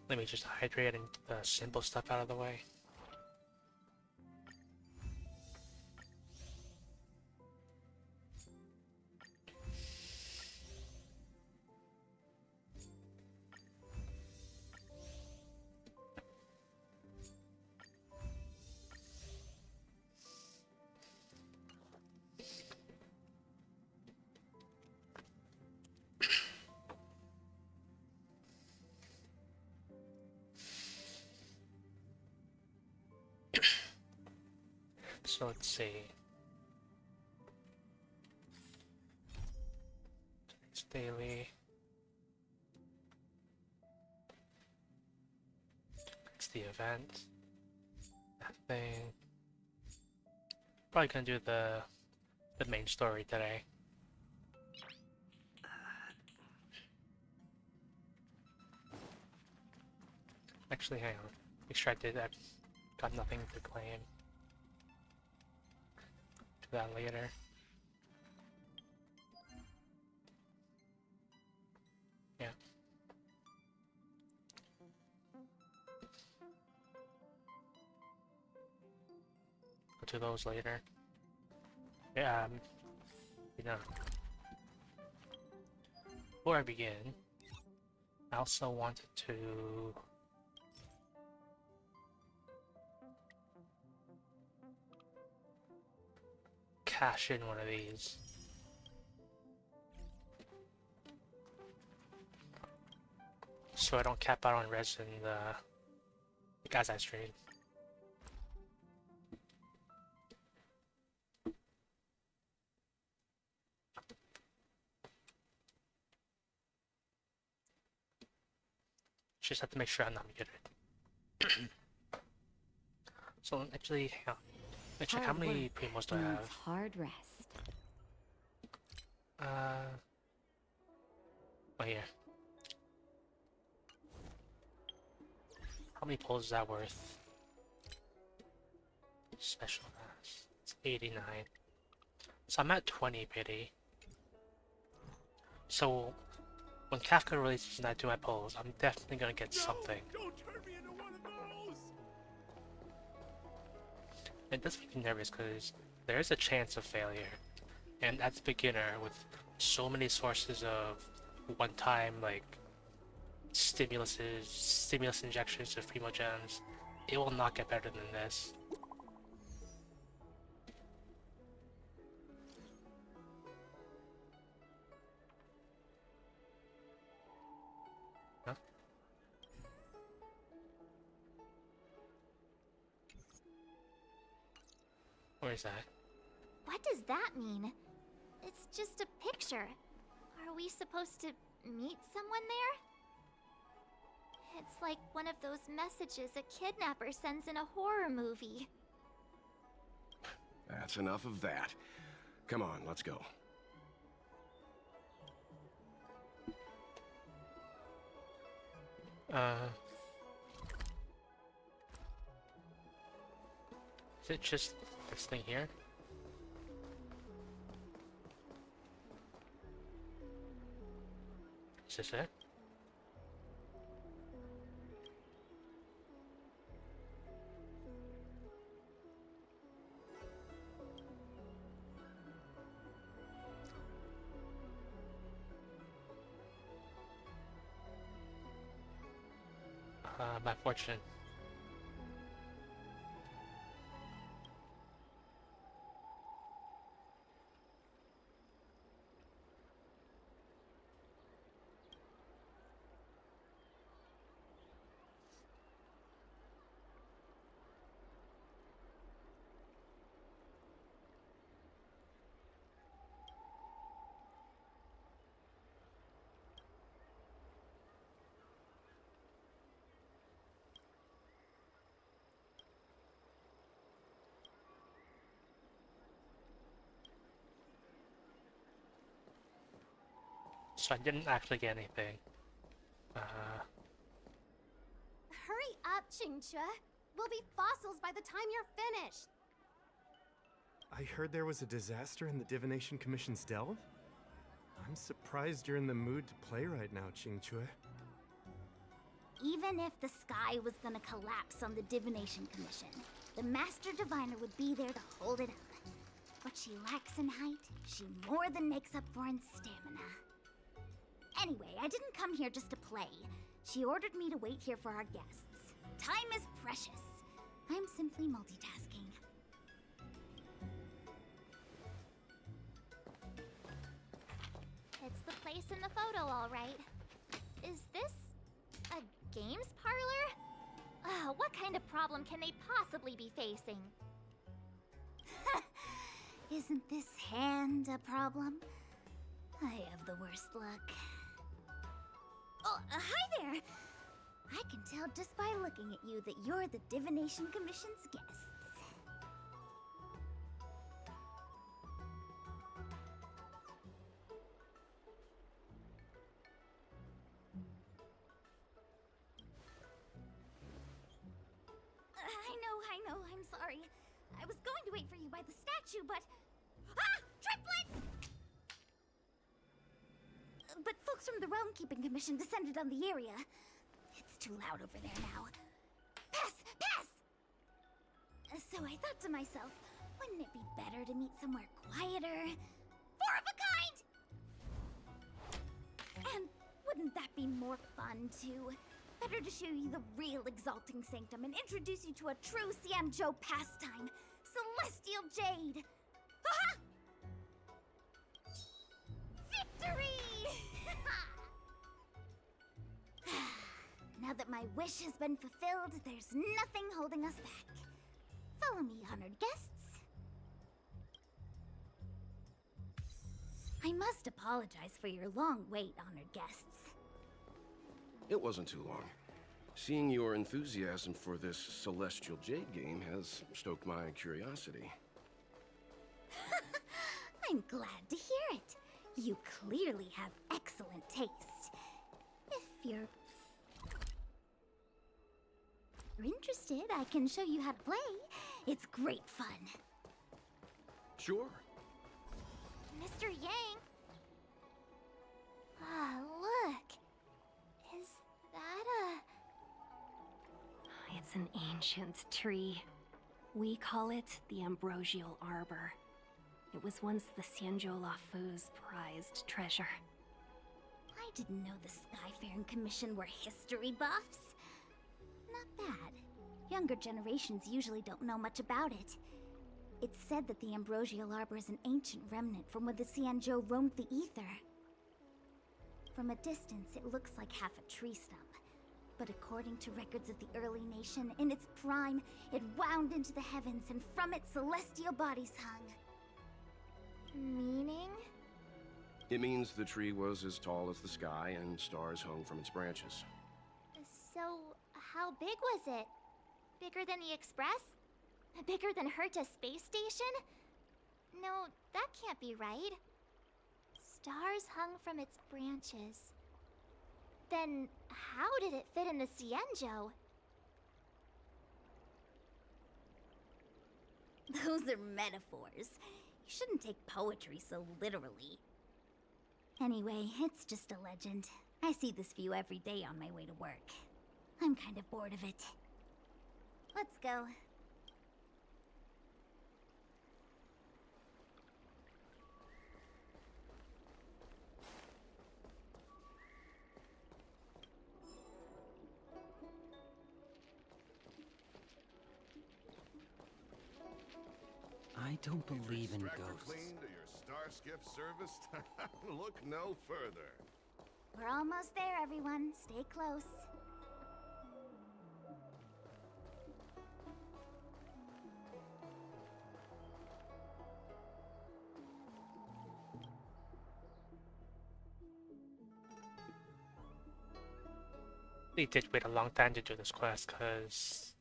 Let me just hydrate and get the simple stuff out of the way. So let's see. Today's daily. It's the event. That thing. Probably gonna do the main story today. Actually, hang on. Make sure I did that. Got nothing to claim. Do that later. Yeah. Go to those later. Yeah, you know. Before I begin, I also wanted to cash in one of these. So I don't cap out on resin as I stream. Just have to make sure I'm not muted. So actually, hang on. Let me check how many primos do I have. Hard rest. Oh here. How many pulls is that worth? Special mass. It's 89. So I'm at 20 pity. So when Kafka releases and I do my pulls, I'm definitely gonna get something. Don't turn me into one of those! It does make me nervous because there is a chance of failure. And as a beginner, with so many sources of one-time, like, stimulus injections of primogems, it will not get better than this. Huh? Where is that? What does that mean? It's just a picture. Are we supposed to meet someone there? It's like one of those messages a kidnapper sends in a horror movie. That's enough of that. Come on, let's go. Is it just this thing here? Is this it? My fortune. So I didn't actually get anything. Hurry up, Qingque. We'll be fossils by the time you're finished. I heard there was a disaster in the Divination Commission's delve? I'm surprised you're in the mood to play right now, Qingque. Even if the sky was gonna collapse on the Divination Commission, the Master Diviner would be there to hold it up. What she lacks in height, she more than makes up for in stamina. Anyway, I didn't come here just to play. She ordered me to wait here for our guests. Time is precious. I'm simply multitasking. It's the place in the photo, all right. Is this a games parlor? What kind of problem can they possibly be facing? Isn't this hand a problem? I have the worst luck. Oh, hi there! I can tell just by looking at you that you're the Divination Commission's guests. I know, I'm sorry. I was going to wait for you by the statue, but... Ah! Triplet! But folks from the Realm Keeping Commission descended on the area. It's too loud over there now. Pass! Pass! So I thought to myself, wouldn't it be better to meet somewhere quieter? Four of a kind! And wouldn't that be more fun, too? Better to show you the real Exalting Sanctum and introduce you to a true Xianzhou pastime, Celestial Jade! Aha! Victory! Now that my wish has been fulfilled, there's nothing holding us back. Follow me, honored guests. I must apologize for your long wait, honored guests. It wasn't too long. Seeing your enthusiasm for this Celestial Jade game has stoked my curiosity. I'm glad to hear it. You clearly have excellent taste. If you're interested, I can show you how to play. It's great fun. Sure. Mr. Yang. Ah, look. Is that a... It's an ancient tree. We call it the Ambrosial Arbor. It was once the Xianzhou Lafu's prized treasure. I didn't know the Skyfaring Commission were history buffs. Not bad. Younger generations usually don't know much about it. It's said that the Ambrosial Arbor is an ancient remnant from when the Xianzhou roamed the ether. From a distance, it looks like half a tree stump. But according to records of the early nation, in its prime, it wound into the heavens and from it celestial bodies hung. Meaning? It means the tree was as tall as the sky and stars hung from its branches. So, how big was it? Bigger than the Express? Bigger than Herta Space Station? No, that can't be right. Stars hung from its branches. Then, how did it fit in the Xianzhou? Those are metaphors. You shouldn't take poetry so literally. Anyway, it's just a legend. I see this view every day on my way to work. I'm kind of bored of it. Let's go. I don't believe in Extractor ghosts. cleaned or your star skiff serviced? Look no further. We're almost there, everyone. Stay close. We did wait a long time to do this quest, because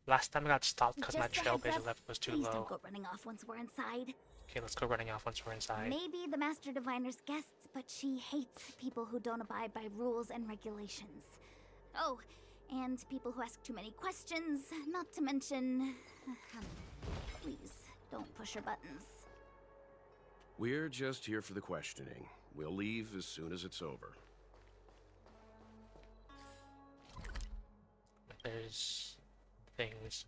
last time I got stopped because my Just a trailblazer heads up, level was too please low. don't go running off once we're inside. Okay, let's go running off once we're inside. Maybe the Master Diviner's guests, but she hates people who don't abide by rules and regulations. Oh, and people who ask too many questions, not to mention... please, don't push her buttons. We're just here for the questioning. We'll leave as soon as it's over. those things.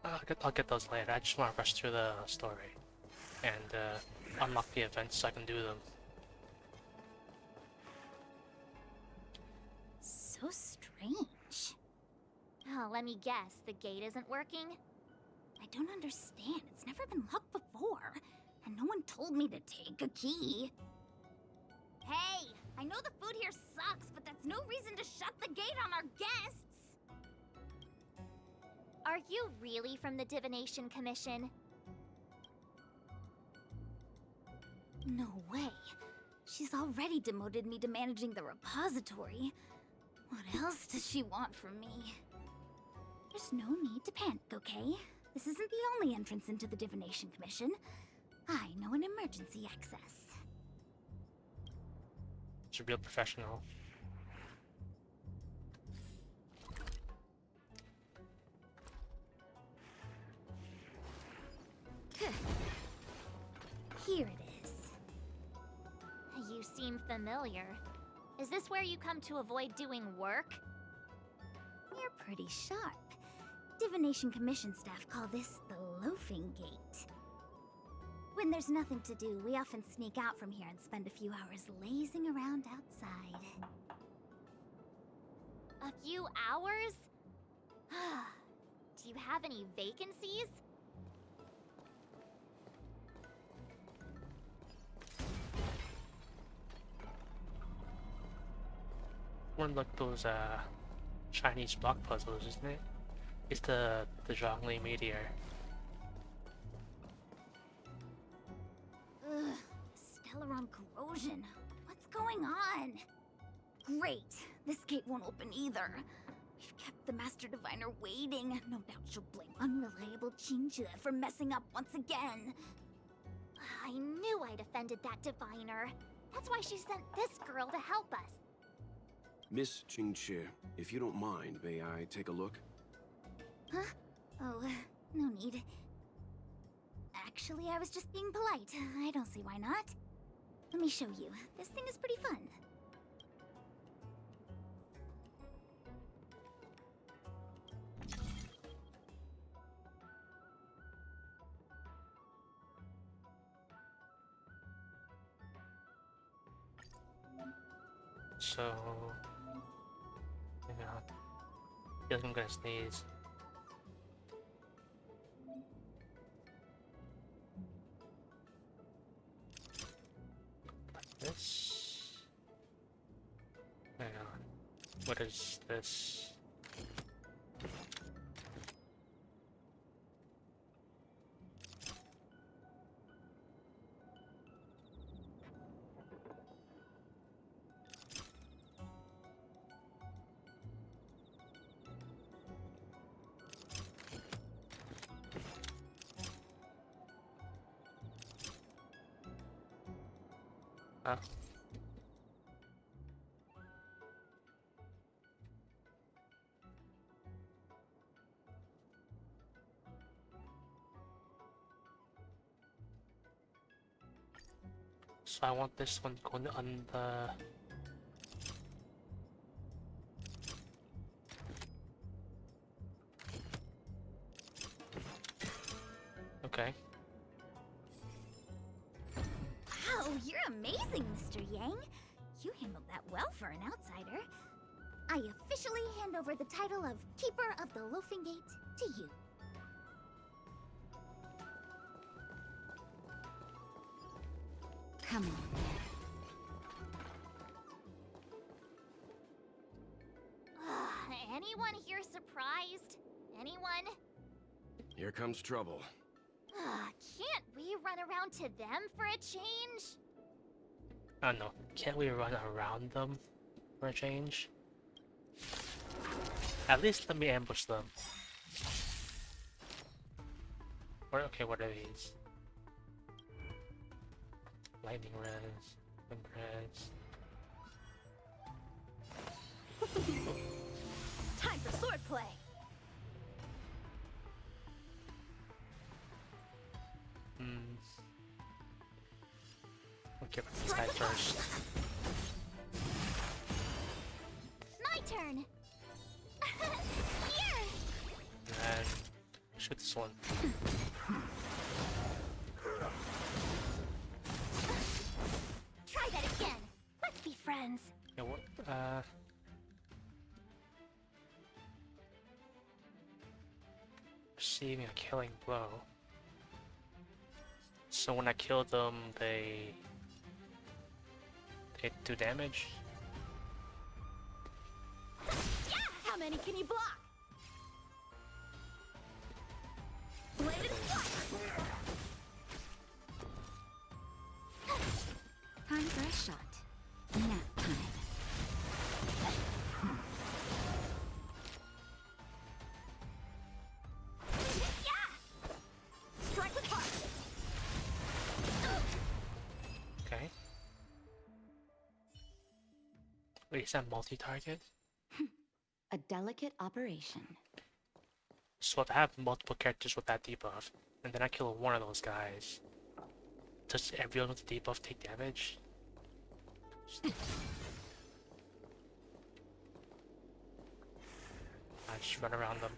I'll get those later. I just want to rush through the story and unlock the events so I can do them. So strange. Oh, let me guess. The gate isn't working? I don't understand. It's never been locked before. And no one told me to take a key. Hey, I know the food here sucks, but that's no reason to shut the gate on our guests. Are you really from the Divination Commission? No way. She's already demoted me to managing the repository. What else does she want from me? There's no need to panic, okay? This isn't the only entrance into the Divination Commission. I know an emergency access. She's a real professional. Here it is. You seem familiar. Is this where you come to avoid doing work? You're pretty sharp. Divination Commission staff call this the Loafing Gate. When there's nothing to do, we often sneak out from here and spend a few hours lazing around outside. A few hours? Do you have any vacancies? One like those Chinese block puzzles, isn't it? It's the Zhongli meteor. Ugh, Stellaron corrosion. What's going on? Great. This gate won't open either. We've kept the Master Diviner waiting. No doubt she'll blame unreliable Qingzhe for messing up once again. I knew I'd offended that Diviner. That's why she sent this girl to help us. Miss Qingzhe, if you don't mind, may I take a look? Huh? Oh, no need. Actually, I was just being polite. I don't see why not. Let me show you. This thing is pretty fun. So, hang on. I feel like I'm gonna sneeze. Like this. Hang on. What is this? Ah. So I want this one going on the... Okay. Wow, you're amazing, Mr. Yang. You handled that well for an outsider. I officially hand over the title of Keeper of the Loafing Gate to you. Come on. Anyone here surprised? Anyone? Here comes trouble. Can't we run around to them for a change? I don't know. Can't we run around them for a change? At least let me ambush them. Or, okay, what are these? Lightning res, wind res. Time for swordplay. I'll get rid of this guy first. My turn! Here! And shoot this one. Try that again. Let's be friends. Yeah, what? Receiving a killing blow. So when I kill them, they do damage. Yeah! How many can you block? Blade spark! Time for a shot. Nap time. Yeah! Strike with heart. Okay. Wait, is that multi-target? A delicate operation. So if I have multiple characters with that debuff, and then I kill one of those guys, does everyone with the debuff take damage? I just run around them.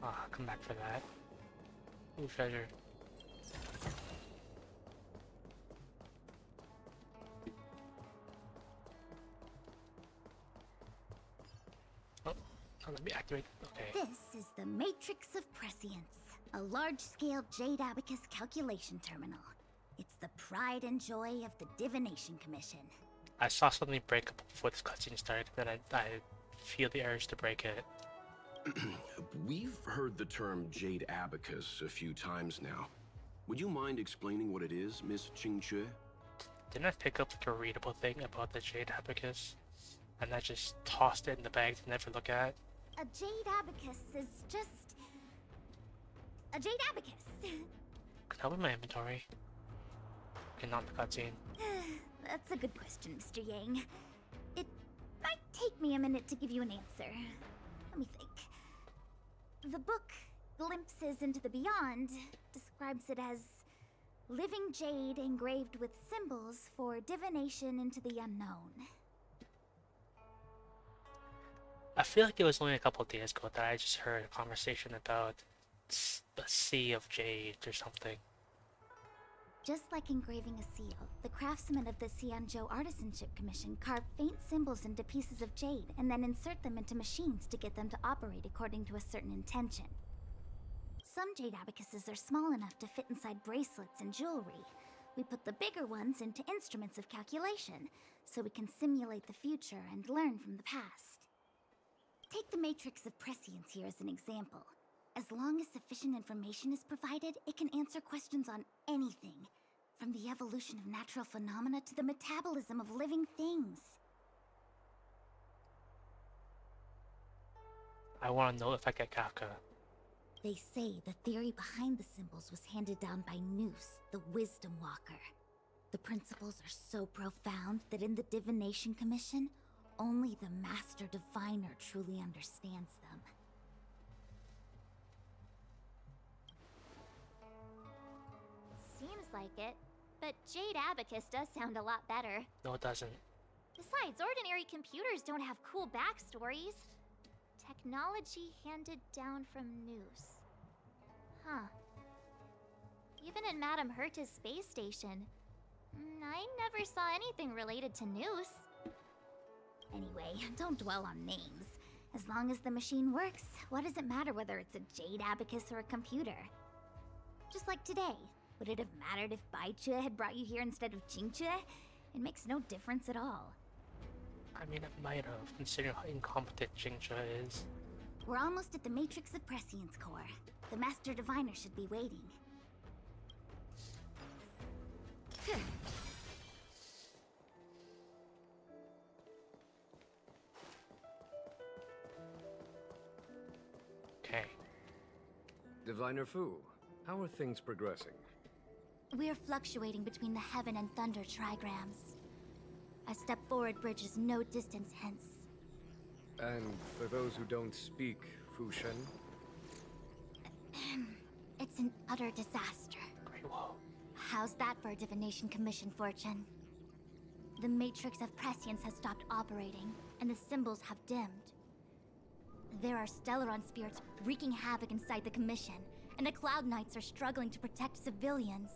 Ah, come back for that. Ooh, treasure. Oh, let me activate. Okay. This is the Matrix of Prescience, a large-scale Jade Abacus calculation terminal. It's the pride and joy of the Divination Commission. I saw something break up before this cutscene started, then I feel the urge to break it. We've heard the term Jade Abacus a few times now. Would you mind explaining what it is, Miss Qingque? Didn't I pick up like a readable thing about the Jade Abacus? And I just tossed it in the bag to never look at? A Jade Abacus is just... a Jade Abacus. Could help with my inventory. Okay, not the cutscene. That's a good question, Mr. Yang. It might take me a minute to give you an answer. Let me think. The book, Glimpses into the Beyond, describes it as living jade engraved with symbols for divination into the unknown. I feel like it was only a couple of days ago that I just heard a conversation about the Sea of Jade or something. Just like engraving a seal, the craftsmen of the Xianzhou Artisanship Commission carve faint symbols into pieces of jade and then insert them into machines to get them to operate according to a certain intention. Some jade abacuses are small enough to fit inside bracelets and jewelry. We put the bigger ones into instruments of calculation, so we can simulate the future and learn from the past. Take the Matrix of Prescience here as an example. As long as sufficient information is provided, it can answer questions on anything, from the evolution of natural phenomena to the metabolism of living things. I want to know if I get Kafka. They say the theory behind the symbols was handed down by Noose, the Wisdom Walker. The principles are so profound that in the Divination Commission, only the Master Diviner truly understands them. Seems like it. But Jade Abacus does sound a lot better. No, it doesn't. Besides, ordinary computers don't have cool backstories. Technology handed down from Noose. Huh. Even in Madame Herta's space station, I never saw anything related to Noose. Anyway, don't dwell on names. As long as the machine works, what does it matter whether it's a Jade Abacus or a computer? Just like today. Would it have mattered if Baichue had brought you here instead of Qingque? It makes no difference at all. I mean, it might have, considering how incompetent Jingzhe is. We're almost at the Matrix of Prescience core. The Master Diviner should be waiting. Okay. Diviner Fu, how are things progressing? We're fluctuating between the Heaven and Thunder trigrams. A step forward bridges no distance hence. And for those who don't speak Fushen, It's an utter disaster. Great wall. How's that for a Divination Commission fortune? The Matrix of Prescience has stopped operating, and the symbols have dimmed. There are Stellaron spirits wreaking havoc inside the Commission, and the Cloud Knights are struggling to protect civilians.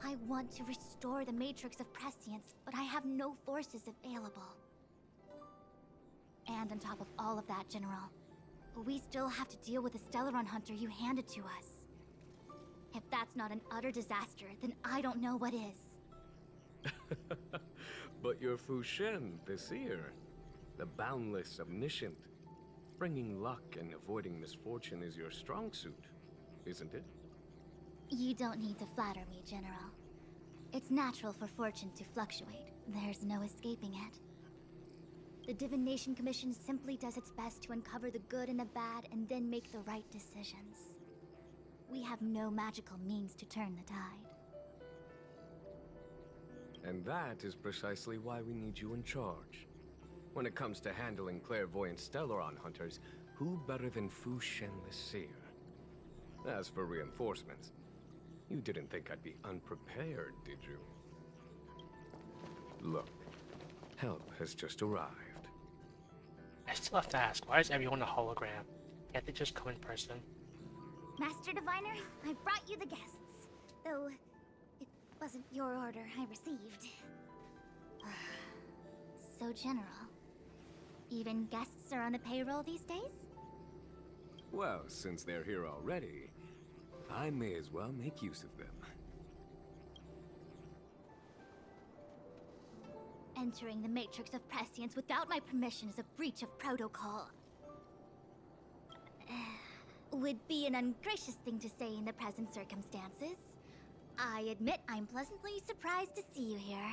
I want to restore the Matrix of Prescience, but I have no forces available. And on top of all of that, General, we still have to deal with the Stellaron Hunter you handed to us. If that's not an utter disaster, then I don't know what is. But you're Fu Shen, the seer. The boundless, omniscient. Bringing luck and avoiding misfortune is your strong suit, isn't it? You don't need to flatter me, General. It's natural for fortune to fluctuate. There's no escaping it. The Divination Commission simply does its best to uncover the good and the bad and then make the right decisions. We have no magical means to turn the tide. And that is precisely why we need you in charge. When it comes to handling clairvoyant Stellaron hunters, who better than Fu Shen the Seer? As for reinforcements, you didn't think I'd be unprepared, did you? Look, help has just arrived. I still have to ask, why is everyone a hologram? Can't they just come in person? Master Diviner, I brought you the guests. Though, it wasn't your order I received. So, General, even guests are on the payroll these days? Well, since they're here already, I may as well make use of them. Entering the Matrix of Prescience without my permission is a breach of protocol. Would be an ungracious thing to say in the present circumstances. I admit I'm pleasantly surprised to see you here.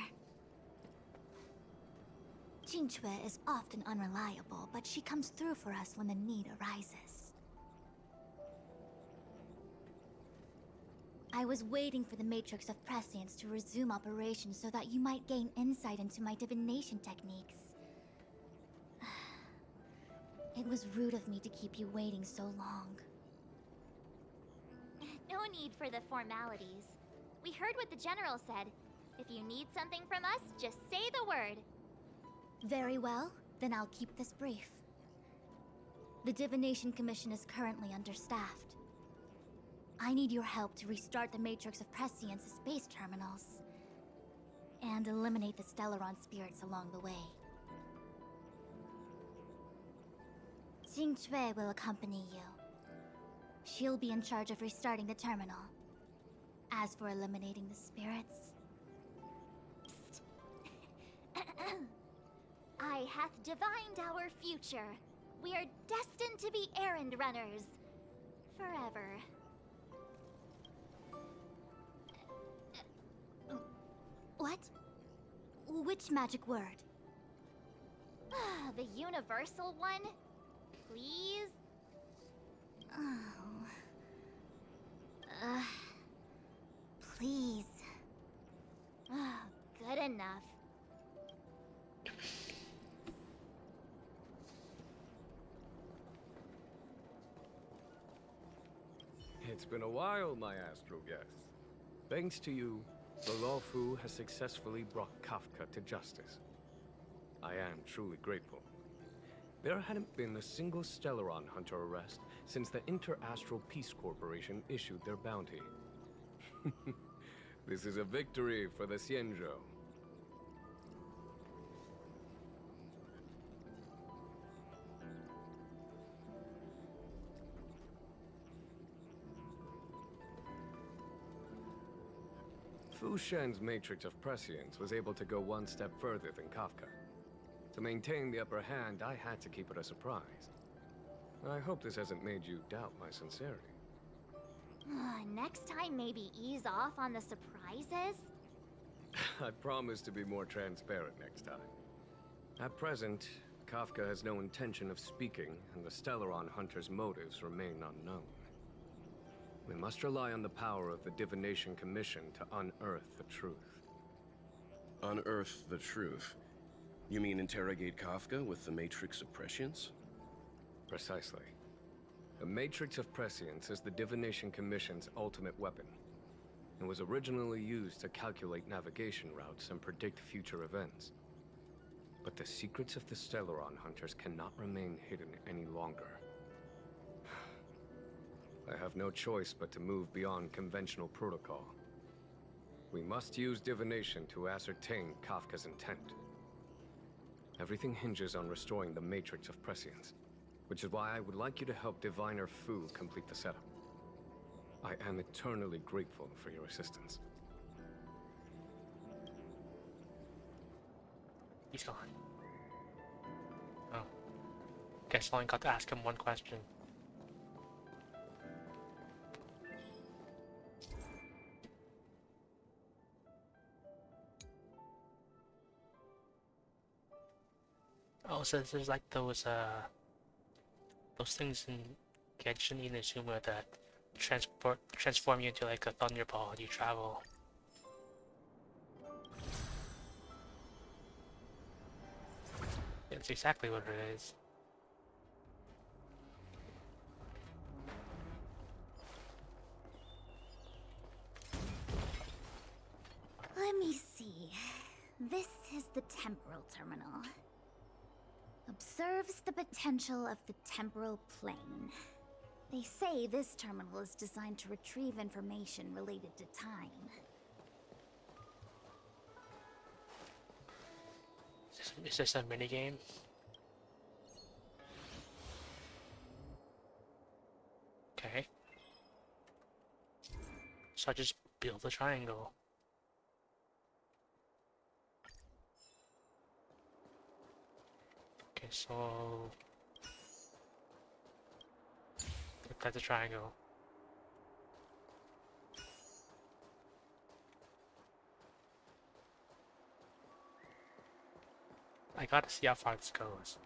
Jinchue is often unreliable, but she comes through for us when the need arises. I was waiting for the Matrix of Prescience to resume operations so that you might gain insight into my divination techniques. It was rude of me to keep you waiting so long. No need for the formalities. We heard what the General said. If you need something from us, just say the word. Very well, then I'll keep this brief. The Divination Commission is currently understaffed. I need your help to restart the Matrix of Prescience's space terminals. And eliminate the Stellaron spirits along the way. Jinchue will accompany you. She'll be in charge of restarting the terminal. As for eliminating the spirits... I hath divined our future. We are destined to be errand runners. Forever. What? Which magic word? The universal one? Please? Oh. Please. Good enough. It's been a while, my astral guests. Thanks to you, the Lawfu has successfully brought Kafka to justice. I am truly grateful. There hadn't been a single Stellaron hunter arrest since the Inter-Astral Peace Corporation issued their bounty. This is a victory for the Xianzhou. Fu Shen's Matrix of Prescience was able to go one step further than Kafka. To maintain the upper hand, I had to keep it a surprise. I hope this hasn't made you doubt my sincerity. Next time, maybe ease off on the surprises? I promise to be more transparent next time. At present, Kafka has no intention of speaking, and the Stellaron Hunter's motives remain unknown. We must rely on the power of the Divination Commission to unearth the truth. Unearth the truth? You mean interrogate Kafka with the Matrix of Prescience? Precisely. The Matrix of Prescience is the Divination Commission's ultimate weapon. and was originally used to calculate navigation routes and predict future events. But the secrets of the Stellaron hunters cannot remain hidden any longer. I have no choice but to move beyond conventional protocol. We must use divination to ascertain Kafka's intent. Everything hinges on restoring the matrix of prescience, which is why I would like you to help Diviner Fu complete the setup. I am eternally grateful for your assistance. He's gone. Oh. Guess I only got to ask him one question. Oh, so there's like those things in Genshin Inazuma that transform you into like a thunderball and you travel. It's exactly what it is. Let me see. This is the temporal terminal. Observes the potential of the temporal plane. They say this terminal is designed to retrieve information related to time. Is this a minigame? Okay. So I just build a triangle. Okay, so that's a triangle. I gotta see how far this goes.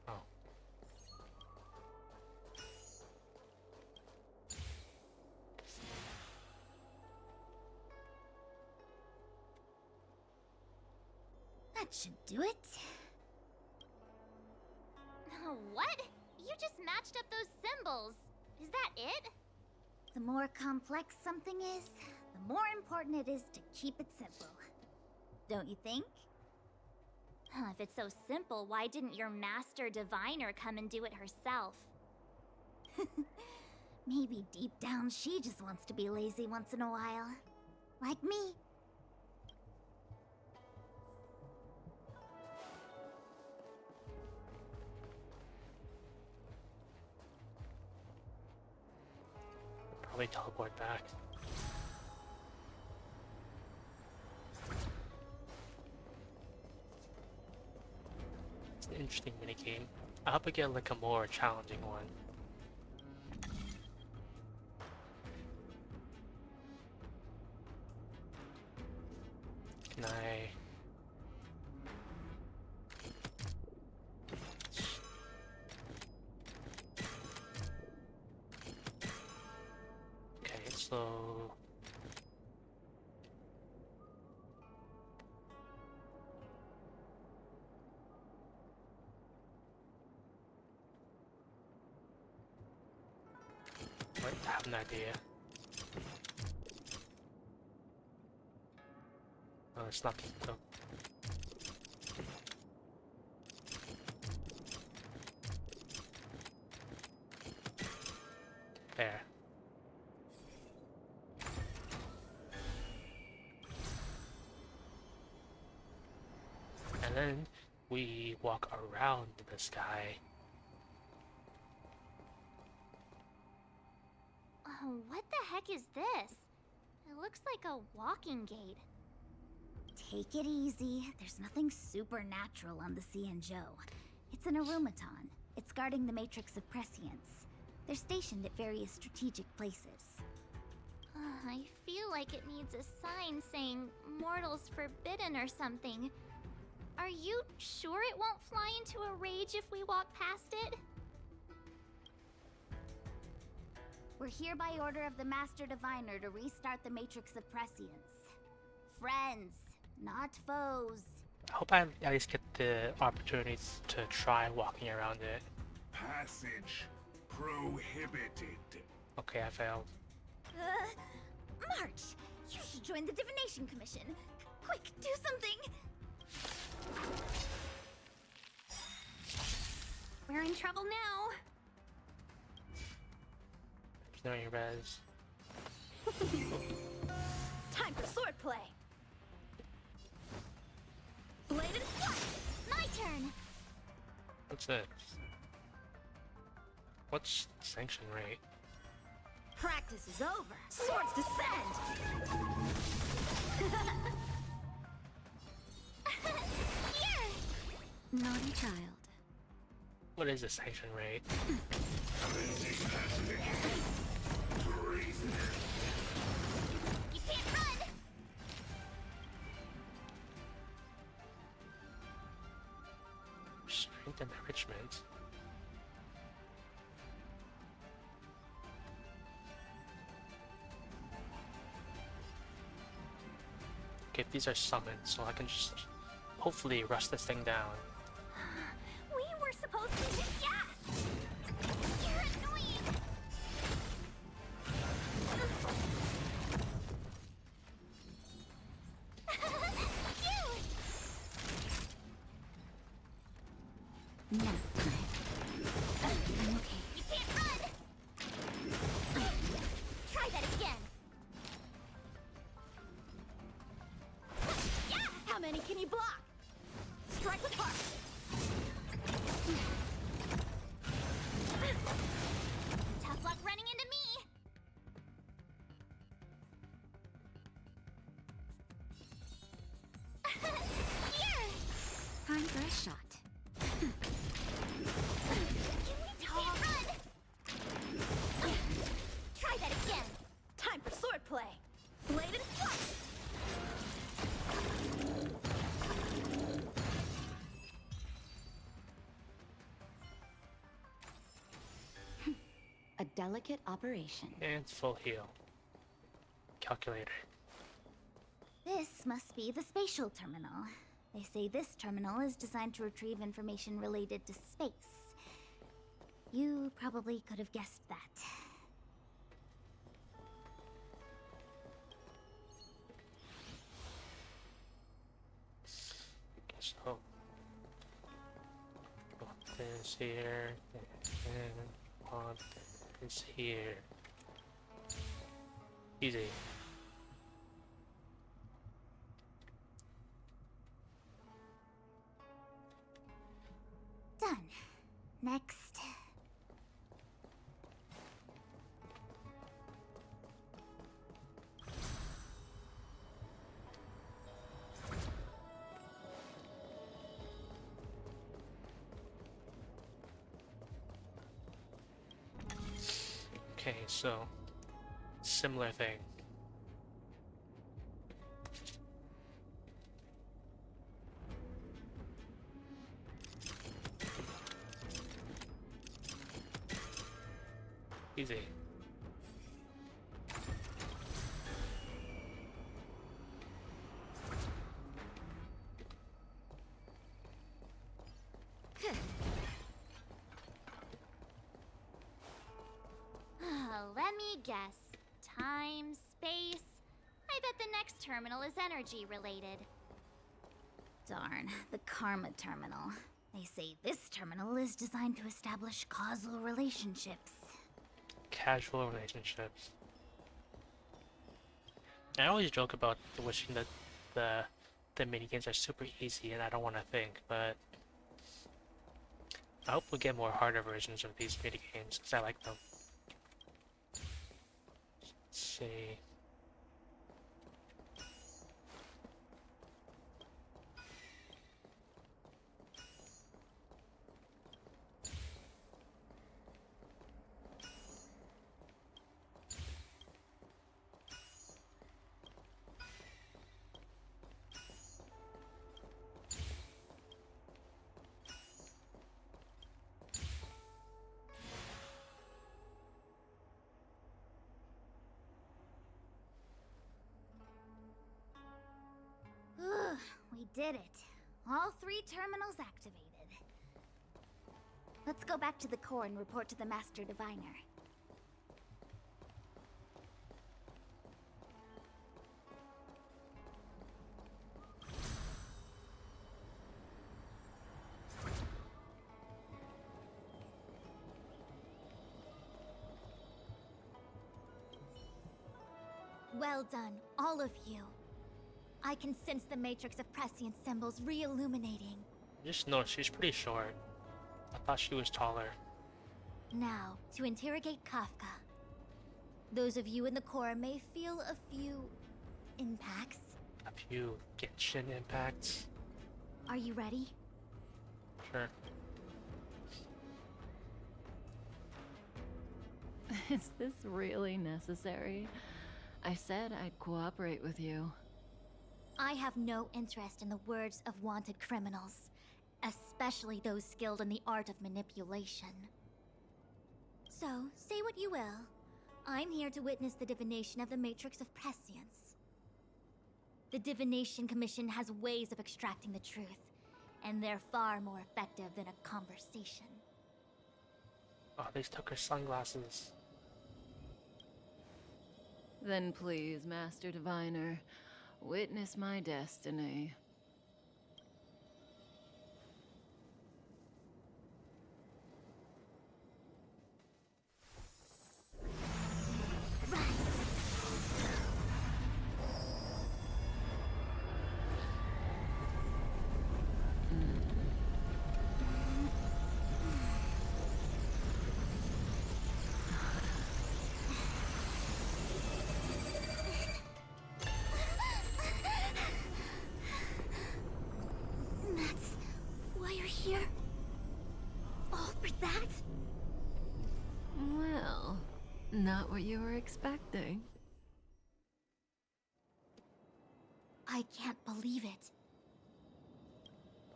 Oh. That should do it. What? You just matched up those symbols. Is that it? The more complex something is, the more important it is to keep it simple. Don't you think? If it's so simple, why didn't your master diviner come and do it herself? Maybe deep down she just wants to be lazy once in a while. Like me. Probably teleport back. It's an interesting minigame. I hope I get like a more challenging one. Can I... Okay, so... Wait, I have an idea. Oh, it's not. Oh. There. And then we walk around the sky. What the heck is this? It looks like a walking gate. Take it easy. There's nothing supernatural on the Cianzhou. It's an automaton. It's guarding the matrix of prescience. They're stationed at various strategic places. I feel like it needs a sign saying mortals forbidden or something. Are you sure it won't fly into a rage if we walk past it? We're here by order of the Master Diviner to restart the matrix of prescience. Friends, not foes. I hope I at least get the opportunities to try walking around it. Passage prohibited. Okay, I failed. March, you should join the Divination Commission. Quick, do something! We're in trouble now. No, your res. Time for swordplay! Bladed flash! My turn! What's this? What's sanction rate? Practice is over. Swords descend! Here! Naughty child. What is the sanction rate? You can't run! Strength enrichment. Okay, these are summons, so I can just hopefully rush this thing down. We were supposed to. Yeah! You're annoying! Now time. I'm okay. You can't run! Try that again! How many can you block? Strike with heart! Tough luck running into me! Here! Time for a shot. You can't run! Try that again! Time for swordplay! Bladed flash! A delicate operation. And full heal. Calculator. This must be the spatial terminal. They say this terminal is designed to retrieve information related to space. You probably could have guessed that. So, put this here, and put this here. Easy. Done. Next. Okay, so similar thing. Easy. Let me guess. Time, space. I bet the next terminal is energy related. Darn, the Karma Terminal. They say this terminal is designed to establish causal relationships. Casual relationships. I always joke about wishing that the minigames are super easy and I don't want to think, but I hope we get more harder versions of these minigames because I like them. Let's see. Ugh, we did it. All 3 terminals activated. Let's go back to the core and report to the Master Diviner. Well done, all of you. I can sense the matrix of prescient symbols re-illuminating. Just know she's pretty short. I thought she was taller. Now, to interrogate Kafka. Those of you in the core may feel a few impacts. A few Genshin impacts. Are you ready? Sure. Is this really necessary? I said I'd cooperate with you. I have no interest in the words of wanted criminals, especially those skilled in the art of manipulation. So, say what you will. I'm here to witness the divination of the Matrix of Prescience. The Divination Commission has ways of extracting the truth, and they're far more effective than a conversation. Oh, they took her sunglasses. Then please, Master Diviner, witness my destiny. That's why you're here? All for that? Well, not what you were expecting. I can't believe it.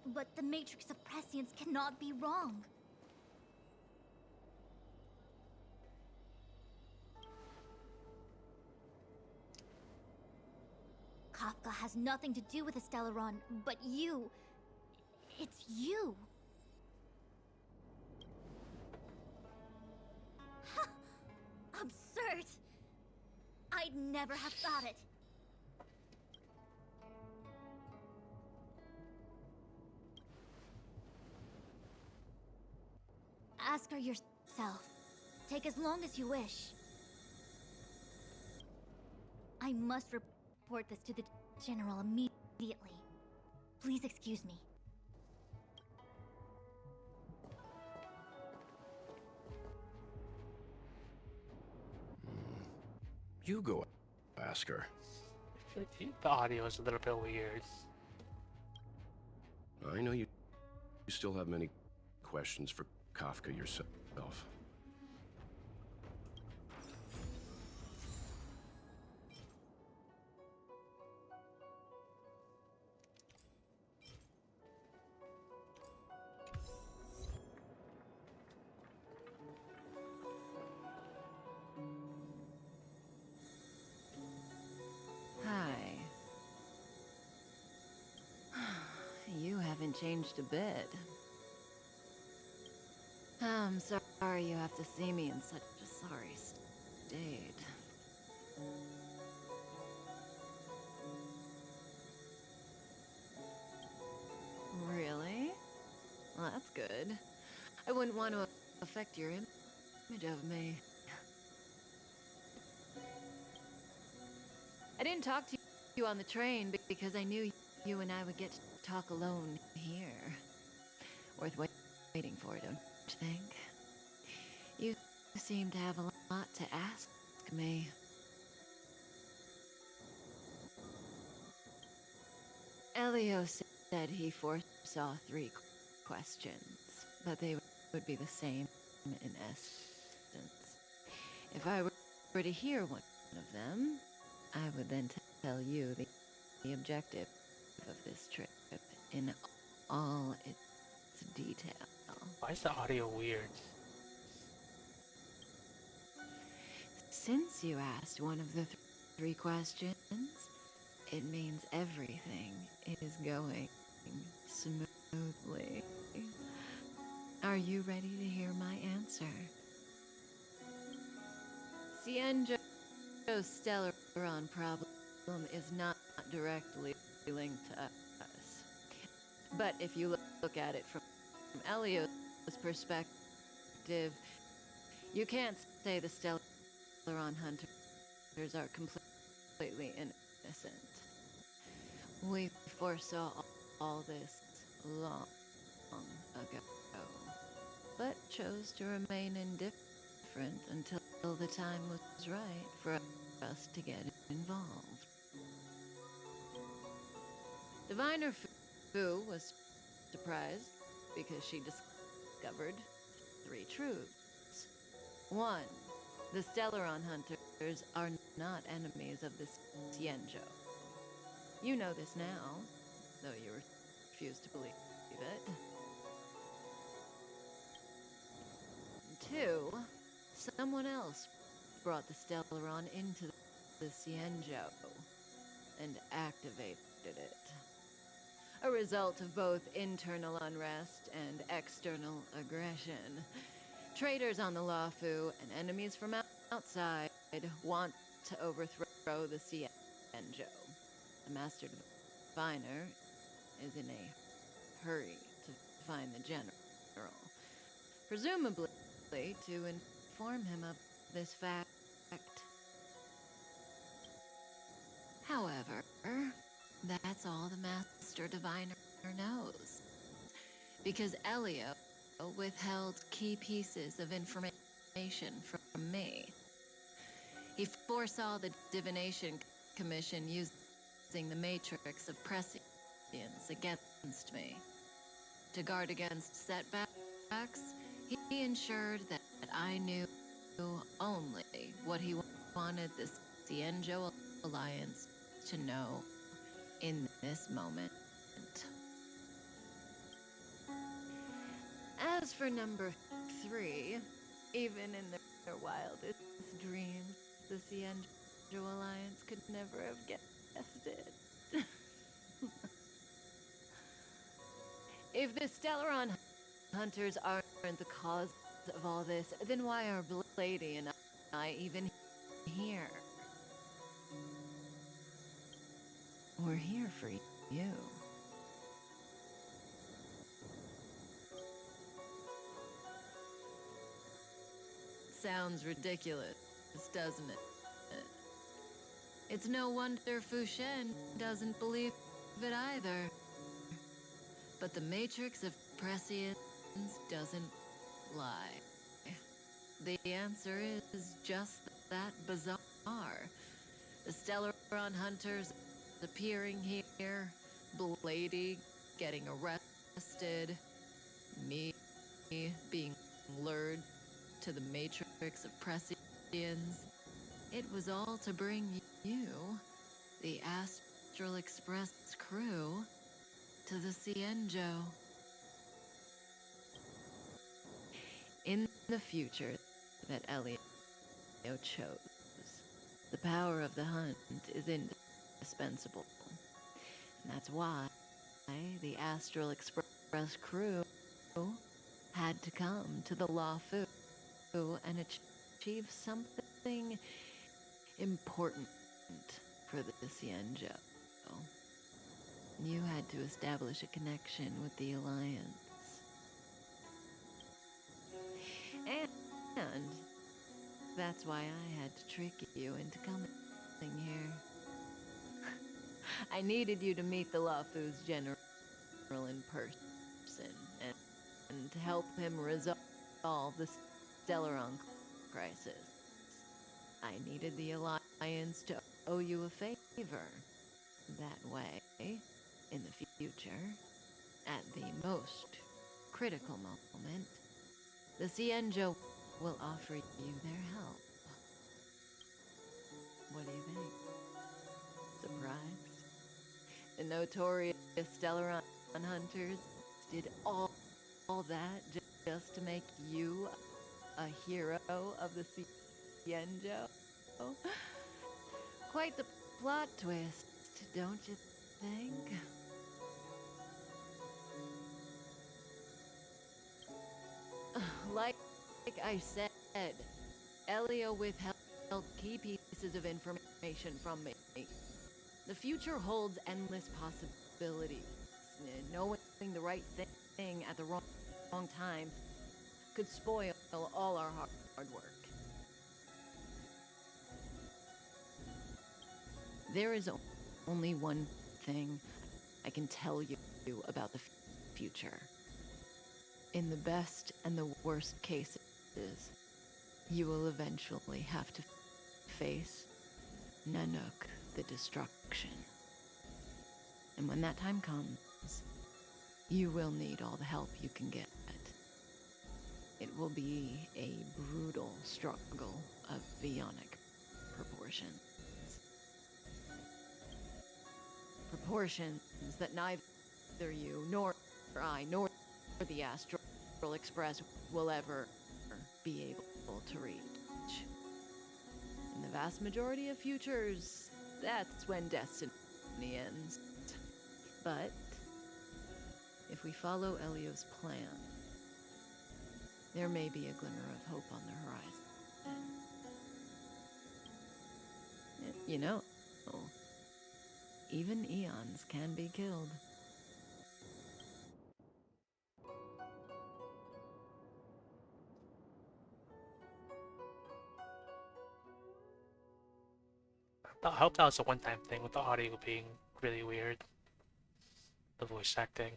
But the Matrix of Prescience cannot be wrong. Kafka has nothing to do with the Stellaron, but you... It's you. Absurd. I'd never have thought it. Ask her yourself. Take as long as you wish. I must report this to the General immediately. Please excuse me. You go ask her. The audio is a little bit weird. I know you still have many questions for Kafka yourself. Hi. You haven't changed a bit. I'm sorry you have to see me in such a sorry state. Really? Well, that's good. I wouldn't want to affect your image of me. I didn't talk to you on the train because I knew you and I would get to talk alone here. Worth waiting for, don't you think? You seem to have a lot to ask me. Elio said he foresaw 3 questions, but they would be the same in essence. If I were to hear one of them, I would then tell you the objective of this trip in all its detail. Why is the audio weird? Since you asked one of the 3 questions, it means everything is going smoothly. Are you ready to hear my answer? Cienjo's Stellaron problem is not directly linked to us. But if you look at it from Elio's perspective, you can't say the Stellaron hunters are completely completely innocent. We foresaw all this long ago, but chose to remain indifferent until the time was right for us to get involved. Diviner Fu was surprised because she discovered 3 truths. 1. The Stellaron hunters are not enemies of the Xianzhou. You know this now, though you refuse to believe it. 2. Someone else brought the Stellaron into the Xianzhou and activated it. A result of both internal unrest and external aggression. Traitors on the Luofu and enemies from outside want to overthrow the Xianzhou. The Master Diviner is in a hurry to find the General, presumably to inform him of this fact. However, that's all the Master Diviner knows. Because Elio withheld key pieces of information from me. He foresaw the Divination Commission using the matrix of prescience against me. To guard against setbacks, he ensured that I knew only what he wanted the Xianzhou Alliance to know in this moment. As for number 3, even in their wildest dreams, the Xianzhou Alliance could never have guessed it. If the Stellaron hunters aren't the cause of all this, then why are Blady and I even here? We're here for you. Sounds ridiculous, doesn't it? It's no wonder Fu Shen doesn't believe it either. But the matrix of prescience doesn't lie. The answer is just that bizarre. The Stellaron hunters appearing here, Blady getting arrested, me being lured to the matrix of prescience. It was all to bring you, the Astral Express crew, to the Xianzhou. In the future that Elio chose, the power of the hunt is indispensable. And that's why the Astral Express crew had to come to the Luofu and achieve something important for the Xianzhou. You had to establish a connection with the Alliance. And that's why I had to trick you into coming here. I needed you to meet the Luofu's general in person and to help him resolve the Stellaron crisis. I needed the Alliance to owe you a favor. That way, in the future, at the most critical moment, the Xianzhou will offer you their help. What do you think? Surprised? The notorious Stellaron hunters did all that just to make you a hero of the Xianzhou? Quite the plot twist, don't you think? Like I said, Elio withheld key pieces of information from me. The future holds endless possibilities. Knowing the right thing at the wrong time could spoil all our hard work. There is only one thing I can tell you about the future. In the best and the worst cases, you will eventually have to face Nanook the Destruction. And when that time comes, you will need all the help you can get. It will be a brutal struggle of bionic proportions. Proportions that neither you, nor I, nor the Astral Express will ever be able to reach. In the vast majority of futures, that's when destiny ends. But if we follow Elio's plan, there may be a glimmer of hope on the horizon. You know, even eons can be killed. I hope that was a one-time thing with the audio being really weird. The voice acting.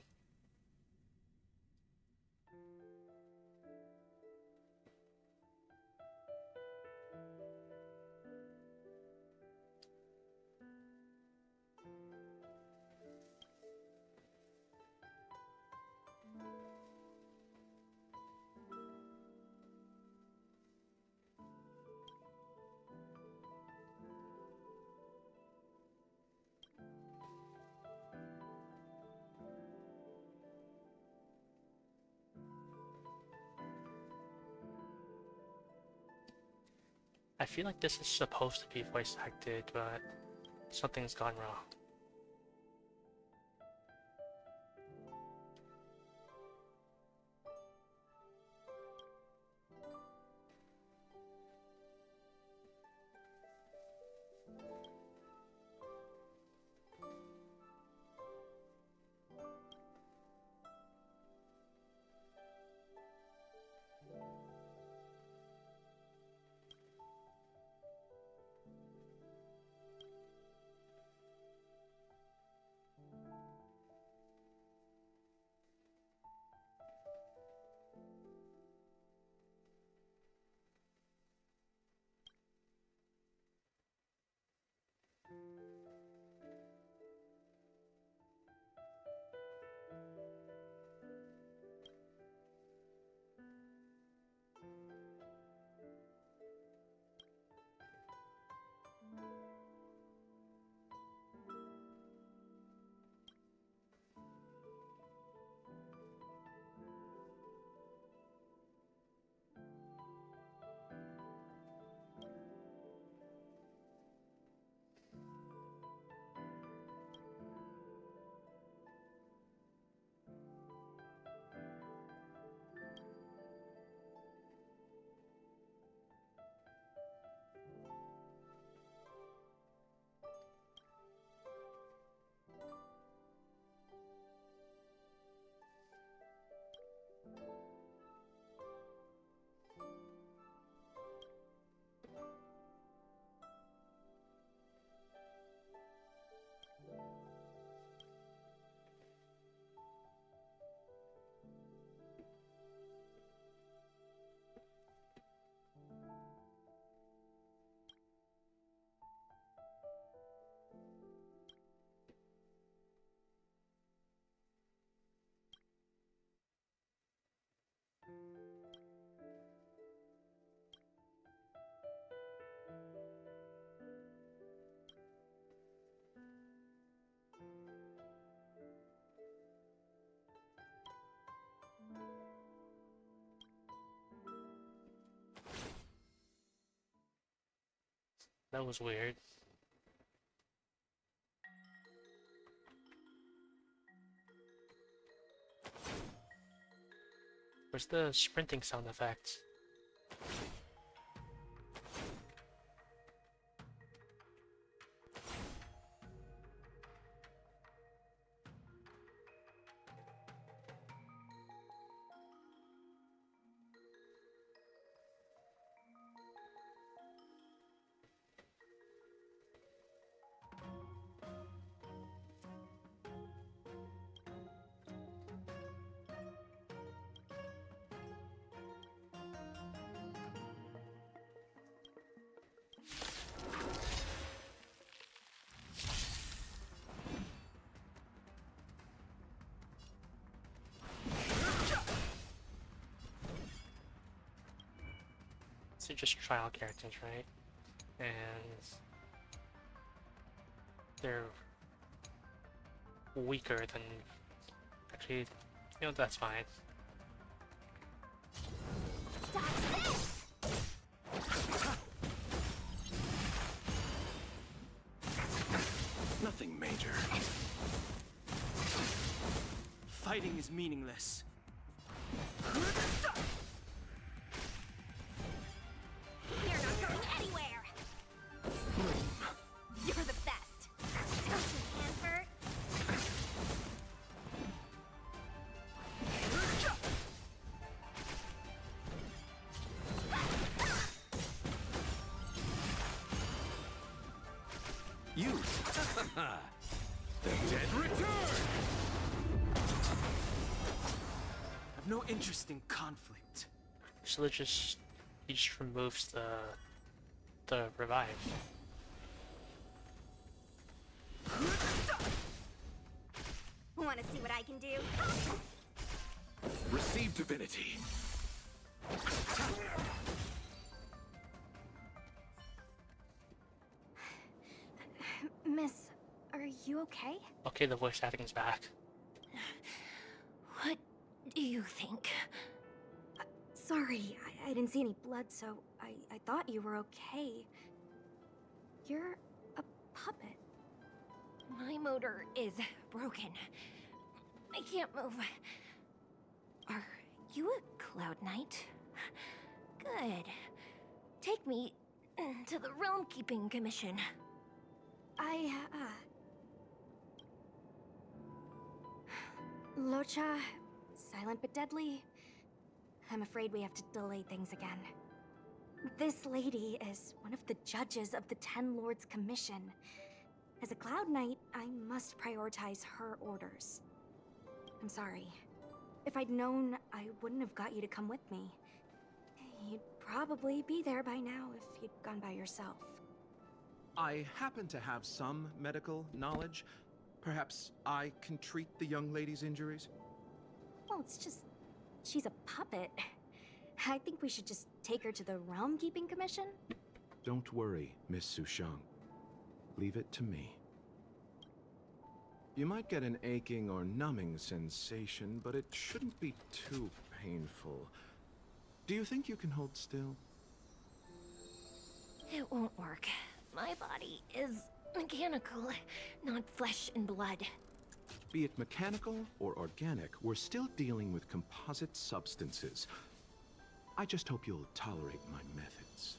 I feel like this is supposed to be voice acted, but something's gone wrong. That was weird. Where's the sprinting sound effects? mostly just trial characters, right? And they're weaker than actually, you know, that's fine. Nothing major. Fighting is meaningless. You're not going anywhere! You're the best! Don't your hands hurt? You! The dead return! I've no interest in conflict. So he just removes the revive. Want to see what I can do? Receive divinity. Miss, are you okay? Okay, the voice acting's back. What do you think? Sorry, I didn't see any blood, so I thought you were okay. You're a puppet. My motor is broken. I can't move. Are you a Cloud Knight? Good. Take me to the Realm Keeping Commission. Locha, silent but deadly. I'm afraid we have to delay things again. This lady is one of the judges of the Ten Lords Commission. As a Cloud Knight, I must prioritize her orders. I'm sorry. If I'd known, I wouldn't have got you to come with me. You'd probably be there by now if you'd gone by yourself. I happen to have some medical knowledge. Perhaps I can treat the young lady's injuries? Well, it's just... she's a puppet. I think we should just take her to the Realm Keeping Commission? Don't worry, Miss Sushang. Leave it to me. You might get an aching or numbing sensation, but it shouldn't be too painful. Do you think you can hold still? It won't work. My body is mechanical, not flesh and blood. Be it mechanical or organic, we're still dealing with composite substances. I just hope you'll tolerate my methods.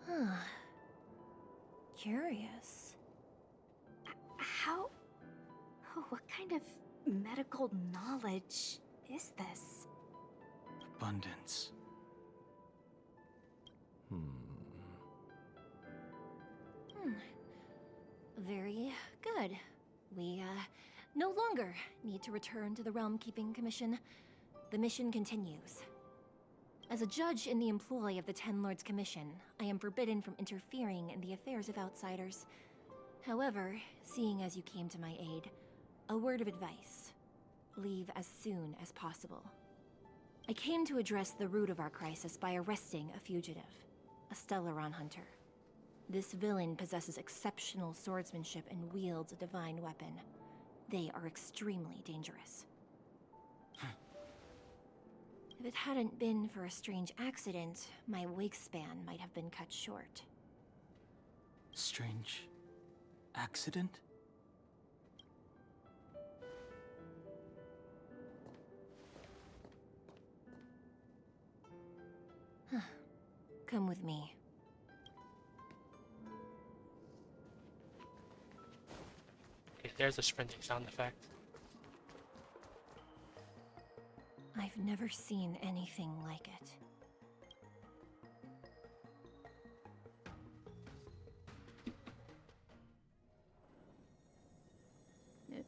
Huh. Curious. How... what kind of medical knowledge is this? Abundance. Very good. We, no longer need to return to the Realm Keeping Commission. The mission continues. As a judge in the employ of the Ten Lords Commission, I am forbidden from interfering in the affairs of outsiders. However, seeing as you came to my aid, a word of advice. Leave as soon as possible. I came to address the root of our crisis by arresting a fugitive, a Stellaron hunter. This villain possesses exceptional swordsmanship and wields a divine weapon. They are extremely dangerous. If it hadn't been for a strange accident, my wakespan might have been cut short. Strange accident? Come with me. Okay, there's a sprinting sound effect. I've never seen anything like it.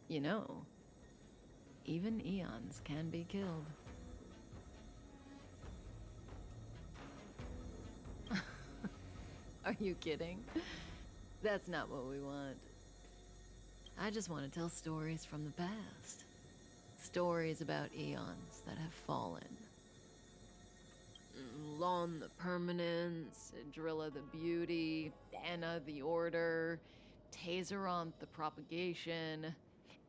You know, even eons can be killed. Are you kidding? That's not what we want. I just want to tell stories from the past. Stories about eons that have fallen. Lon the Permanence, Drilla the Beauty, Anna the Order, Tazeronth the Propagation,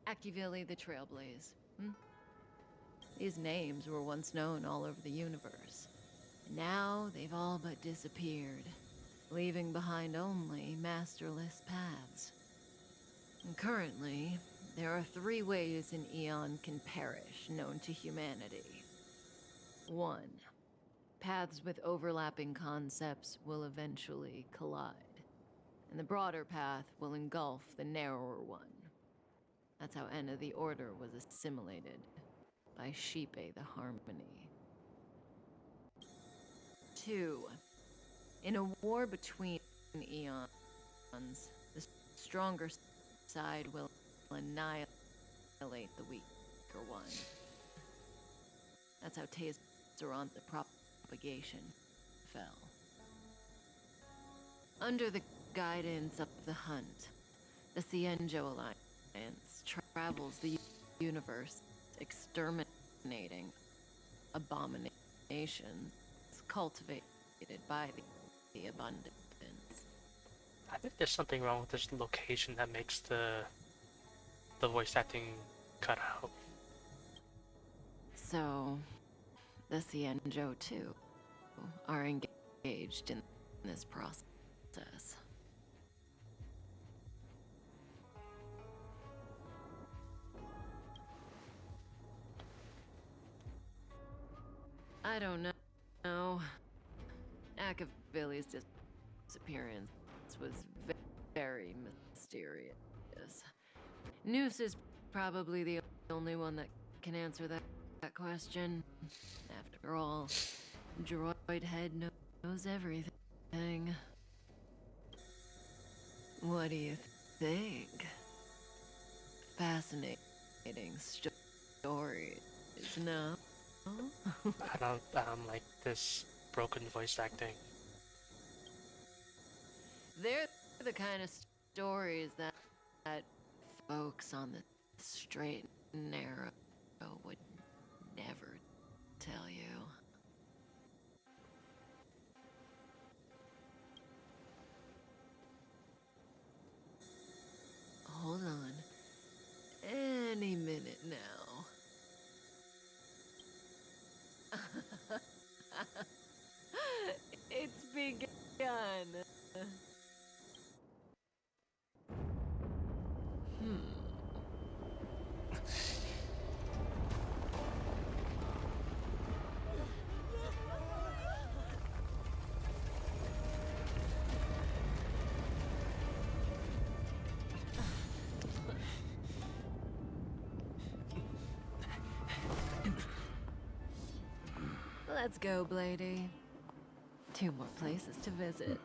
Akivili the Trailblaze. These names were once known all over the universe. Now they've all but disappeared, leaving behind only masterless paths. And currently, there are 3 ways an eon can perish known to humanity. 1. Paths with overlapping concepts will eventually collide, and the broader path will engulf the narrower one. That's how Enna the Order was assimilated by Sheepe the Harmony. 2. In a war between eons, the stronger side will annihilate the weaker one. That's how Tazeronth the Propagation fell. Under the guidance of the Hunt, the Cienjo Alliance travels the universe, exterminating abominations cultivated by the abundance. I think there's something wrong with this location that makes the voice acting cut out. So, the Cienjo too are engaged in this process. I don't know. Akavili's disappearance was very mysterious. Noose is probably the only one that can answer that question. After all, Droid Head knows everything. What do you think? Fascinating stories, no? I don't like this broken voice acting. They're the kind of stories that folks on the straight and narrow would never tell you. Hold on. Any minute now. It's begun. Let's go, Blady. 2 more places to visit.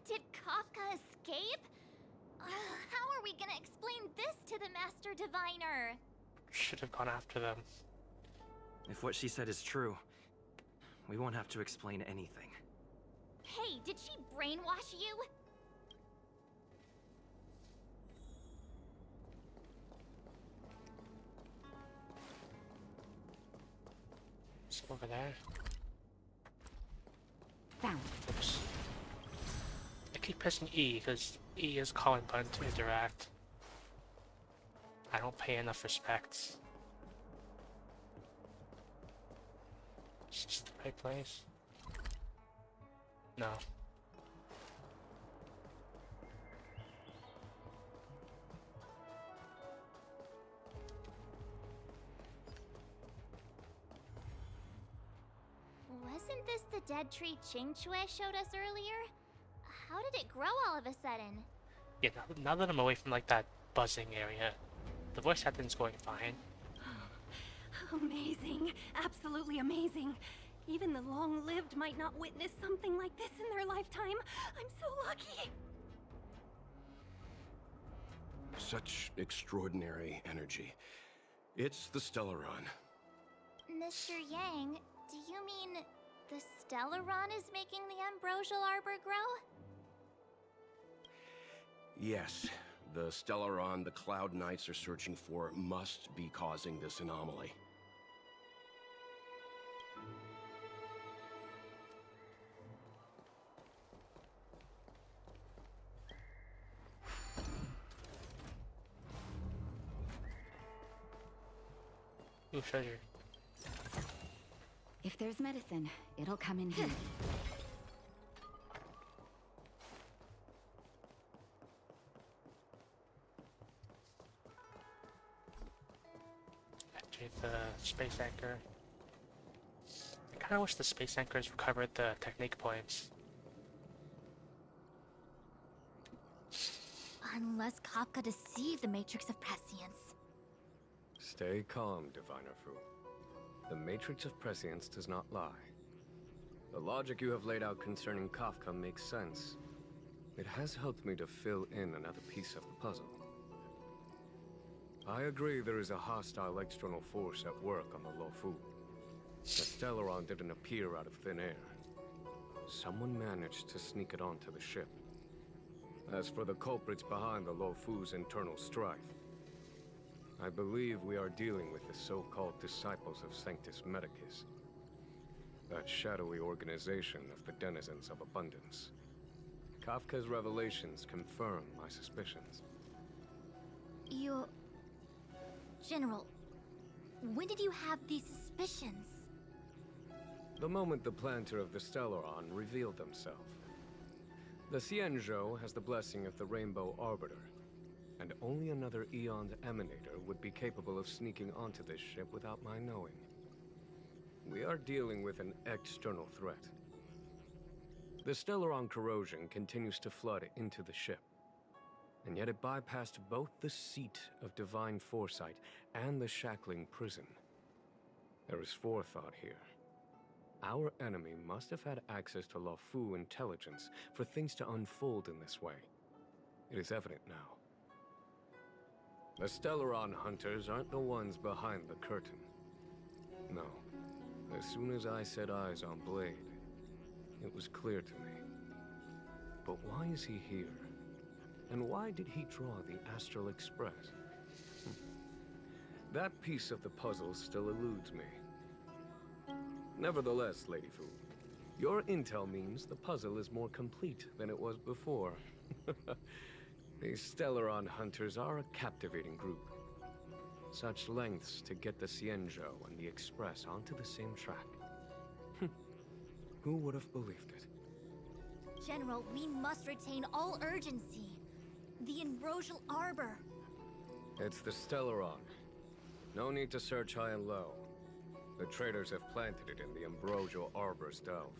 Did Kafka escape? How are we gonna explain this to the Master Diviner? Should have gone after them. If what she said is true, we won't have to explain anything. Hey, did she brainwash you? It's over there. Found. Oops. I keep pressing E because E is calling button to interact. I don't pay enough respect. Is this the right place? No. Wasn't this the dead tree Qingque showed us earlier? How did it grow all of a sudden? Yeah, now that I'm away from like that buzzing area, the voice acting's going fine. Amazing. Absolutely amazing. Even the long-lived might not witness something like this in their lifetime. I'm so lucky. Such extraordinary energy. It's the Stellaron. Mr. Yang, do you mean The Stellaron is making the ambrosial arbor grow? Yes, the Stellaron the Cloud Knights are searching for must be causing this anomaly. Ooh, treasure. If there's medicine, it'll come in handy. Activate the space anchor. I kind of wish the space anchors recovered the technique points. Unless Kafka deceived the Matrix of Prescience. Stay calm, Diviner Fu. The Matrix of Prescience does not lie. The logic you have laid out concerning Kafka makes sense. It has helped me to fill in another piece of the puzzle. I agree there is a hostile external force at work on the Luofu. The Stellaron didn't appear out of thin air. Someone managed to sneak it onto the ship. As for the culprits behind the Luofu's internal strife, I believe we are dealing with the so-called disciples of Sanctus Medicus. That shadowy organization of the denizens of abundance. Kafka's revelations confirm my suspicions. You... General, when did you have these suspicions? The moment the planter of the Stellaron revealed themselves. The Xianzhou has the blessing of the Rainbow Arbiter, and only another Eon's Emanator would be capable of sneaking onto this ship without my knowing. We are dealing with an external threat. The Stellaron corrosion continues to flood into the ship, and yet it bypassed both the seat of divine foresight and the shackling prison. There is forethought here. Our enemy must have had access to Luofu intelligence for things to unfold in this way. It is evident now. The Stellaron hunters aren't the ones behind the curtain. No. As soon as I set eyes on Blade, it was clear to me. But why is he here? And why did he draw the Astral Express? That piece of the puzzle still eludes me. Nevertheless, Lady Fu, your intel means the puzzle is more complete than it was before. These Stellaron hunters are a captivating group. Such lengths to get the Xianzhou and the Express onto the same track. Who would have believed it? General, we must retain all urgency. The ambrosial arbor. It's the Stellaron. No need to search high and low. The traders have planted it in the ambrosial arbor's delve,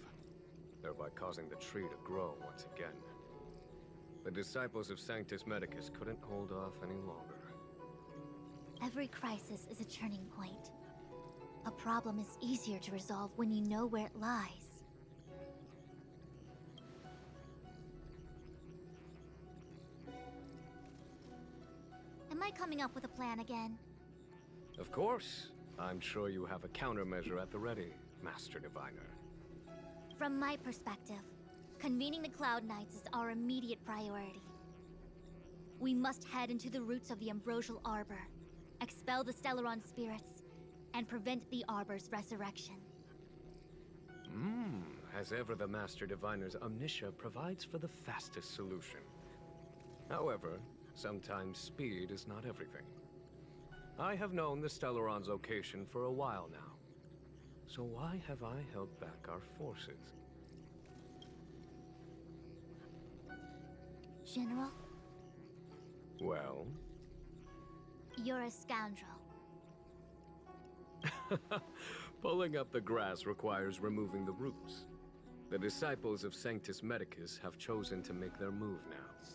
thereby causing the tree to grow once again. The disciples of Sanctus Medicus couldn't hold off any longer. Every crisis is a turning point. A problem is easier to resolve when you know where it lies. Am I coming up with a plan again? Of course. I'm sure you have a countermeasure at the ready, Master Diviner. From my perspective, convening the Cloud Knights is our immediate priority. We must head into the roots of the ambrosial arbor, expel the Stellaron spirits, and prevent the arbor's resurrection. As ever, the Master Diviner's omniscia provides for the fastest solution. However, sometimes speed is not everything. I have known the Stellaron's location for a while now. So why have I held back our forces? General, Well? you're a scoundrel. Pulling up the grass requires removing the roots. The disciples of Sanctus Medicus have chosen to make their move now.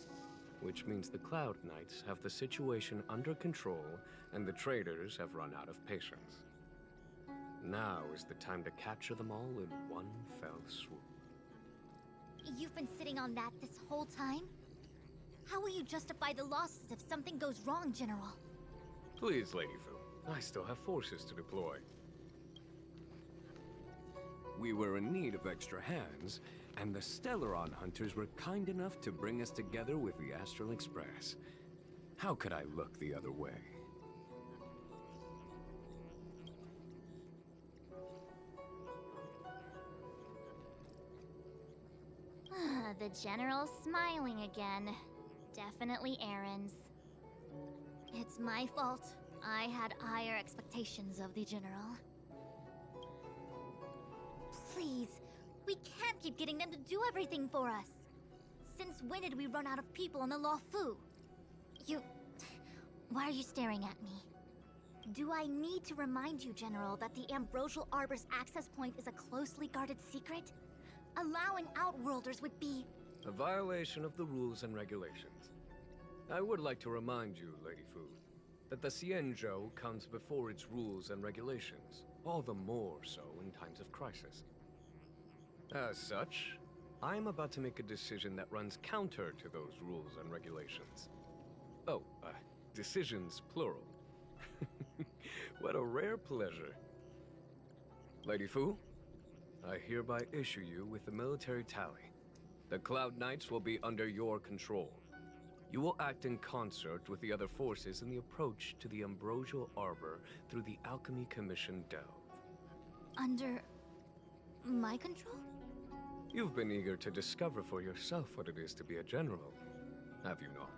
Which means the Cloud Knights have the situation under control, and the traders have run out of patience. Now is the time to capture them all in one fell swoop. You've been sitting on that this whole time? How will you justify the losses if something goes wrong, General? Please, Lady Fu, I still have forces to deploy. We were in need of extra hands, and the Stellaron hunters were kind enough to bring us together with the Astral Express. How could I look the other way? The General's smiling again. Definitely Aaron's. It's my fault. I had higher expectations of the General. Please, we can't keep getting them to do everything for us. Since when did we run out of people on the Luofu? Why are you staring at me? Do I need to remind you, General, that the Ambrosial Arbor's access point is a closely guarded secret? Allowing Outworlders would be... A violation of the rules and regulations. I would like to remind you, Lady Fu, that the Xianzhou comes before its rules and regulations, all the more so in times of crisis. As such, I'm about to make a decision that runs counter to those rules and regulations. Oh, decisions plural. What a rare pleasure. Lady Fu, I hereby issue you with the military tally. The Cloud Knights will be under your control. You will act in concert with the other forces in the approach to the Ambrosial Arbor through the Alchemy Commission Delve. Under... my control? You've been eager to discover for yourself what it is to be a general, have you not?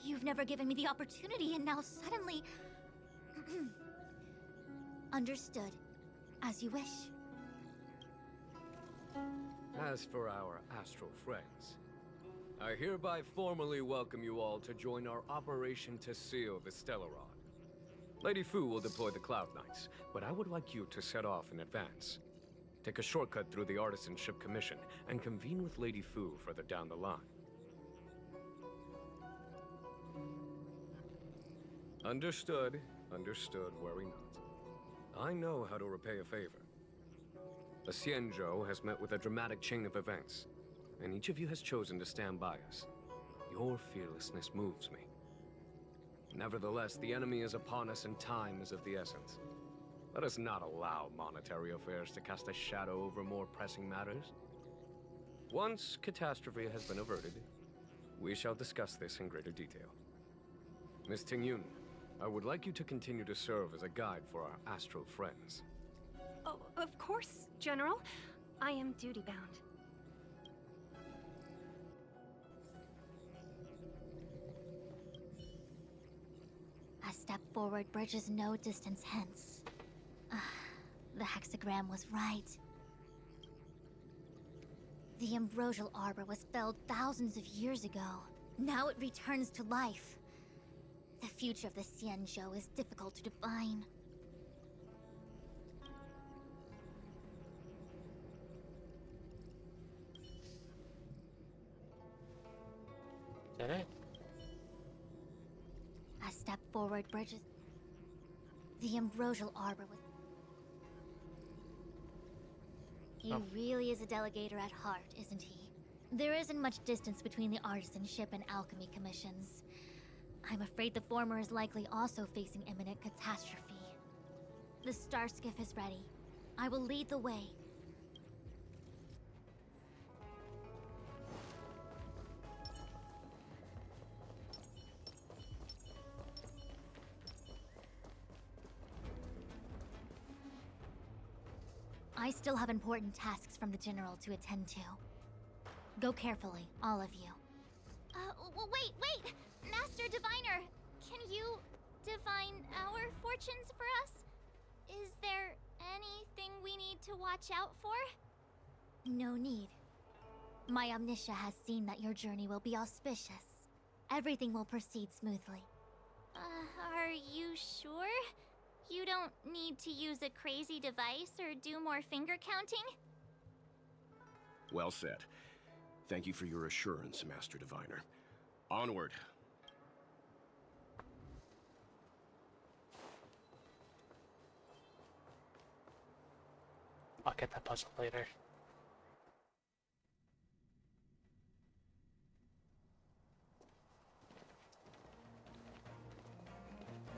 You've never given me the opportunity, and now suddenly... Understood. As you wish. As for our astral friends, I hereby formally welcome you all to join our operation to seal the Stellaron. Lady Fu will deploy the Cloud Knights, but I would like you to set off in advance. Take a shortcut through the Artisanship Commission and convene with Lady Fu further down the line. Understood. Understood, worry not. I know how to repay a favor. The Xianzhou has met with a dramatic chain of events, and each of you has chosen to stand by us. Your fearlessness moves me. Nevertheless, the enemy is upon us and time is of the essence. Let us not allow monetary affairs to cast a shadow over more pressing matters. Once catastrophe has been averted, we shall discuss this in greater detail. Miss Tingyun, I would like you to continue to serve as a guide for our astral friends. Oh, of course, General. I am duty-bound. A step forward bridges no distance hence. The hexagram was right. The Ambrosial Arbor was felled thousands of years ago. Now it returns to life. The future of the Xianzhou is difficult to define. Is that it? A step forward bridges... The Ambrosial Arbor was... He really is a delegator at heart, isn't he? There isn't much distance between the Artisanship and Alchemy Commissions. I'm afraid the former is likely also facing imminent catastrophe. The Star Skiff is ready. I will lead the way. I still have important tasks from the General to attend to. Go carefully, all of you. Wait! Master Diviner! Can you divine our fortunes for us? Is there anything we need to watch out for? No need. My Omniscia has seen that your journey will be auspicious. Everything will proceed smoothly. Are you sure? You don't need to use a crazy device or do more finger counting? Well said. Thank you for your assurance, Master Diviner. Onward. I'll get that puzzle later.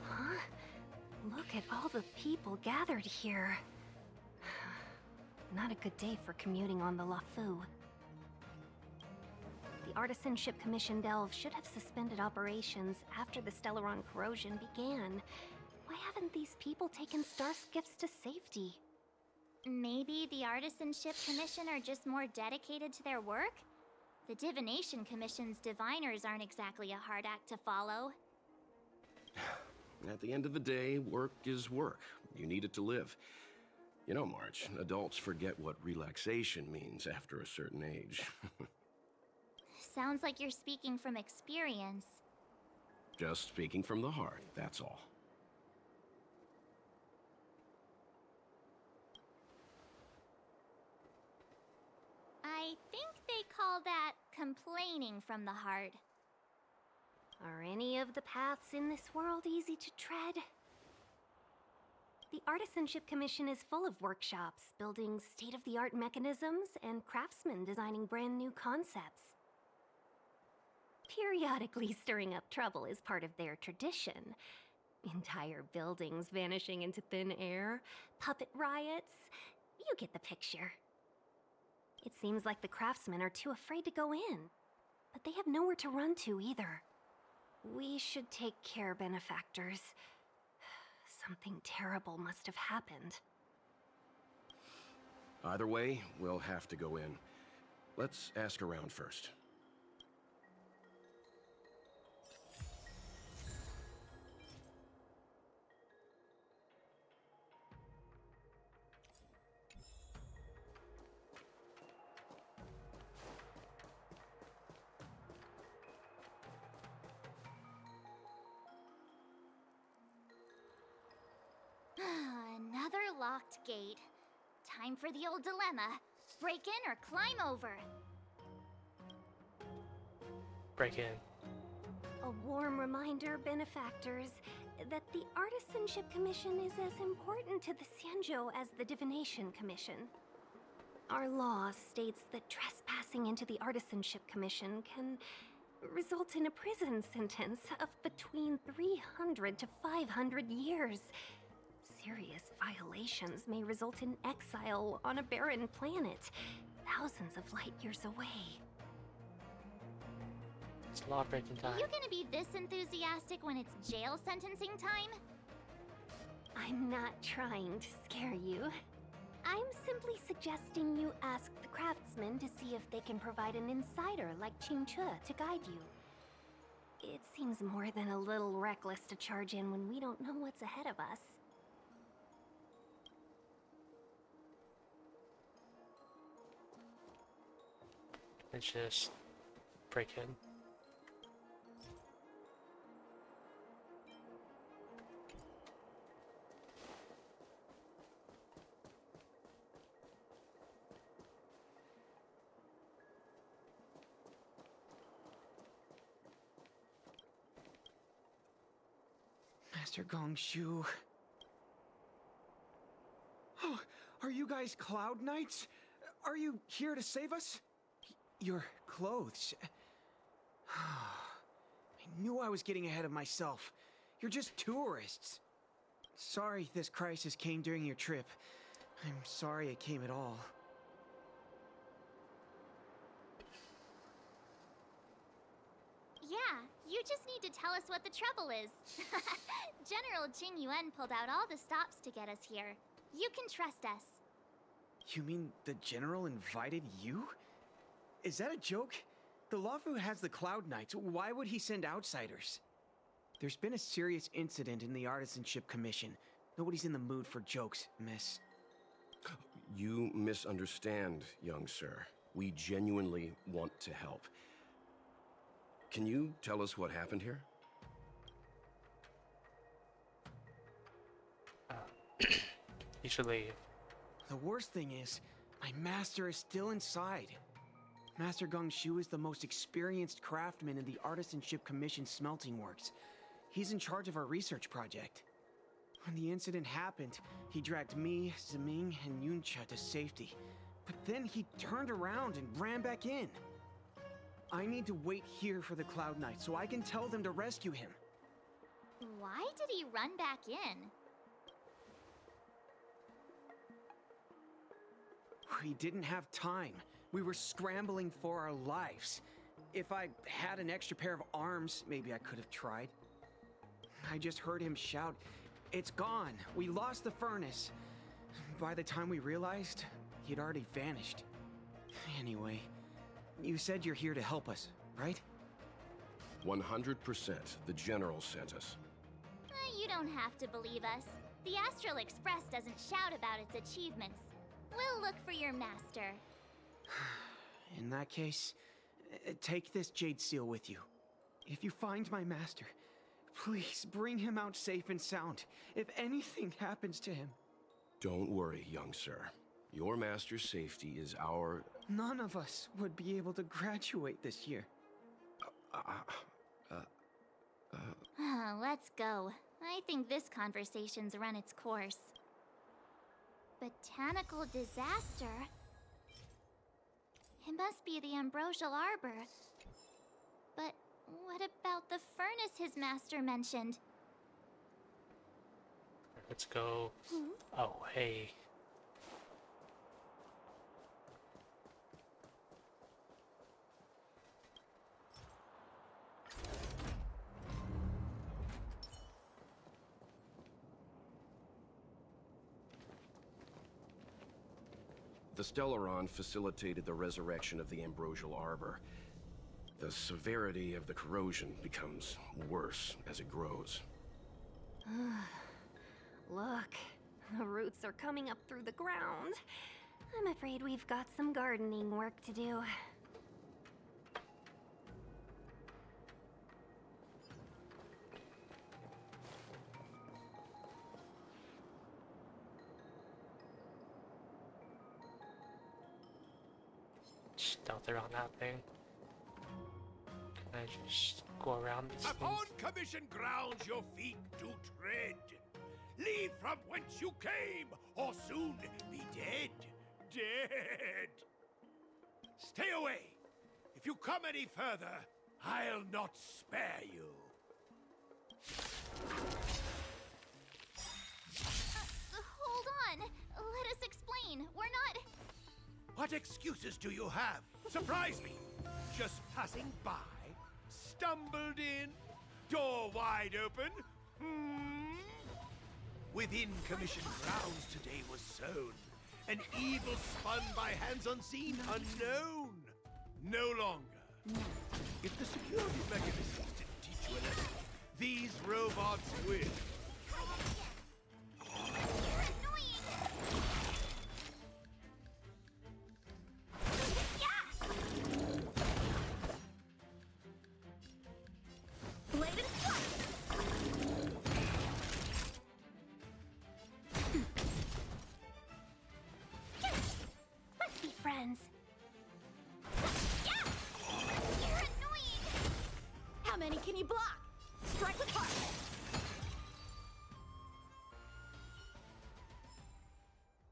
Huh? Look at all the people gathered here. Not a good day for commuting on the LaFu. The Artisanship Commission Delve should have suspended operations after the Stellaron corrosion began. Why haven't these people taken star skiffs to safety? Maybe the Artisanship Commission are just more dedicated to their work? The Divination Commission's diviners aren't exactly a hard act to follow. At the end of the day, work is work. You need it to live. You know, March, adults forget what relaxation means after a certain age. Sounds like you're speaking from experience. Just speaking from the heart, that's all. I think they call that complaining from the heart. Are any of the paths in this world easy to tread? The Artisanship Commission is full of workshops, building state-of-the-art mechanisms, and craftsmen designing brand new concepts. Periodically stirring up trouble is part of their tradition. Entire buildings vanishing into thin air, puppet riots. You get the picture. It seems like the craftsmen are too afraid to go in, but they have nowhere to run to either. We should take care, benefactors. Something terrible must have happened. Either way, we'll have to go in. Let's ask around first. Another locked gate. Time for the old dilemma. Break in or climb over. Break in. A warm reminder, benefactors, that the Artisanship Commission is as important to the Xianzhou as the Divination Commission. Our law states that trespassing into the Artisanship Commission can result in a prison sentence of between 300 to 500 years. Serious violations may result in exile on a barren planet, thousands of light years away. It's law-breaking time. You gonna be this enthusiastic when it's jail sentencing time? I'm not trying to scare you. I'm simply suggesting you ask the craftsmen to see if they can provide an insider like Qingche to guide you. It seems more than a little reckless to charge in when we don't know what's ahead of us. Let's just break in. Master Gongshu. Oh, are you guys Cloud Knights? Are you here to save us? Your clothes. I knew I was getting ahead of myself. You're just tourists. Sorry this crisis came during your trip. I'm sorry it came at all. Yeah, you just need to tell us what the trouble is. General Jing Yuan pulled out all the stops to get us here. You can trust us. You mean the General invited you? Is that a joke? The Lafu has the Cloud Knights. Why would he send outsiders? There's been a serious incident in the Artisanship Commission. Nobody's in the mood for jokes, miss. You misunderstand, young sir. We genuinely want to help. Can you tell us what happened here? You should leave. The worst thing is, my master is still inside. Master Gongshu is the most experienced craftsman in the Artisanship Commission smelting works. He's in charge of our research project. When the incident happened, he dragged me, Ziming, and Yuncha to safety. But then he turned around and ran back in. I need to wait here for the Cloud Knight so I can tell them to rescue him. Why did he run back in? We didn't have time. We were scrambling for our lives. If I had an extra pair of arms, maybe I could have tried. I just heard him shout, "It's gone! We lost the furnace!" By the time we realized, he'd already vanished. Anyway, you said you're here to help us, right? 100%. The General sent us. You don't have to believe us. The Astral Express doesn't shout about its achievements. We'll look for your master. In that case, take this jade seal with you. If you find my master, please bring him out safe and sound. If anything happens to him. Don't worry, young sir. Your master's safety is our... None of us would be able to graduate this year. Let's go. I think this conversation's run its course. Botanical disaster? It must be the Ambrosial Arbor. But what about the furnace his master mentioned? Let's go. Oh, hey. The Stellaron facilitated the resurrection of the Ambrosial Arbor. The severity of the corrosion becomes worse as it grows. Look, the roots are coming up through the ground. I'm afraid we've got some gardening work to do. Stealth around that thing. Can I just go around this thing? Upon commission grounds your feet do tread. Leave from whence you came, or soon be dead. Dead. Stay away. If you come any further, I'll not spare you. Hold on. Let us explain. We're not... What excuses do you have? Surprise me. Just passing by, stumbled in, door wide open. Within commission grounds today was sown. An evil spun by hands unseen, unknown. No longer. If the security mechanisms didn't teach you a lesson, these robots will. Let's be friends. You're annoying! How many can you block? Strike with heart!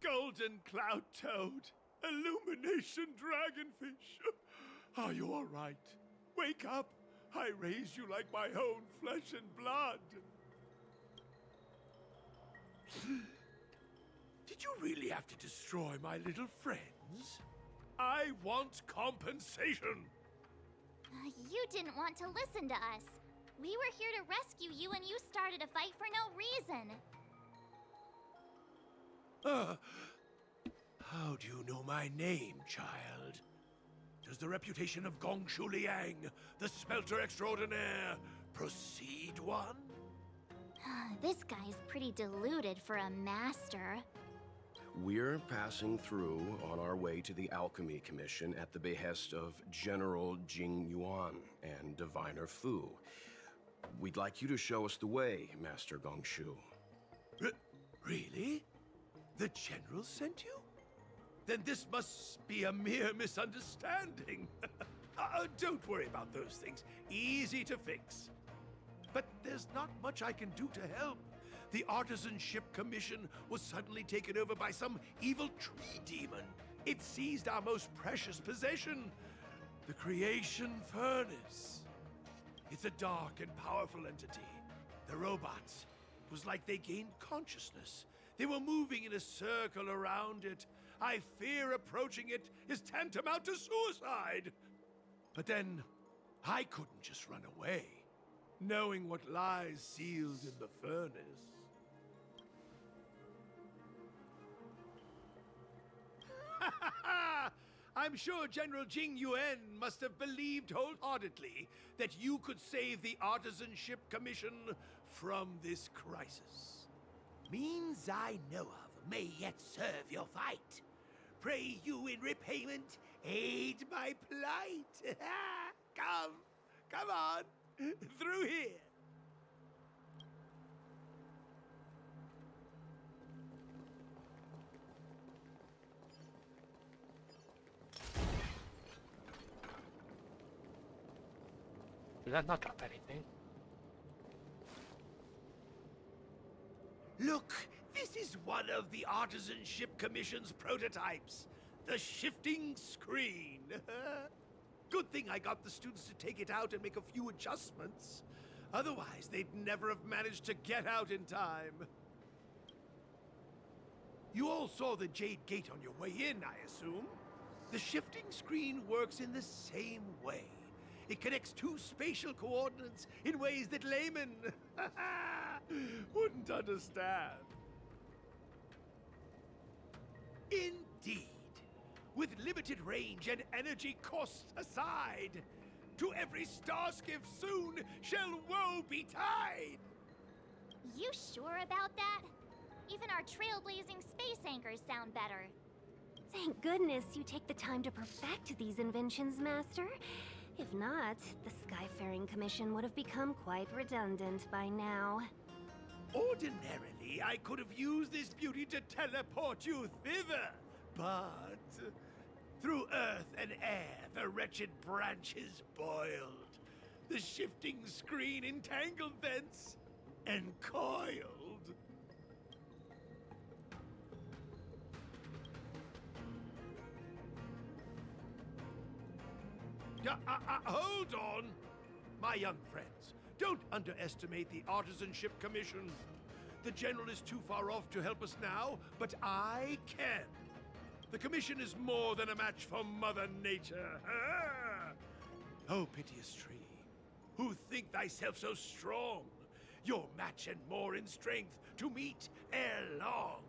Golden cloud toad, illumination dragonfish. Are you all right? Wake up. I raised you like my own flesh and blood. Did you really have to destroy my little friends? I want compensation. You didn't want to listen to us. We were here to rescue you and you started a fight for no reason. How do you know my name, child? Does the reputation of Gongshu Liang, the smelter extraordinaire, precede one? This guy's pretty deluded for a master. We're passing through on our way to the Alchemy Commission at the behest of General Jing Yuan and Diviner Fu. We'd like you to show us the way, Master Gongshu. Really? The General sent you? Then this must be a mere misunderstanding. Don't worry about those things. Easy to fix. But there's not much I can do to help. The Artisanship Commission was suddenly taken over by some evil tree demon. It seized our most precious possession, the Creation Furnace. It's a dark and powerful entity. The robots, it was like they gained consciousness. They were moving in a circle around it. I fear approaching it is tantamount to suicide. But then, I couldn't just run away, knowing what lies sealed in the furnace. I'm sure General Jing Yuan must have believed wholeheartedly that you could save the Artisanship Commission from this crisis. Means I know of may yet serve your fight. Pray you in repayment aid my plight. Come on, through here. Did that not drop anything? Look, this is one of the Artisanship Commission's prototypes. The shifting screen. Good thing I got the students to take it out and make a few adjustments. Otherwise, they'd never have managed to get out in time. You all saw the Jade Gate on your way in, I assume? The shifting screen works in the same way. It connects two spatial coordinates in ways that laymen wouldn't understand. Indeed. With limited range and energy costs aside, to every starskiff soon shall woe betide! You sure about that? Even our trailblazing space anchors sound better. Thank goodness you take the time to perfect these inventions, Master. If not, the Skyfaring Commission would have become quite redundant by now. Ordinarily, I could have used this beauty to teleport you thither, but through earth and air, the wretched branches boiled. The shifting screen entangled thence and coiled. Hold on! My young friends, don't underestimate the Artisanship Commission. The General is too far off to help us now, but I can. The Commission is more than a match for Mother Nature. Oh, piteous tree, who think thyself so strong, your match and more in strength to meet ere long.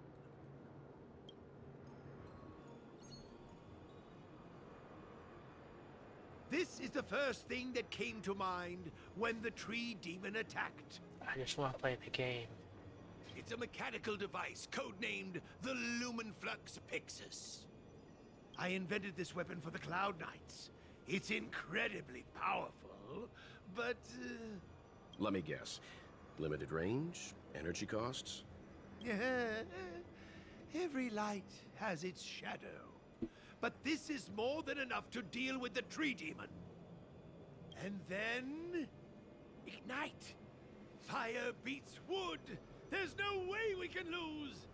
This is the first thing that came to mind when the tree demon attacked. I just want to play the game. It's a mechanical device codenamed the Lumenflux Pixis. I invented this weapon for the Cloud Knights. It's incredibly powerful, but... Let me guess. Limited range? Energy costs? Every light has its shadow. But this is more than enough to deal with the tree demon. And then... ignite! Fire beats wood! There's no way we can lose!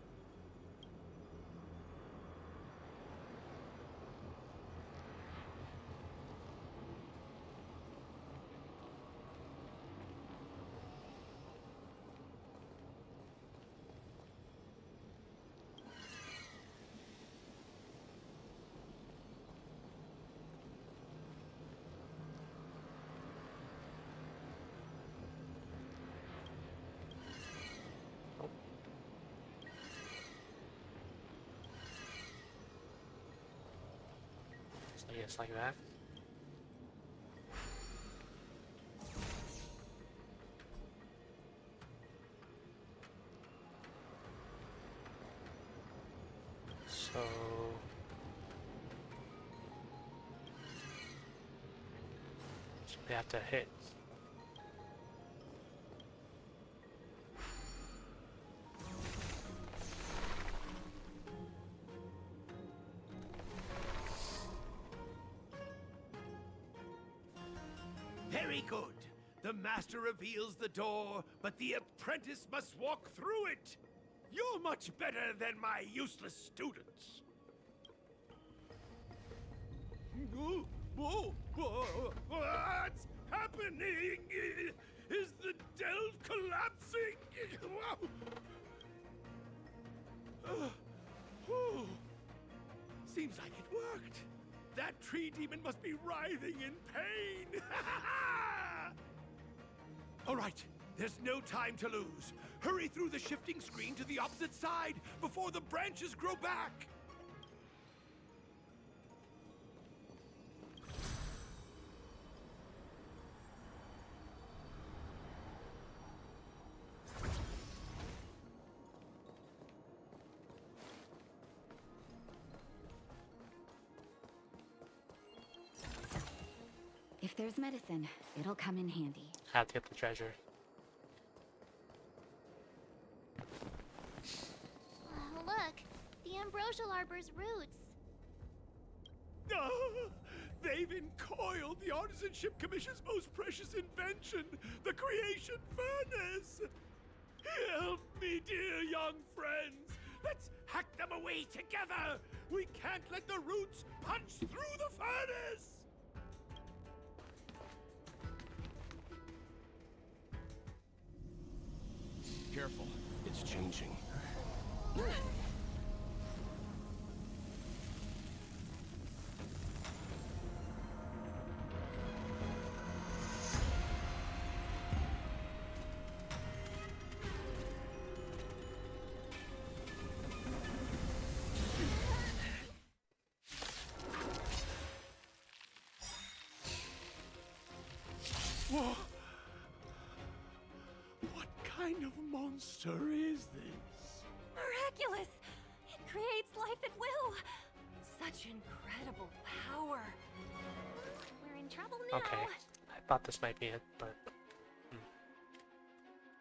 So yes, like that. So they have to hit. Very good. The master reveals the door, but the apprentice must walk through it. You're much better than my useless students. What's happening? Is the delve collapsing? Whew. Seems like it worked. That tree demon must be writhing in pain. All right, there's no time to lose. Hurry through the shifting screen to the opposite side before the branches grow back. If there's medicine, it'll come in handy. Have to get the treasure. Look, the ambrosial arbor's roots. Ah, they've encoiled the Artisanship Commission's most precious invention, the creation furnace. Help me, dear young friends. Let's hack them away together. We can't let the roots punch through the furnace. Careful, it's changing. Whoa. What kind of monster is this? Miraculous! It creates life at will! Such incredible power! We're in trouble now. Okay, I thought this might be it, but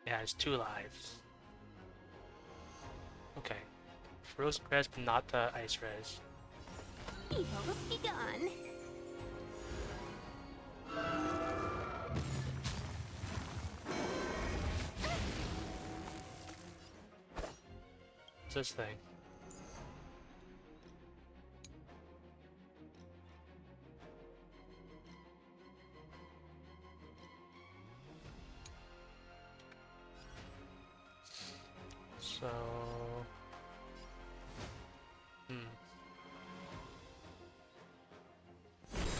it has 2 lives. Okay, frozen res, but not the ice res. Evil's begun! What's this thing? So...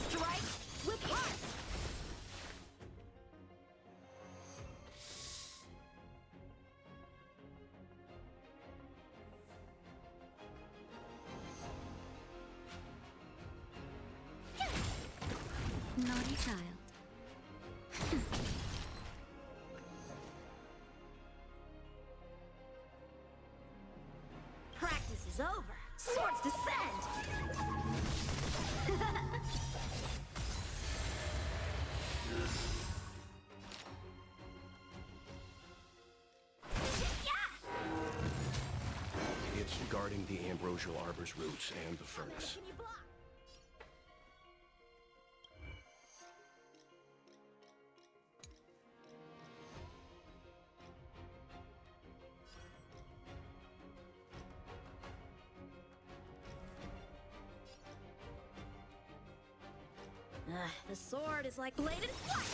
Strike with heart! Naughty child. Practice is over! Swords descend! It's guarding the ambrosial arbor's roots and the furnace. Can you block? The sword is like bladed flesh!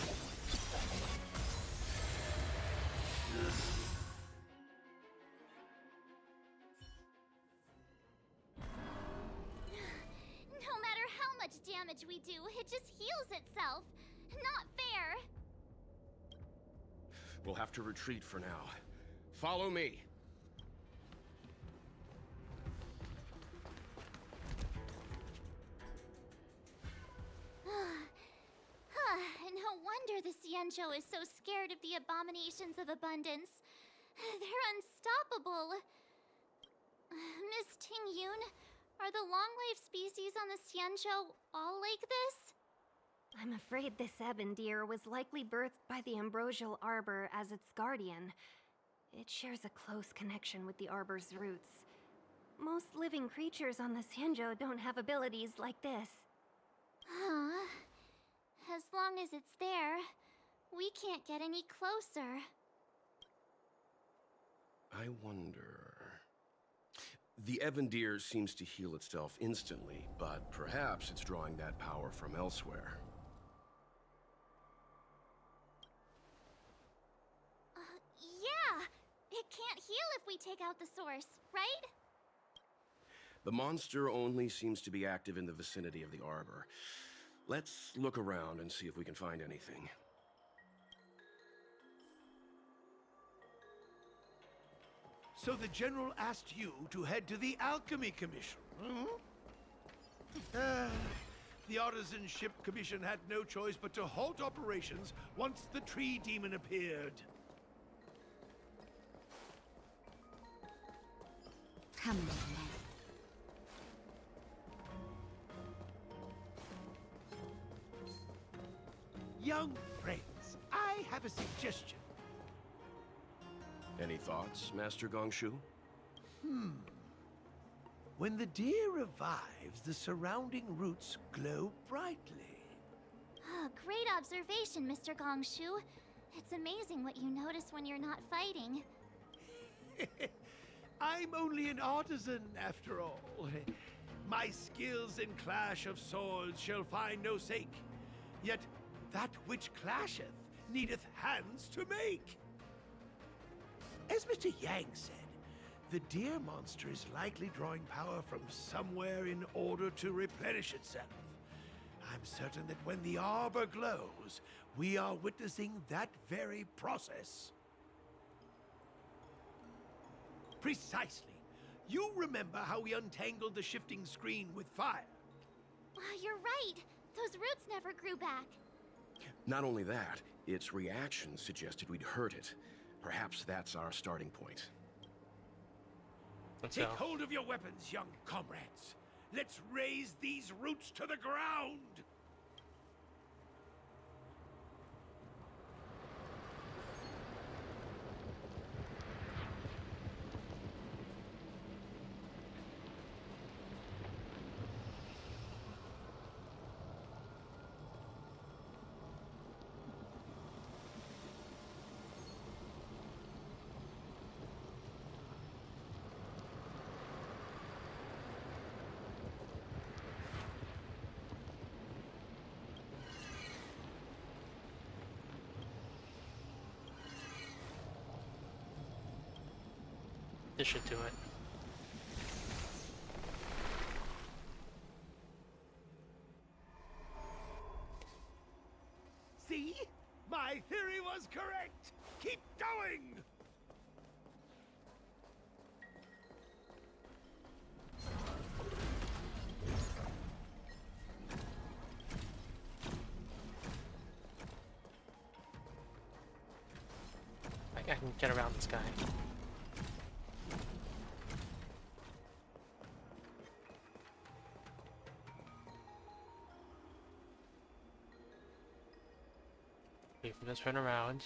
No matter how much damage we do, it just heals itself. Not fair. We'll have to retreat for now. Follow me. No wonder the Xianzhou is so scared of the abominations of abundance. They're unstoppable. Miss Tingyun, are the long-lived species on the Xianzhou all like this? I'm afraid this ebon deer was likely birthed by the ambrosial arbor as its guardian. It shares a close connection with the arbor's roots. Most living creatures on the Xianzhou don't have abilities like this. Huh. As long as it's there, we can't get any closer. I wonder... The Ebon Deer seems to heal itself instantly, but perhaps it's drawing that power from elsewhere. Yeah! It can't heal if we take out the source, right? The monster only seems to be active in the vicinity of the arbor. Let's look around and see if we can find anything. So the General asked you to head to the Alchemy Commission, hmm? The Artisanship Commission had no choice but to halt operations once the tree demon appeared. Come on, then. Young friends, I have a suggestion. Any thoughts, Master Gongshu? When the deer revives, the surrounding roots glow brightly. Oh, great observation, Mr. Gongshu. It's amazing what you notice when you're not fighting. I'm only an artisan, after all. My skills in clash of swords shall find no sake. Yet that which clasheth needeth hands to make. As Mr. Yang said, the deer monster is likely drawing power from somewhere in order to replenish itself. I'm certain that when the arbor glows, we are witnessing that very process. Precisely. You remember how we untangled the shifting screen with fire? Wow, you're right. Those roots never grew back. Not only that, its reaction suggested we'd hurt it. Perhaps that's our starting point. Take hold of your weapons, young comrades. Let's raise these roots to the ground. This should do it. See? My theory was correct. Keep going. I can get around this guy. Wait for this turn around.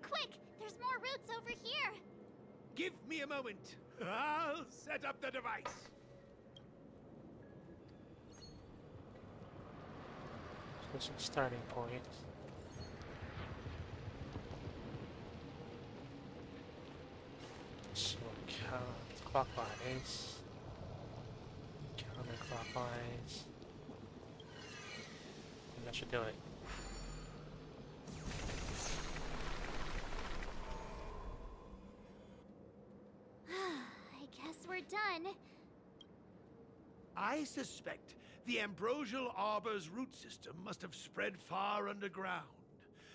Quick! There's more roots over here! Give me a moment. I'll set up the device. This is the starting point. So clockwise. Counterclockwise. And that should do it. I guess we're done. I suspect The ambrosial arbor's root system must have spread far underground.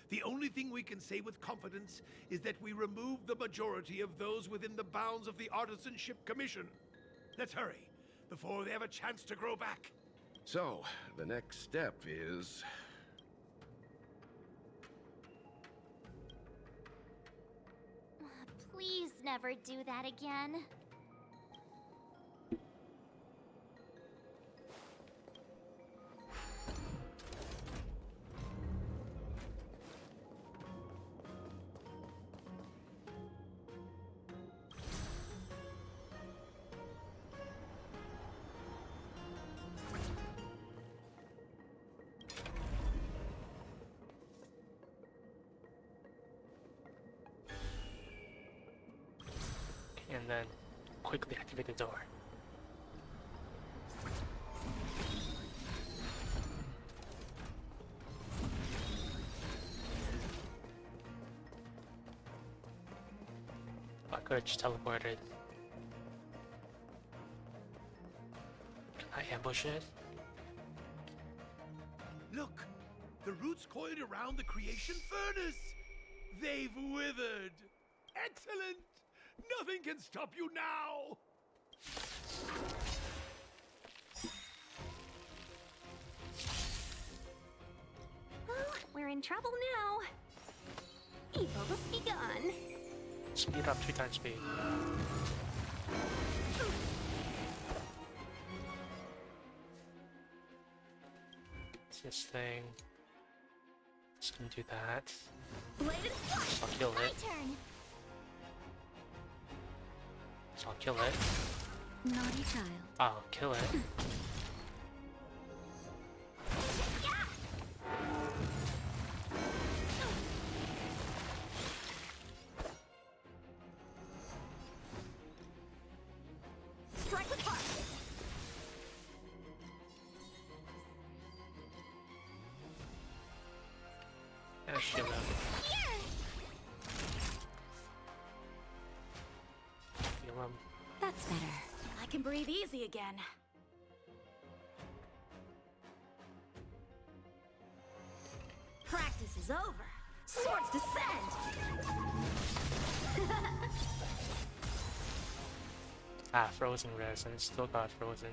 The only thing we can say with confidence is that we removed the majority of those within the bounds of the Artisanship Commission. Let's hurry, before they have a chance to grow back. So, the next step is... Please never do that again. And then quickly activate the door. I could have just teleported. Can I ambush it? Look! The roots coiled around the creation furnace! They've withered! Excellent! Nothing can stop you now! Well, we're in trouble now. Evil's begun. Speed up 2 times speed. It's this thing. Just gonna do that. I'll kill My it. turn. So I'll kill it. Naughty child. I'll kill it. Strike with heart. And shield him. Heal him. That's better. I can breathe easy again. Practice is over. Swords descend! Ah, frozen res, and it still got frozen.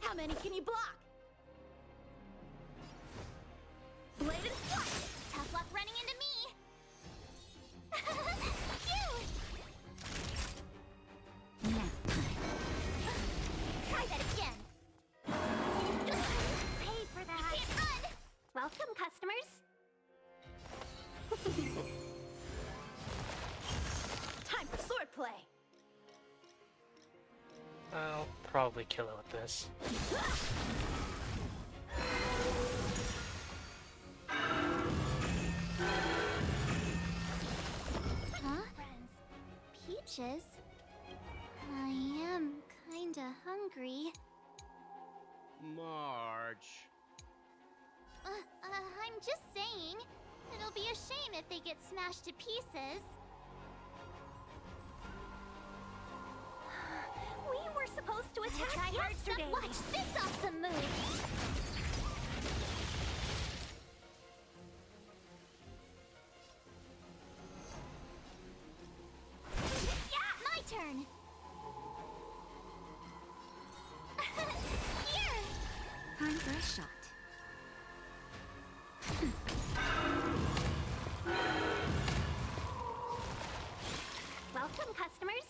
How many can you block? Bladed flash! Tough luck running into me. Try that again. Pay for that. Can't run. Welcome, customers. Time for swordplay! I'll probably kill it with this. Huh? Peaches? I am kinda hungry. March. I'm just saying. It'll be a shame if they get smashed to pieces. We were supposed to attack Try hard yesterday. some. Watch this awesome move. My turn. Here. Time for a shot. Welcome, customers.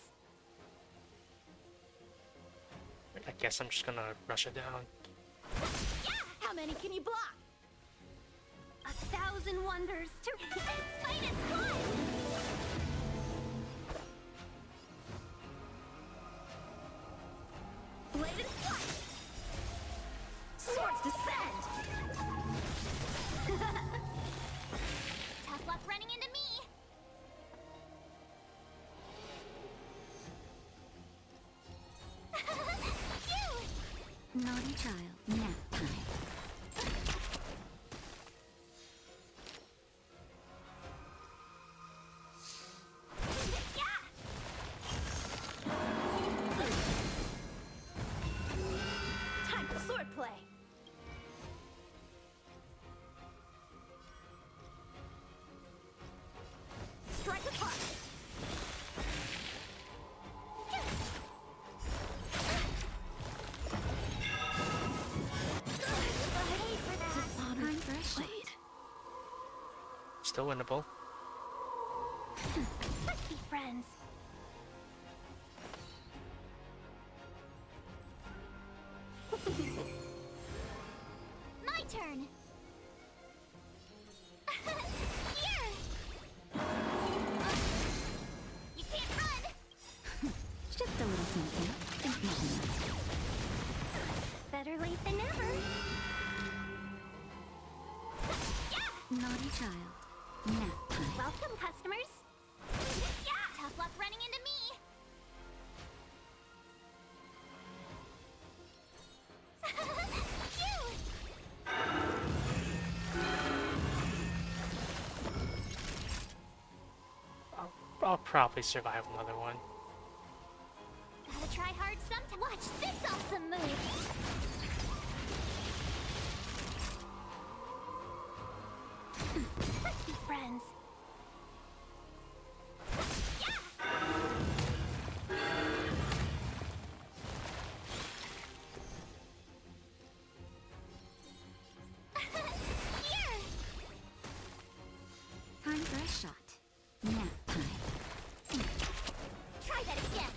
I guess I'm just gonna rush it down. How many can you block? 1,000 wonders to Minus one. Bladed flash! Swords descend! Tough luck running into me. Naughty child, nap time. play. Strike apart. Time for a shot. Still winnable. Let's be friends. My turn. Here. You can't run. Just a little something. Think nothing. Better late than never. Naughty child. Nap time. Welcome, customers. Yeah. Tough luck running into me. Phew. I'll probably survive another one. Gotta try hard sometime. Watch this awesome move. Let's be friends. Here. Time for a shot. Nap time. Try that again.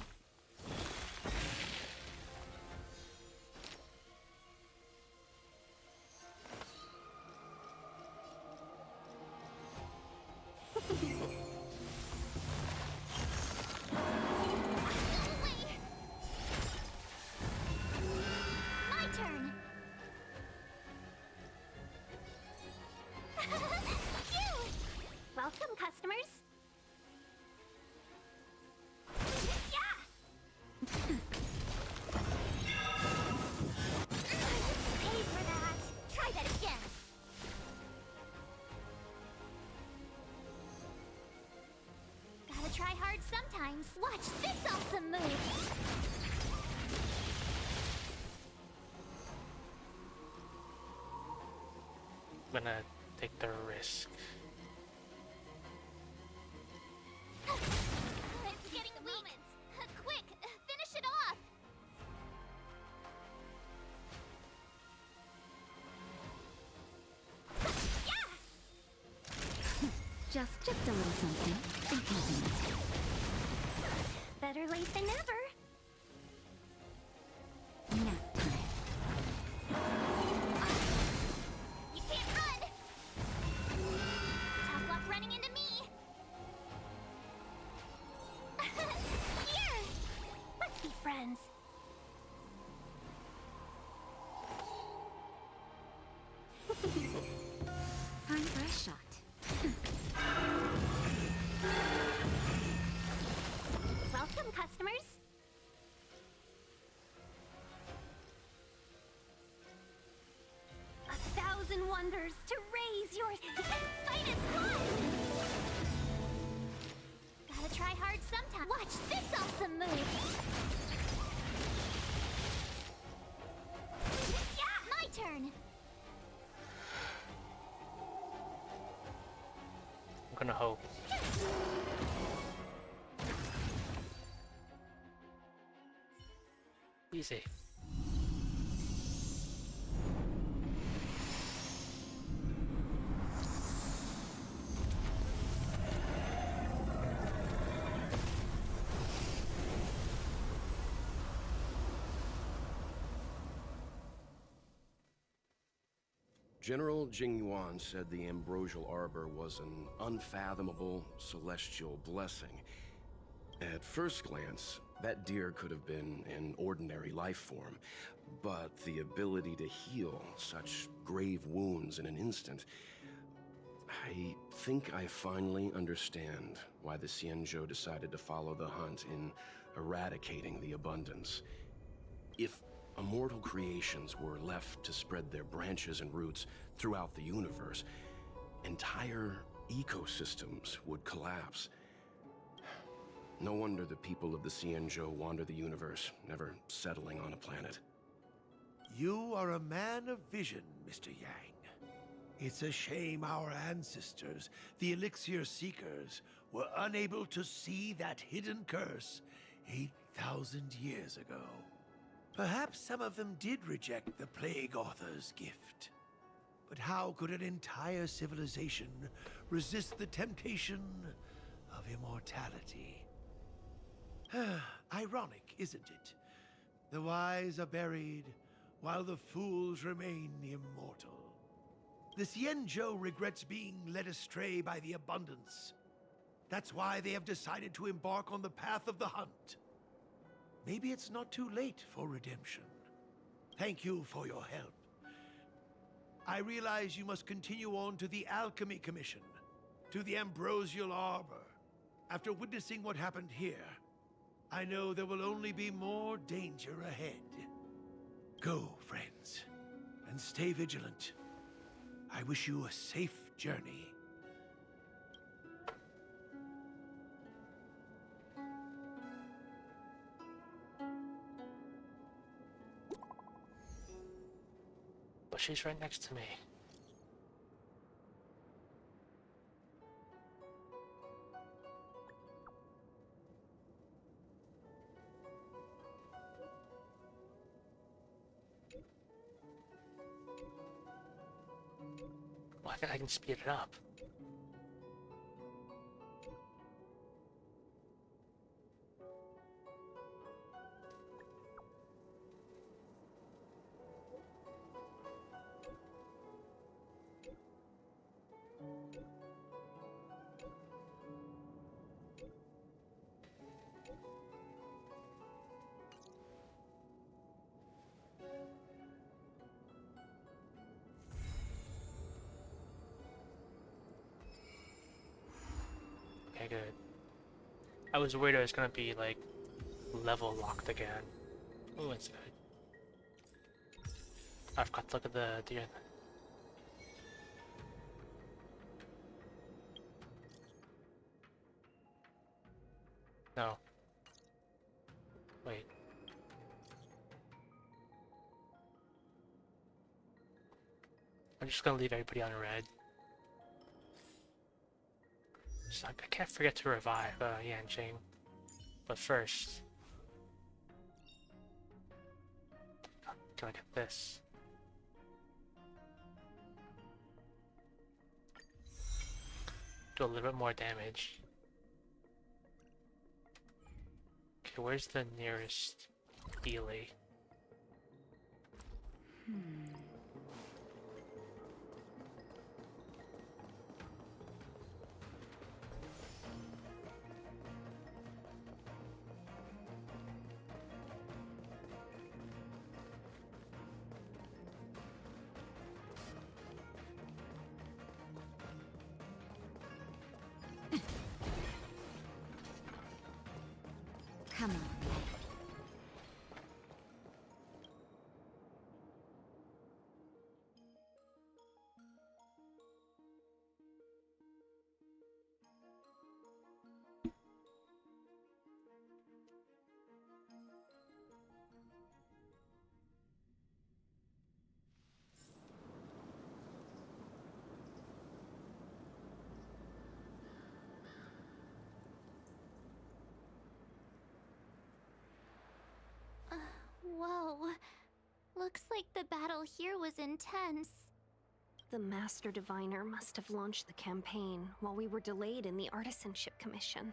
My turn. Phew. Welcome, customers. Yeah. Pay for that. Try that again. Gotta try hard sometimes. Watch this awesome move. I'm gonna take the risk. It's getting weak. Quick, finish it off. Just a little something. Think nothing. Better late than never. Nap time. You can't run. Tough luck running into me. Here. Let's be friends. Time for a shot. Welcome, customers. A thousand wonders to raise your Fight is fun. Gotta try hard sometime. Watch this awesome move. Yeah, my turn. I'm gonna hope. Easy. General Jingyuan said the ambrosial arbor was an unfathomable celestial blessing. At first glance, that deer could have been an ordinary life form, but the ability to heal such grave wounds in an instant... I think I finally understand why the Xianzhou decided to follow the hunt in eradicating the abundance. If immortal creations were left to spread their branches and roots throughout the universe, entire ecosystems would collapse. No wonder the people of the Xianzhou wander the universe, never settling on a planet. You are a man of vision, Mr. Yang. It's a shame our ancestors, the Elixir Seekers, were unable to see that hidden curse 8,000 years ago. Perhaps some of them did reject the Plague Author's gift. But how could an entire civilization resist the temptation of immortality? Ironic, isn't it? The wise are buried, while the fools remain immortal. The Xianzhou regrets being led astray by the abundance. That's why they have decided to embark on the path of the hunt. Maybe it's not too late for redemption. Thank you for your help. I realize you must continue on to the Alchemy Commission, to the Ambrosial Arbor. After witnessing what happened here, I know there will only be more danger ahead. Go, friends, and stay vigilant. I wish you a safe journey. But she's right next to me. Well, I can speed it up. Okay, good. I was worried it was gonna be like level locked again. Oh, it's good. I forgot to look at the deer. No. Wait. I'm just gonna leave everybody on red. So I can't forget to revive Yanjing. But first, can I get this? Do a little bit more damage. Okay, where's the nearest Ely? Come on. Whoa. Looks like the battle here was intense. The Master Diviner must have launched the campaign while we were delayed in the Artisanship Commission.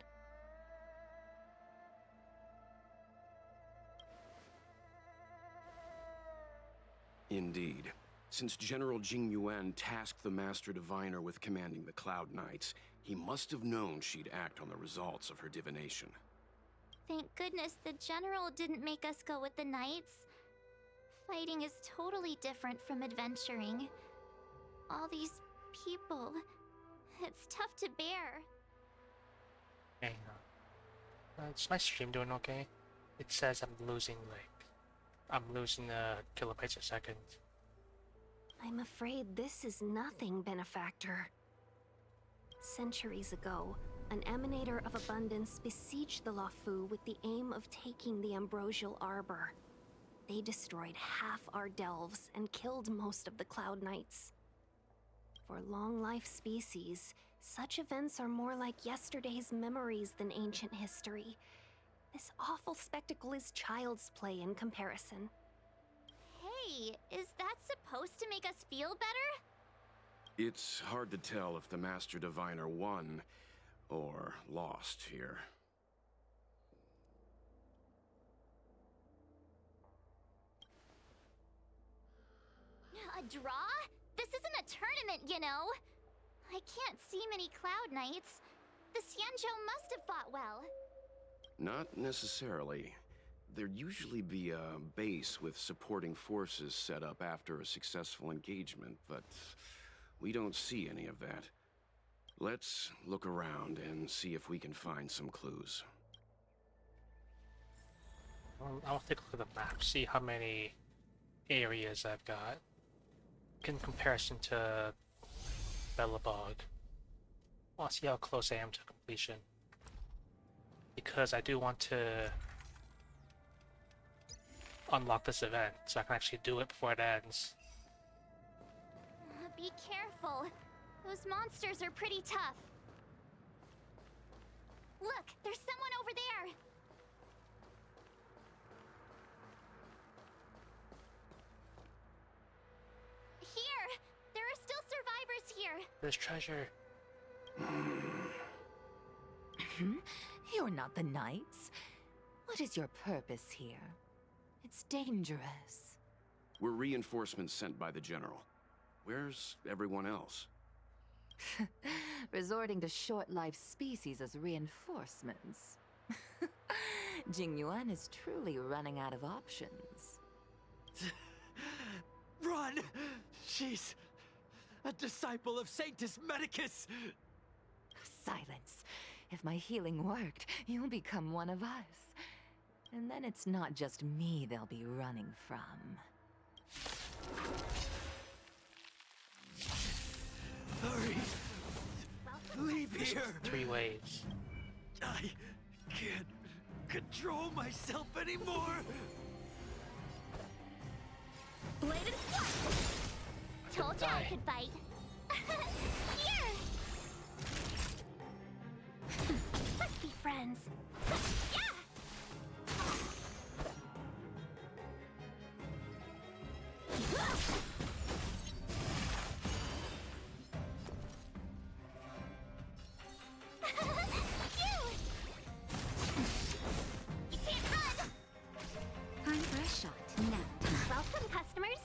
Indeed. Since General Jing Yuan tasked the Master Diviner with commanding the Cloud Knights, he must have known she'd act on the results of her divination. Thank goodness the General didn't make us go with the Knights. Fighting is totally different from adventuring. All these people. It's tough to bear. Hang on. Is my stream doing okay? It says I'm losing kilobytes a second. I'm afraid this is nothing, Benefactor. Centuries ago, an emanator of abundance besieged the Luofu with the aim of taking the Ambrosial Arbor. They destroyed half our delves and killed most of the Cloud Knights. For long-life species, such events are more like yesterday's memories than ancient history. This awful spectacle is child's play in comparison. Hey, is that supposed to make us feel better? It's hard to tell if the Master Diviner won or lost here. A draw? This isn't a tournament, you know. I can't see many Cloud Knights. The Xianzhou must have fought well. Not necessarily. There'd usually be a base with supporting forces set up after a successful engagement, but we don't see any of that. Let's look around and see if we can find some clues. I'll take a look at the map, see how many areas I've got in comparison to Bellabog. I'll see how close I am to completion, because I do want to unlock this event so I can actually do it before it ends. Be careful. Those monsters are pretty tough. Look, there's someone over there. Here! There are still survivors here! There's treasure. You're not the Knights. What is your purpose here? It's dangerous. We're reinforcements sent by the General. Where's everyone else? Resorting to short-lived species as reinforcements. Jingyuan is truly running out of options. Run! She's a disciple of Sanctus Medicus! Silence. If my healing worked, you'll become one of us. And then it's not just me they'll be running from. Hurry! Leave here! 3 waves. I can't control myself anymore! Bladed Flash! Told you I could fight. Here! Let's be friends. Yeah! You can't run! Time for a shot. Now. Welcome, customers.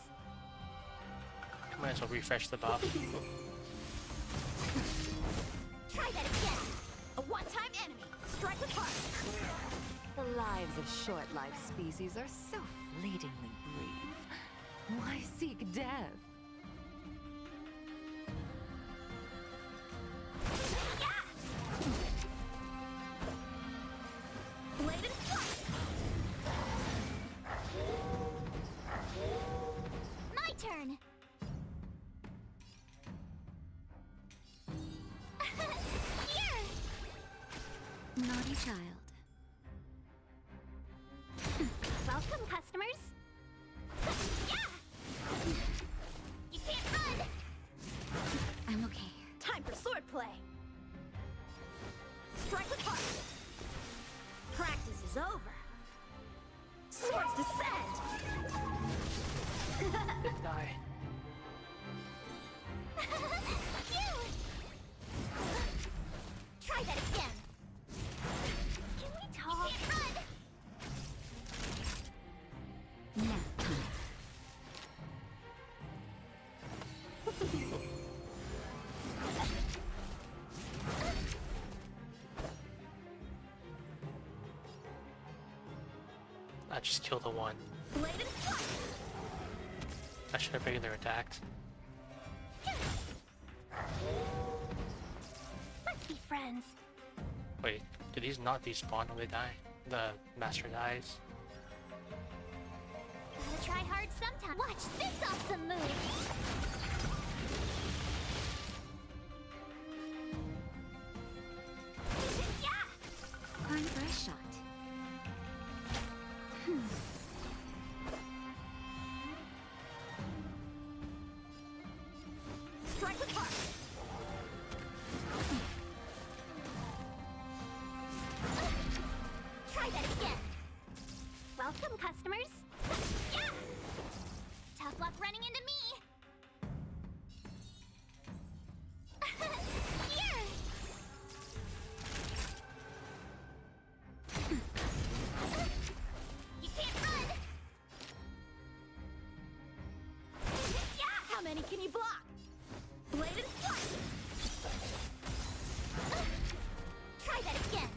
Might as well refresh the buff. Try that again. A one-time enemy. Strike with heart. The lives of short-lived species are so fleetingly brief. Why seek death? Bladed Flash! My turn! Here! Naughty child. Welcome, customers. Yeah! You can't run! I'm okay. Time for swordplay. Strike with heart. Practice is over. Swords descend. Didn't die. Phew! Try that again. Can we talk? You can't run. Nap time. I just killed the one. Bladed Flash! I should have regular attacked. Let's be friends. Wait, do these not despawn when they die? The master dies? Gotta try hard sometime. Watch this awesome move! Yeah! Time for a shot. Welcome, customers. Yeah! Tough luck running into me. Here! You can't run! Yeah! How many can you block? Bladed flight! Try that again.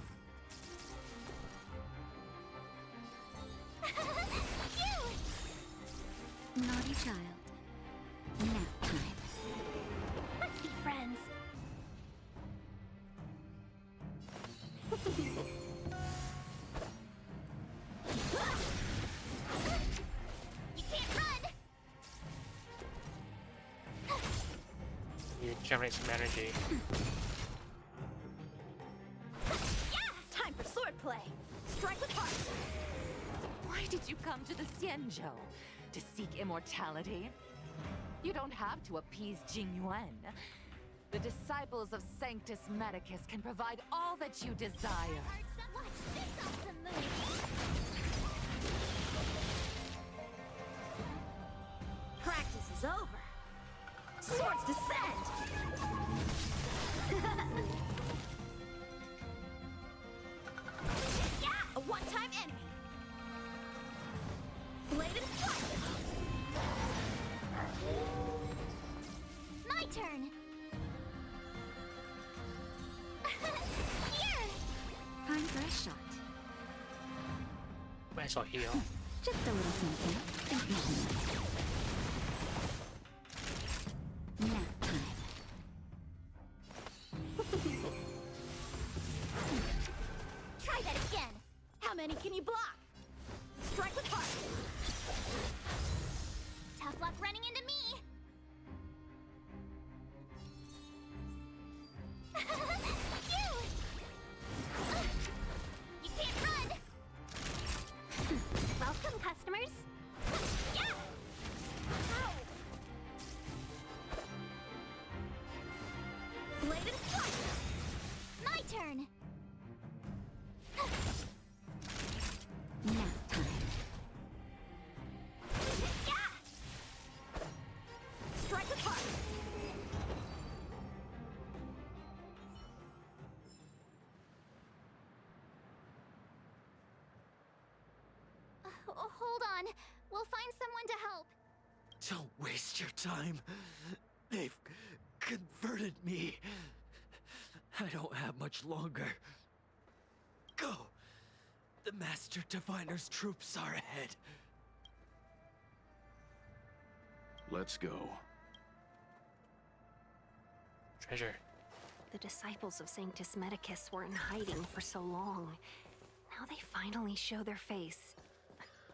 Phew! Naughty child. Nap time. Let's be friends. You can't run! You generate some energy. Time for swordplay! Strike with heart! Why did you come to the Xianzhou? To seek immortality? You don't have to appease Jingyuan. The disciples of Sanctus Medicus can provide all that you desire. Watch this awesome move! Practice is over! Swords descend! Yeah! A one-time enemy! Bladed flight! My turn! Here! Time for a shot. Might as well heal. Just a little something. Think nothing of it. Nap time. Try that again! How many can you block? Strike with heart! Tough luck running into me! Phew! You can't run! Welcome, customers! Yeah! Ow! Bladed flight! My turn! Nap time. Yeah! Strike with heart! Hold on. We'll find someone to help. Don't waste your time. They've converted me. I don't have much longer. Go! The Master Diviner's troops are ahead. Let's go. Treasure. The disciples of Sanctus Medicus were in hiding for so long. Now they finally show their face.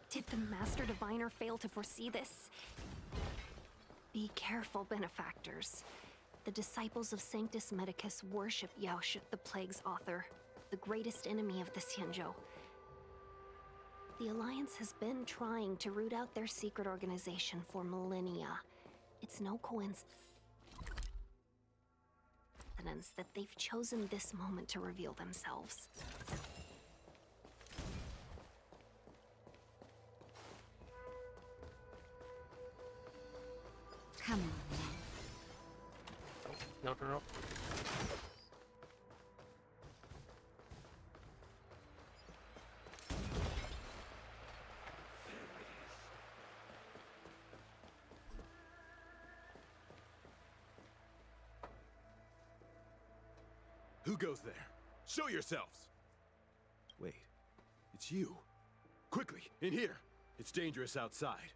Did the Master Diviner fail to foresee this? Be careful, benefactors. The disciples of Sanctus Medicus worship Yaoshut, the Plague's author, the greatest enemy of the Xianzhou. The Alliance has been trying to root out their secret organization for millennia. It's no coincidence that they've chosen this moment to reveal themselves. Come on, then. No. Who goes there? Show yourselves! Wait, it's you. Quickly, in here. It's dangerous outside.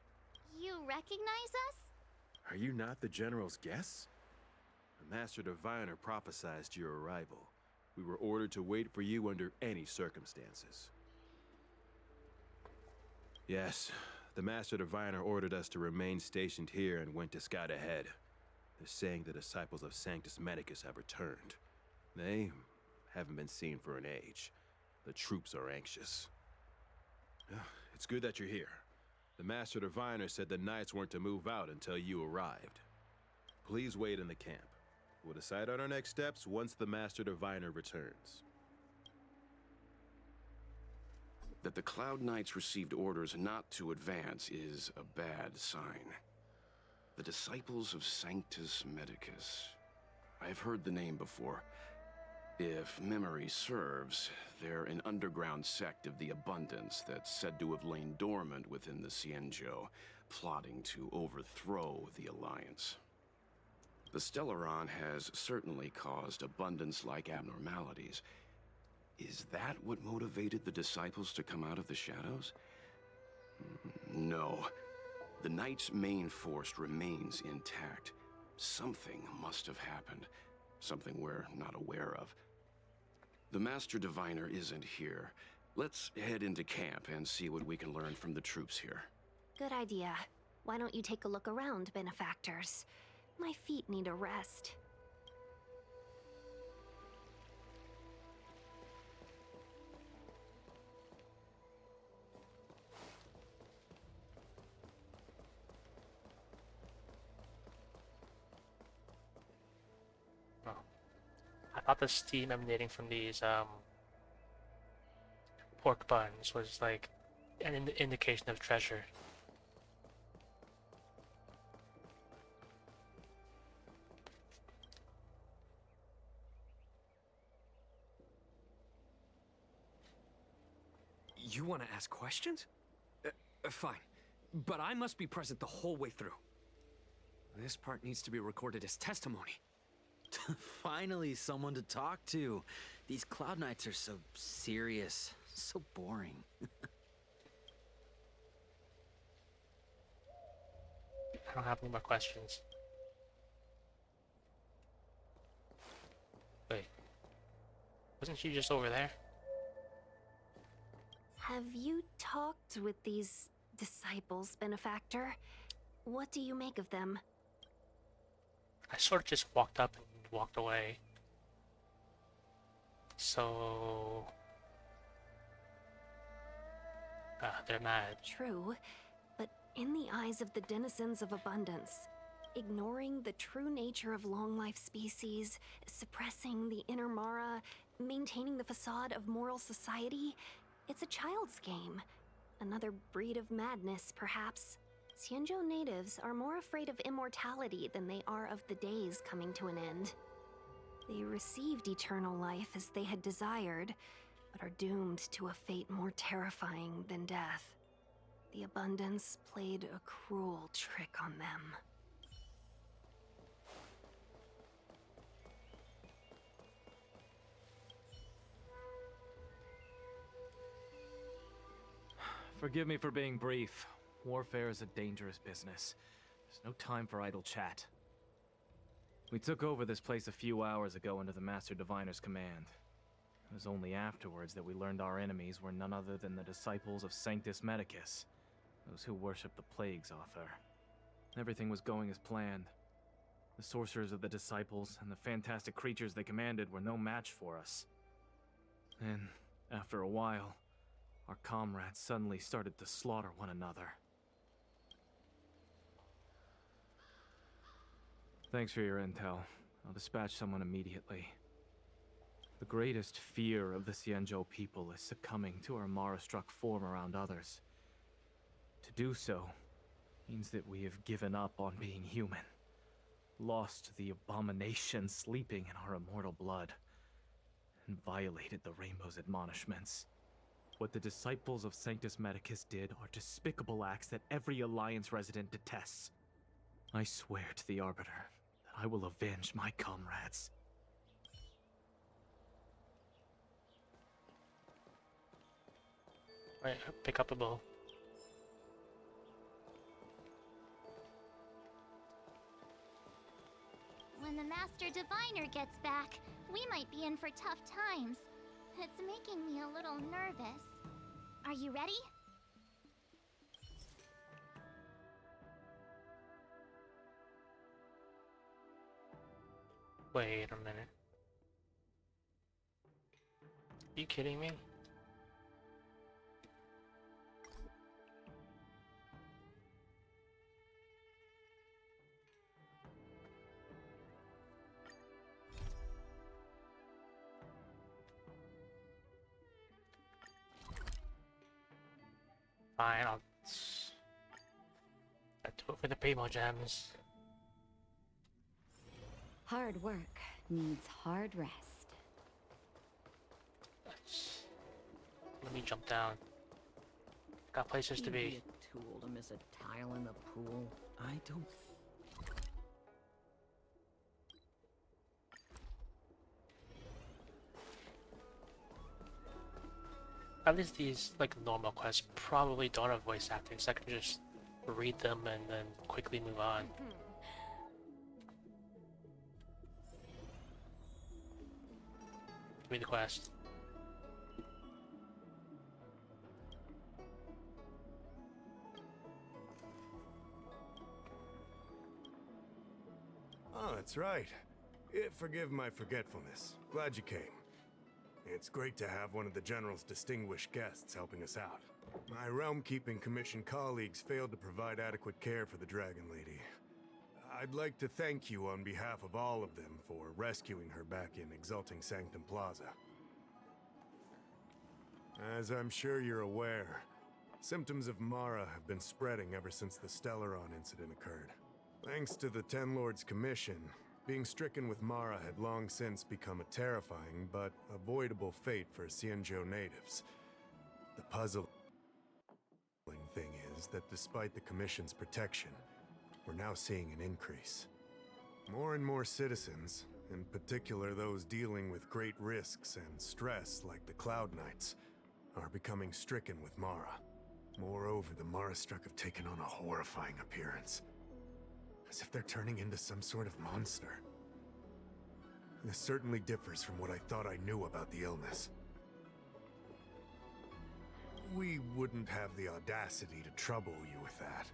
You recognize us? Are you not the General's guests? The Master Diviner prophesied your arrival. We were ordered to wait for you under any circumstances. Yes, the Master Diviner ordered us to remain stationed here and went to scout ahead. They're saying the disciples of Sanctus Medicus have returned. They haven't been seen for an age. The troops are anxious. It's good that you're here. The Master Diviner said the Knights weren't to move out until you arrived. Please wait in the camp. We'll decide on our next steps once the Master Diviner returns. That the Cloud Knights received orders not to advance is a bad sign. The Disciples of Sanctus Medicus. I've heard the name before. If memory serves, they're an underground sect of the Abundance that's said to have lain dormant within the Xianzhou, plotting to overthrow the Alliance. The Stellaron has certainly caused Abundance-like abnormalities. Is that what motivated the Disciples to come out of the shadows? No. The Knight's main force remains intact. Something must have happened. Something we're not aware of. The Master Diviner isn't here. Let's head into camp and see what we can learn from the troops here. Good idea. Why don't you take a look around, benefactors? My feet need a rest. Oh. I thought the steam emanating from these pork buns was like an indication of treasure. You want to ask questions? Fine. But I must be present the whole way through. This part needs to be recorded as testimony. Finally, someone to talk to. These Cloud Knights are so serious, so boring. I don't have any more questions. Wait. Wasn't she just over there? Have you talked with these disciples, benefactor? What do you make of them? I sort of just walked up and walked away. So... they're mad. True, but in the eyes of the denizens of abundance, ignoring the true nature of long-life species, suppressing the inner Mara, maintaining the facade of moral society, it's a child's game. Another breed of madness, perhaps. Xianzhou natives are more afraid of immortality than they are of the days coming to an end. They received eternal life as they had desired, but are doomed to a fate more terrifying than death. The Abundance played a cruel trick on them. Forgive me for being brief. Warfare is a dangerous business. There's no time for idle chat. We took over this place a few hours ago under the Master Diviner's command. It was only afterwards that we learned our enemies were none other than the disciples of Sanctus Medicus, those who worship the Plague's author. Everything was going as planned. The sorcerers of the disciples and the fantastic creatures they commanded were no match for us. Then, after a while, our comrades suddenly started to slaughter one another. Thanks for your intel. I'll dispatch someone immediately. The greatest fear of the Xianzhou people is succumbing to our Mara-struck form around others. To do so means that we have given up on being human, lost the abomination sleeping in our immortal blood, and violated the Rainbow's admonishments. What the disciples of Sanctus Medicus did are despicable acts that every Alliance resident detests. I swear to the Arbiter that I will avenge my comrades. Right, pick up a bow. When the Master Diviner gets back, we might be in for tough times. It's making me a little nervous. Are you ready? Wait a minute. Are you kidding me? Fine, I'll do it for the primo gems. Hard work needs hard rest. Let me jump down. Got places to You'd be. a tool to miss a tile in the pool. I don't. At least these, like, normal quests probably don't have voice acting, so I can just read them and then quickly move on. Give me the quest. Oh, that's right. Forgive my forgetfulness. Glad you came. It's great to have one of the General's distinguished guests helping us out. My Realm-Keeping Commission colleagues failed to provide adequate care for the Dragon Lady. I'd like to thank you on behalf of all of them for rescuing her back in Exalting Sanctum Plaza. As I'm sure you're aware, symptoms of Mara have been spreading ever since the Stellaron incident occurred. Thanks to the Ten Lords Commission, being stricken with Mara had long since become a terrifying but avoidable fate for Xianzhou natives. The puzzling thing is that despite the Commission's protection, we're now seeing an increase. More and more citizens, in particular those dealing with great risks and stress like the Cloud Knights, are becoming stricken with Mara. Moreover, the Mara-struck have taken on a horrifying appearance. As if they're turning into some sort of monster. This certainly differs from what I thought I knew about the illness. We wouldn't have the audacity to trouble you with that.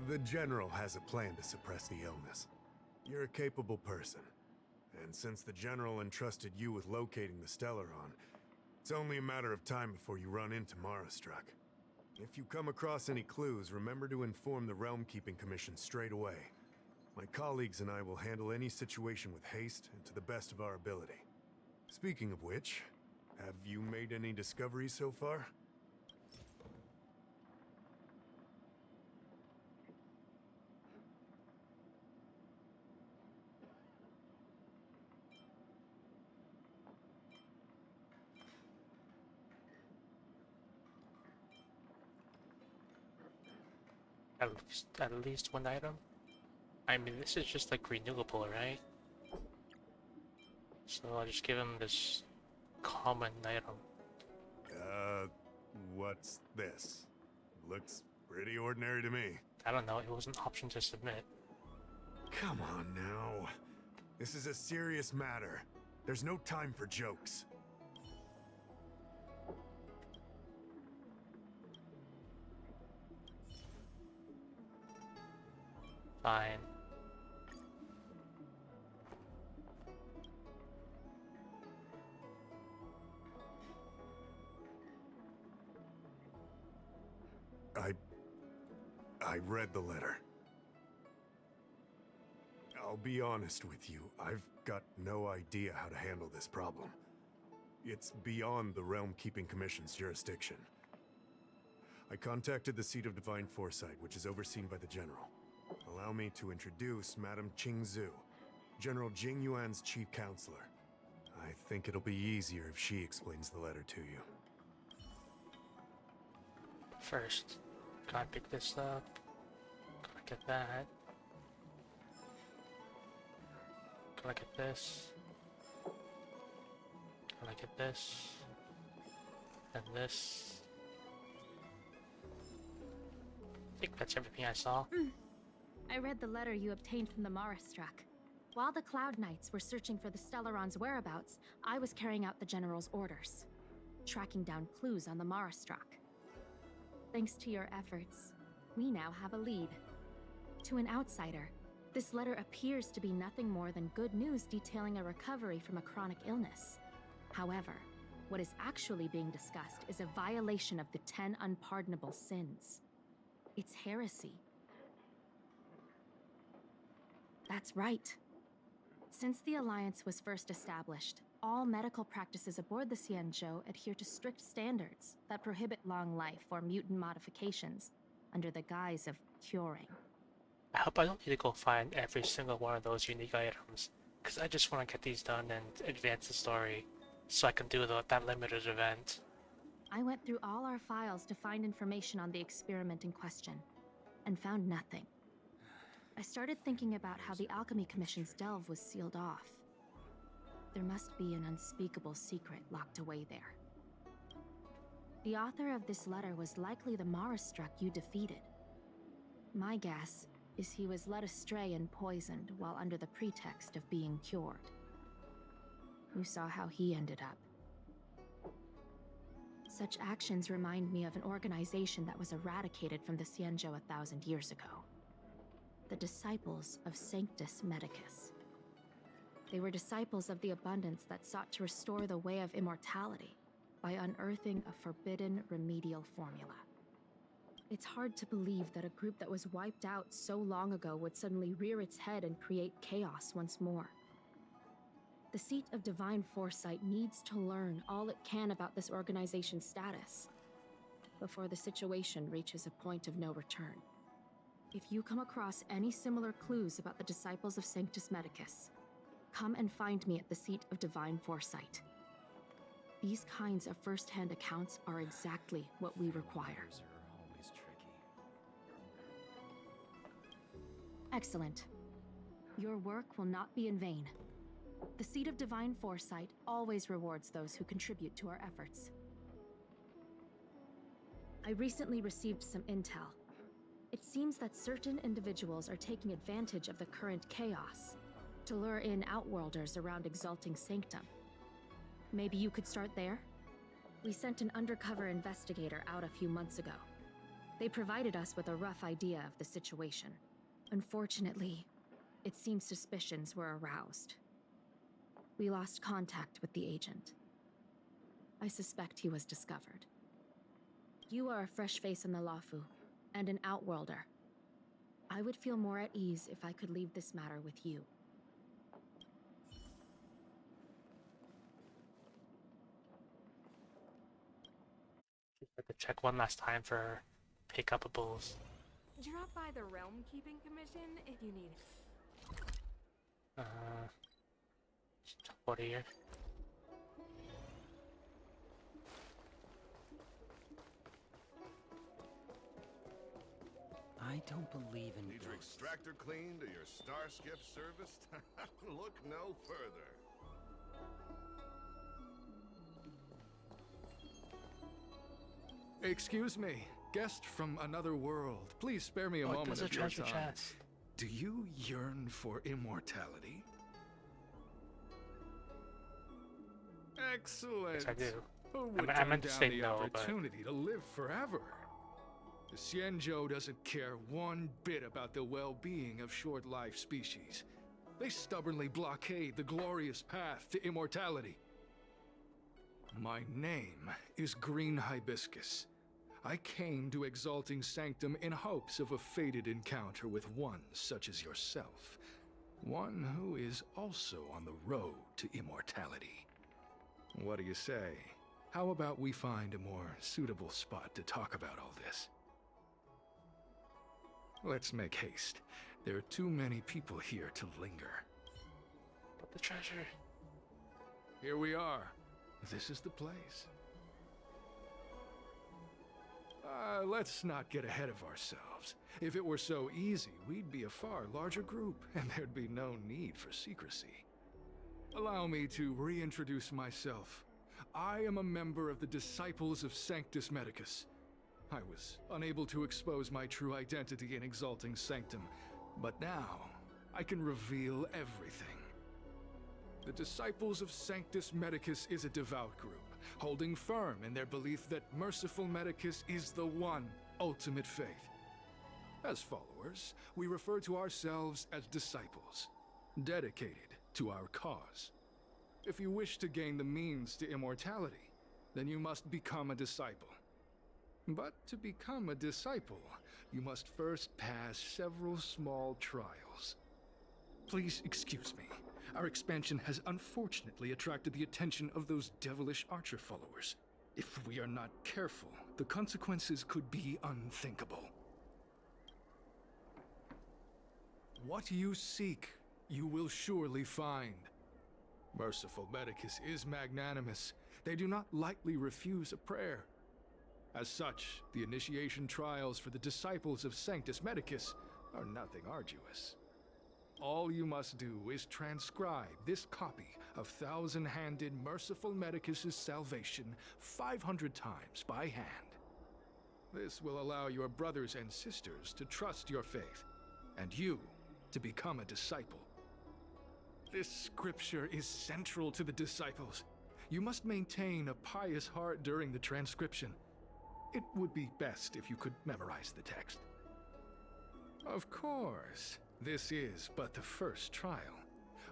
The General has a plan to suppress the illness. You're a capable person, and since the General entrusted you with locating the Stellaron, it's only a matter of time before you run into Mara-struck. If you come across any clues, remember to inform the Realm-Keeping Commission straight away. My colleagues and I will handle any situation with haste and to the best of our ability. Speaking of which, have you made any discoveries so far? At least one item? I mean, this is just like renewable, right? So I'll just give him this common item. What's this? Looks pretty ordinary to me. I don't know, it was an option to submit. Come on now. This is a serious matter. There's no time for jokes. Fine. I read the letter. I'll be honest with you, I've got no idea how to handle this problem. It's beyond the Realm-Keeping Commission's jurisdiction. I contacted the Seat of Divine Foresight, which is overseen by the General. Allow me to introduce Madame Qingzhu, General Jing Yuan's chief counselor. I think it'll be easier if she explains the letter to you. First, can I pick this up? Can I get that? Can I get this? Can I get this? And this? I think that's everything I saw. I read the letter you obtained from the Mara-struck. While the Cloud Knights were searching for the Stellaron's whereabouts, I was carrying out the General's orders, tracking down clues on the Mara-struck. Thanks to your efforts, we now have a lead. To an outsider, this letter appears to be nothing more than good news detailing a recovery from a chronic illness. However, what is actually being discussed is a violation of the 10 unpardonable sins. It's heresy. That's right. Since the Alliance was first established, all medical practices aboard the Xianzhou adhere to strict standards that prohibit long life or mutant modifications under the guise of curing. I hope I don't need to go find every single one of those unique items, because I just want to get these done and advance the story, so I can do that limited event. I went through all our files to find information on the experiment in question, and found nothing. I started thinking about how the Alchemy Commission's delve was sealed off. There must be an unspeakable secret locked away there. The author of this letter was likely the Marastruck you defeated. My guess is he was led astray and poisoned while under the pretext of being cured. You saw how he ended up. Such actions remind me of an organization that was eradicated from the Xianzhou 1,000 years ago. The Disciples of Sanctus Medicus. They were disciples of the abundance that sought to restore the way of immortality by unearthing a forbidden remedial formula. It's hard to believe that a group that was wiped out so long ago would suddenly rear its head and create chaos once more. The Seat of Divine Foresight needs to learn all it can about this organization's status before the situation reaches a point of no return. If you come across any similar clues about the Disciples of Sanctus Medicus, come and find me at the Seat of Divine Foresight. These kinds of first-hand accounts are exactly what we require. Excellent. Your work will not be in vain. The Seat of Divine Foresight always rewards those who contribute to our efforts. I recently received some intel. It seems that certain individuals are taking advantage of the current chaos to lure in Outworlders around Exalting Sanctum. Maybe you could start there? We sent an undercover investigator out a few months ago. They provided us with a rough idea of the situation. Unfortunately, it seems suspicions were aroused. We lost contact with the agent. I suspect he was discovered. You are a fresh face in the Lafu, and an Outworlder. I would feel more at ease if I could leave this matter with you. Just have to check one last time for pick-upables. Drop by the Realm Keeping Commission if you need. What here? I don't believe in Need your extractor cleaned or your star skiff serviced? Look no further. Excuse me, guest from another world. Please spare me a moment of your time. Do you yearn for immortality? Excellent. Yes, I do. Who would I meant turn to down say the no, but opportunity to live forever? The Xianzhou doesn't care one bit about the well-being of short-life species. They stubbornly blockade the glorious path to immortality. My name is Green Hibiscus. I came to Exalting Sanctum in hopes of a fated encounter with one such as yourself. One who is also on the road to immortality. What do you say? How about we find a more suitable spot to talk about all this? Let's make haste. There are too many people here to linger. But the treasure. Here we are. This is the place. Let's not get ahead of ourselves. If it were so easy, we'd be a far larger group, and there'd be no need for secrecy. Allow me to reintroduce myself. I am a member of the Disciples of Sanctus Medicus. I was unable to expose my true identity in Exalting Sanctum, but now I can reveal everything. The Disciples of Sanctus Medicus is a devout group, holding firm in their belief that merciful Medicus is the one ultimate faith. As followers, we refer to ourselves as disciples, dedicated to our cause. If you wish to gain the means to immortality, then you must become a disciple. But to become a disciple, you must first pass several small trials. Please excuse me. Our expansion has unfortunately attracted the attention of those devilish archer followers. If we are not careful, the consequences could be unthinkable. What you seek, you will surely find. Merciful Medicus is magnanimous. They do not lightly refuse a prayer. As such, the initiation trials for the disciples of Sanctus Medicus are nothing arduous. All you must do is transcribe this copy of thousand-handed Merciful Medicus's salvation 500 times by hand. This will allow your brothers and sisters to trust your faith, and you to become a disciple. This scripture is central to the disciples. You must maintain a pious heart during the transcription. It would be best if you could memorize the text. Of course, this is but the first trial.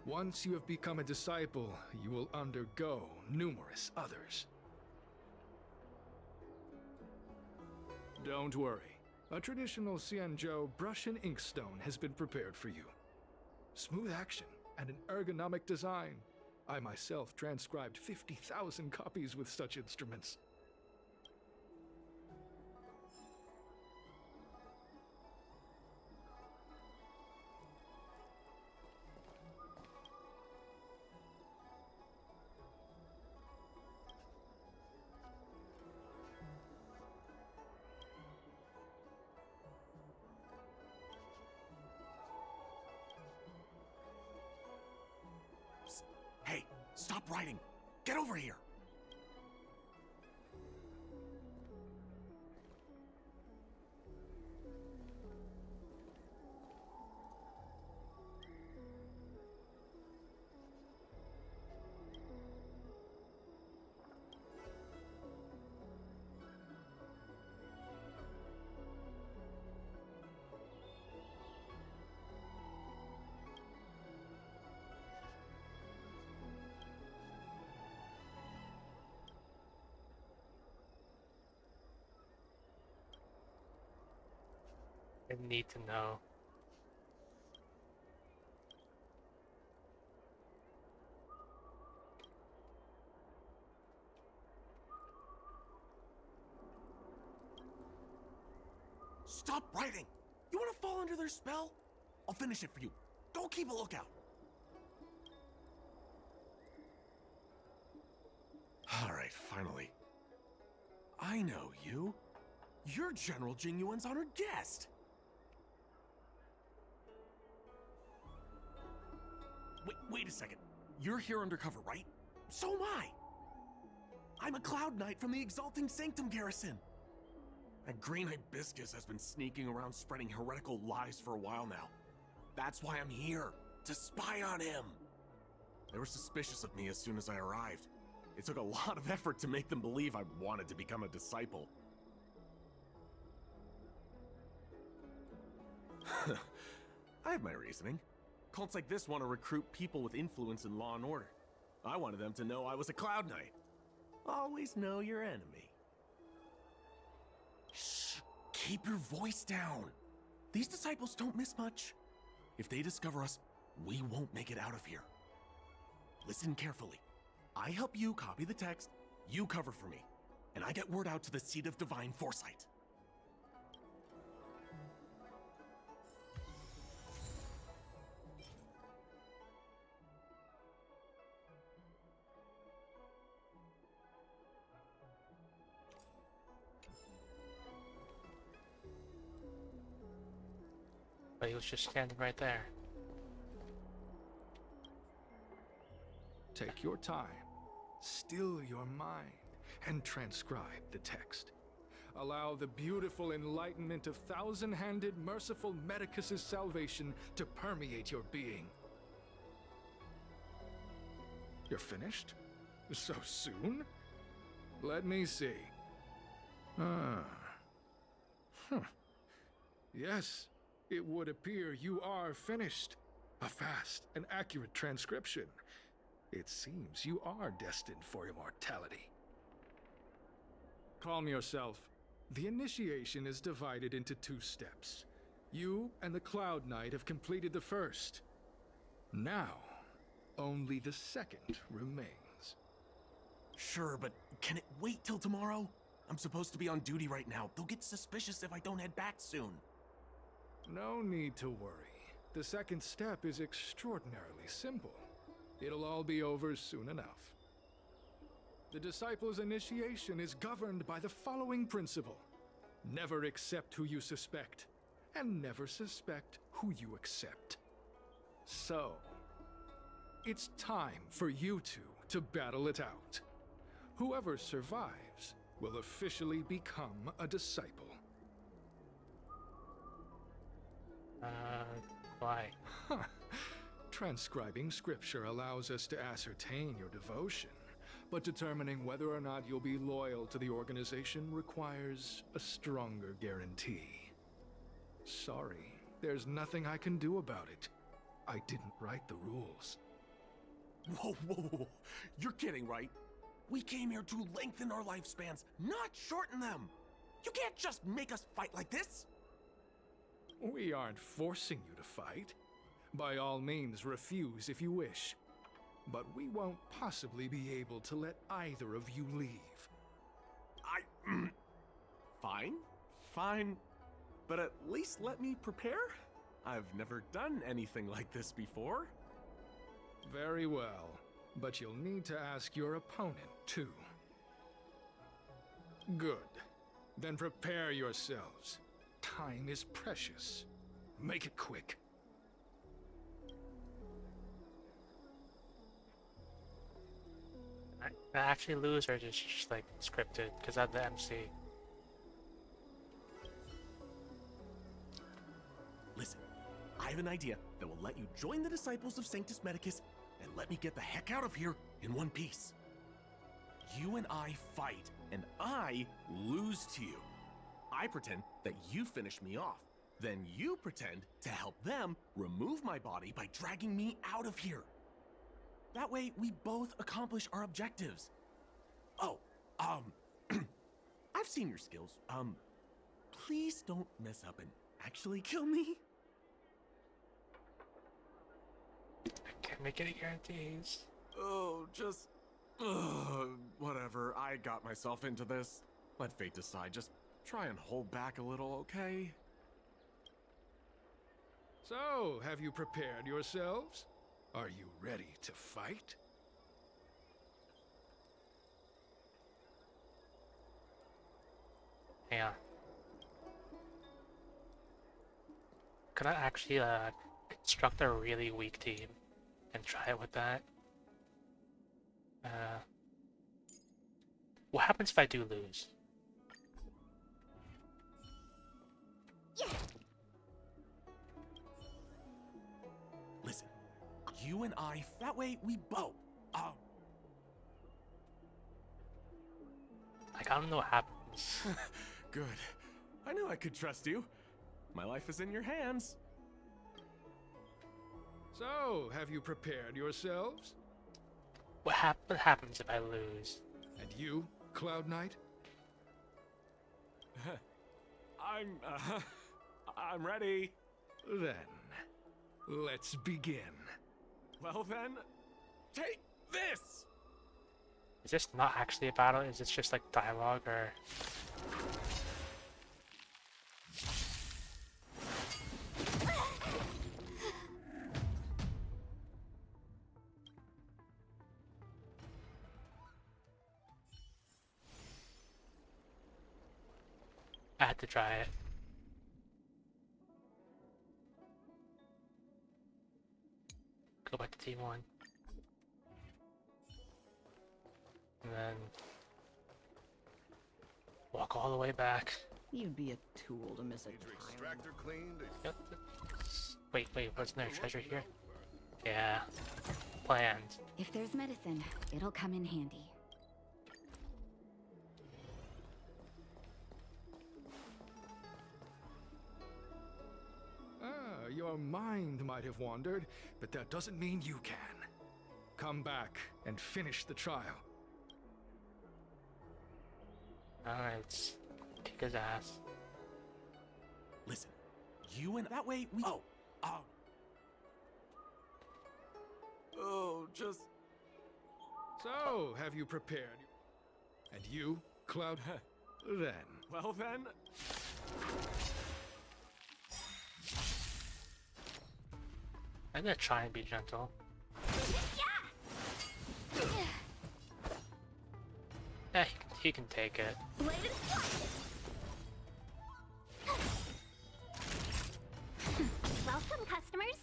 Once you have become a disciple, you will undergo numerous others. Don't worry. A traditional Xianzhou brush and inkstone has been prepared for you. Smooth action and an ergonomic design. I myself transcribed 50,000 copies with such instruments. Hey, stop writing! Get over here! I need to know. Stop writing! You want to fall under their spell? I'll finish it for you. Go keep a lookout. Alright, finally. I know you. You're General Jingyuan's honored guest. Wait a second. You're here undercover, right? So am I. I'm a Cloud Knight from the Exalting Sanctum Garrison. That green hibiscus has been sneaking around spreading heretical lies for a while now. That's why I'm here, to spy on him. They were suspicious of me as soon as I arrived. It took a lot of effort to make them believe I wanted to become a disciple. I have my reasoning. Cults like this want to recruit people with influence in law and order. I wanted them to know I was a Cloud Knight. Always know your enemy. Shh! Keep your voice down. These disciples don't miss much. If they discover us, we won't make it out of here. Listen carefully. I help you copy the text, you cover for me, and I get word out to the Seat of Divine Foresight. But he was just standing right there. Take your time, still your mind, and transcribe the text. Allow the beautiful enlightenment of thousand-handed Merciful Medicus's salvation to permeate your being. You're finished? So soon? Let me see. Yes, it would appear you are finished. A fast and accurate transcription. It seems you are destined for immortality. Calm yourself. The initiation is divided into 2 steps. You and the Cloud Knight have completed the first. Now, Only the second remains. Sure, but can it wait till tomorrow? I'm supposed to be on duty right now. They'll get suspicious if I don't head back soon. No need to worry. The second step is extraordinarily simple. It'll all be over soon enough. The disciples' initiation is governed by the following principle. Never accept who you suspect, and never suspect who you accept. So, it's time for you two to battle it out. Whoever survives will officially become a disciple. Why? Transcribing scripture allows us to ascertain your devotion, but determining whether or not you'll be loyal to the organization requires a stronger guarantee. Sorry, there's nothing I can do about it. I didn't write the rules. Whoa, whoa, whoa. You're kidding, right? We came here to lengthen our lifespans, not shorten them. You can't just make us fight like this. We aren't forcing you to fight. By all means, refuse if you wish. But we won't possibly be able to let either of you leave. Fine. But at least let me prepare. I've never done anything like this before. Very well. But you'll need to ask your opponent, too. Good. Then prepare yourselves. Time is precious. Make it quick. I actually lose or just like scripted because I'm the MC. Listen, I have an idea that will let you join the disciples of Sanctus Medicus and let me get the heck out of here in one piece. You and I fight, and I lose to you. I pretend that you finish me off. Then you pretend to help them remove my body by dragging me out of here. That way, we both accomplish our objectives. Oh, I've seen your skills. Please don't mess up and actually kill me. I can't make any guarantees. Oh, just... whatever. I got myself into this. Let fate decide. Just try and hold back a little, okay? So, have you prepared yourselves? Are you ready to fight? Yeah. Could I actually construct a really weak team and try it with that? What happens if I do lose? Listen, you and I, that way we both, Like, I don't know what happens. Good. I knew I could trust you. My life is in your hands. So, have you prepared yourselves? What happens if I lose? And you, Cloud Knight? I'm ready. Then, let's begin. Well then, take this! Is this not actually a battle? Is this just like dialogue or... I had to try it. Go back to team 1. And then walk all the way back. You'd be a tool to miss a Extractor cleaned. Yep. Wait, wasn't there a treasure here? Yeah. Planned. If there's medicine, it'll come in handy. Your mind might have wandered, but that doesn't mean you can. Come back and finish the trial. Alright, let's kick his ass. Listen, you and that way we... Oh, just... So, have you prepared? And you, Cloud? Then. Well then... I'm gonna try and be gentle. Yeah, he can take it. Welcome, customers.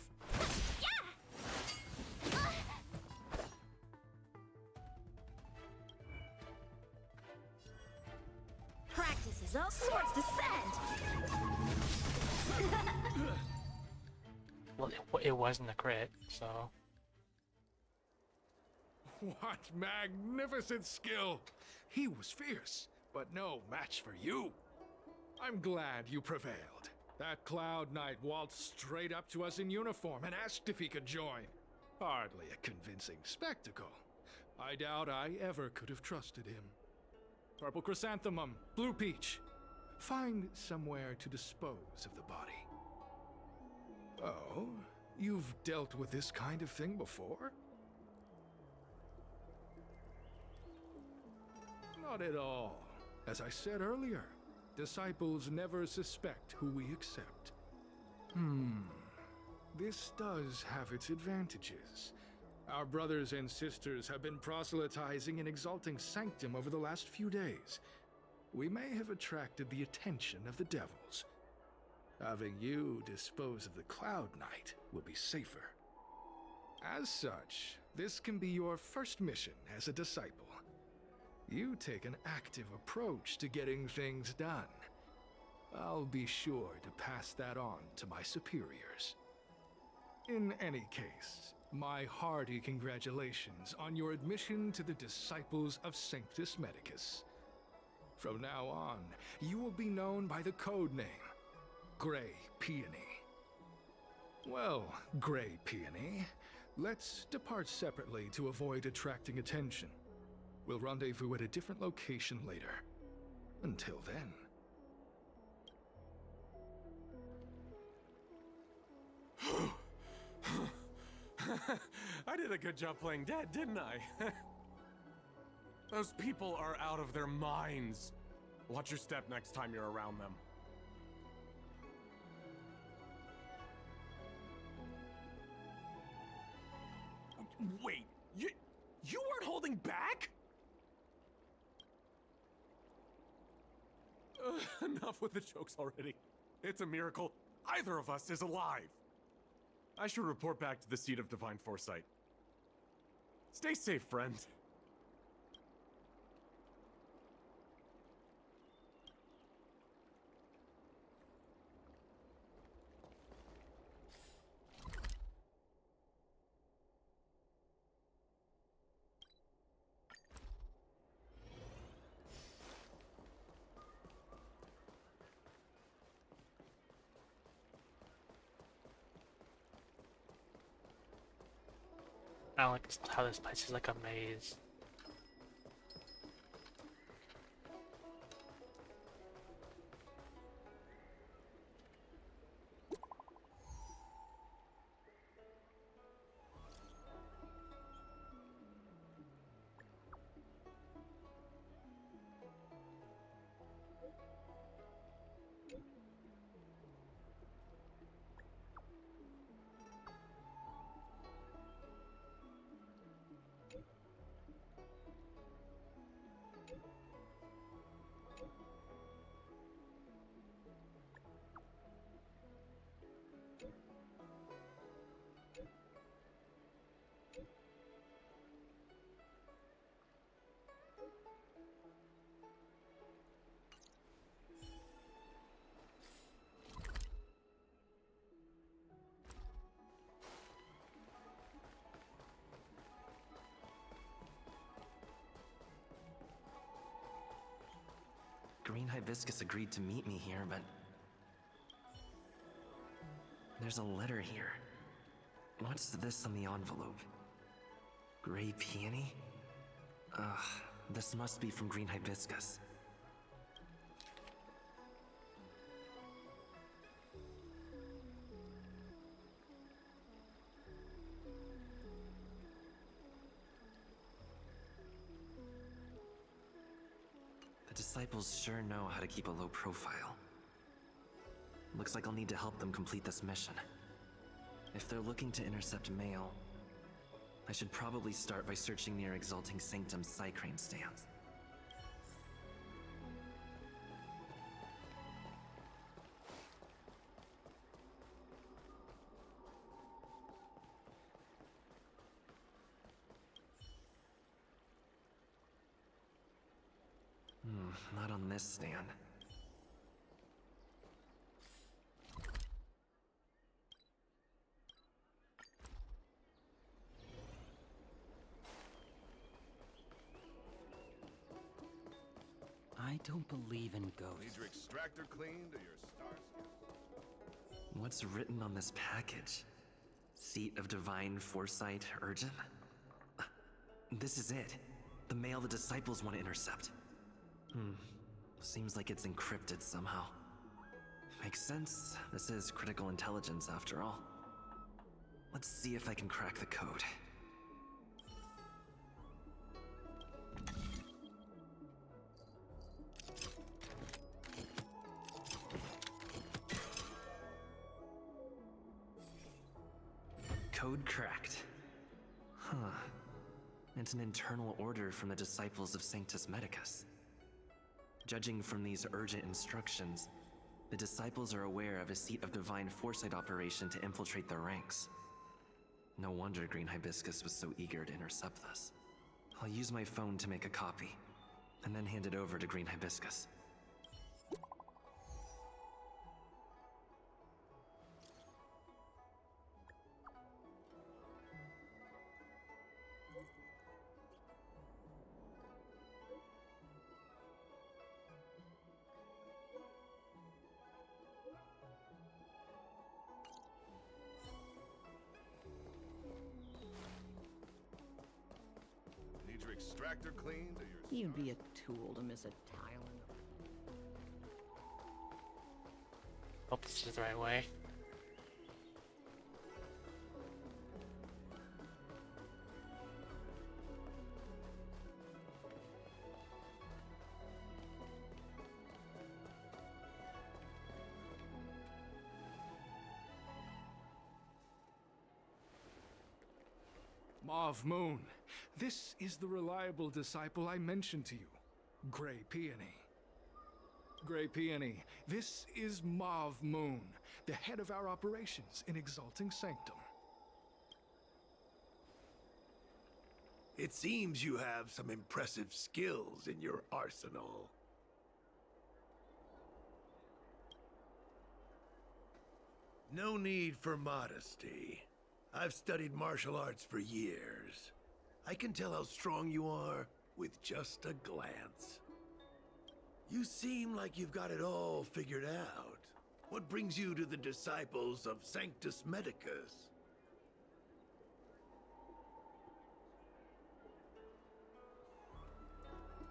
Practice is all swords descend. Well, it wasn't a crit, so... What magnificent skill! He was fierce, but no match for you. I'm glad you prevailed. That Cloud Knight waltzed straight up to us in uniform and asked if he could join. Hardly a convincing spectacle. I doubt I ever could have trusted him. Purple chrysanthemum, blue peach. Find somewhere to dispose of the body. Oh, you've dealt with this kind of thing before? Not at all. As I said earlier, disciples never suspect who we accept. This does have its advantages. Our brothers and sisters have been proselytizing and exalting Sanctum over the last few days. We may have attracted the attention of the devils. Having you dispose of the Cloud Knight will be safer. As such, this can be your first mission as a disciple. You take an active approach to getting things done. I'll be sure to pass that on to my superiors. In any case, my hearty congratulations on your admission to the Disciples of Sanctus Medicus. From now on, you will be known by the code name, Grey Peony. Well, Grey Peony, let's depart separately to avoid attracting attention. We'll rendezvous at a different location later. Until then. I did a good job playing dead, didn't I? Those people are out of their minds. Watch your step next time you're around them. Wait, you weren't holding back? Enough with the jokes already. It's a miracle either of us is alive. I should report back to the seat of divine foresight. Stay safe, friend. I don't like how this place is like a maze. Green Hibiscus agreed to meet me here, but... there's a letter here. What's this on the envelope? Grey Peony? Ugh, this must be from Green Hibiscus. disciples sure know how to keep a low profile. Looks like I'll need to help them complete this mission. If they're looking to intercept mail, I should probably start by searching near Exalting Sanctum's Psycrane stands. Not on this stand. I don't believe in ghosts. Need your extractor cleaned or your stars? What's written on this package? Seat of Divine Foresight Urgent? This is it. The mail the disciples want to intercept. Seems like it's encrypted somehow. Makes sense. This is critical intelligence after all. Let's see if I can crack the code. Code cracked. Huh. It's an internal order from the disciples of Sanctus Medicus. Judging from these urgent instructions, the disciples are aware of a Seat of Divine Foresight operation to infiltrate their ranks. No wonder Green Hibiscus was so eager to intercept this. I'll use my phone to make a copy, and then hand it over to Green Hibiscus. Need your extractor cleaned or your... You'd be a tool to miss a tile in the... Hope this is the right way. Mauve Moon, this is the reliable disciple I mentioned to you, Grey Peony. Grey Peony, this is Mauve Moon, the head of our operations in Exalting Sanctum. It seems you have some impressive skills in your arsenal. No need for modesty. I've studied martial arts for years. I can tell how strong you are with just a glance. You seem like you've got it all figured out. What brings you to the disciples of Sanctus Medicus?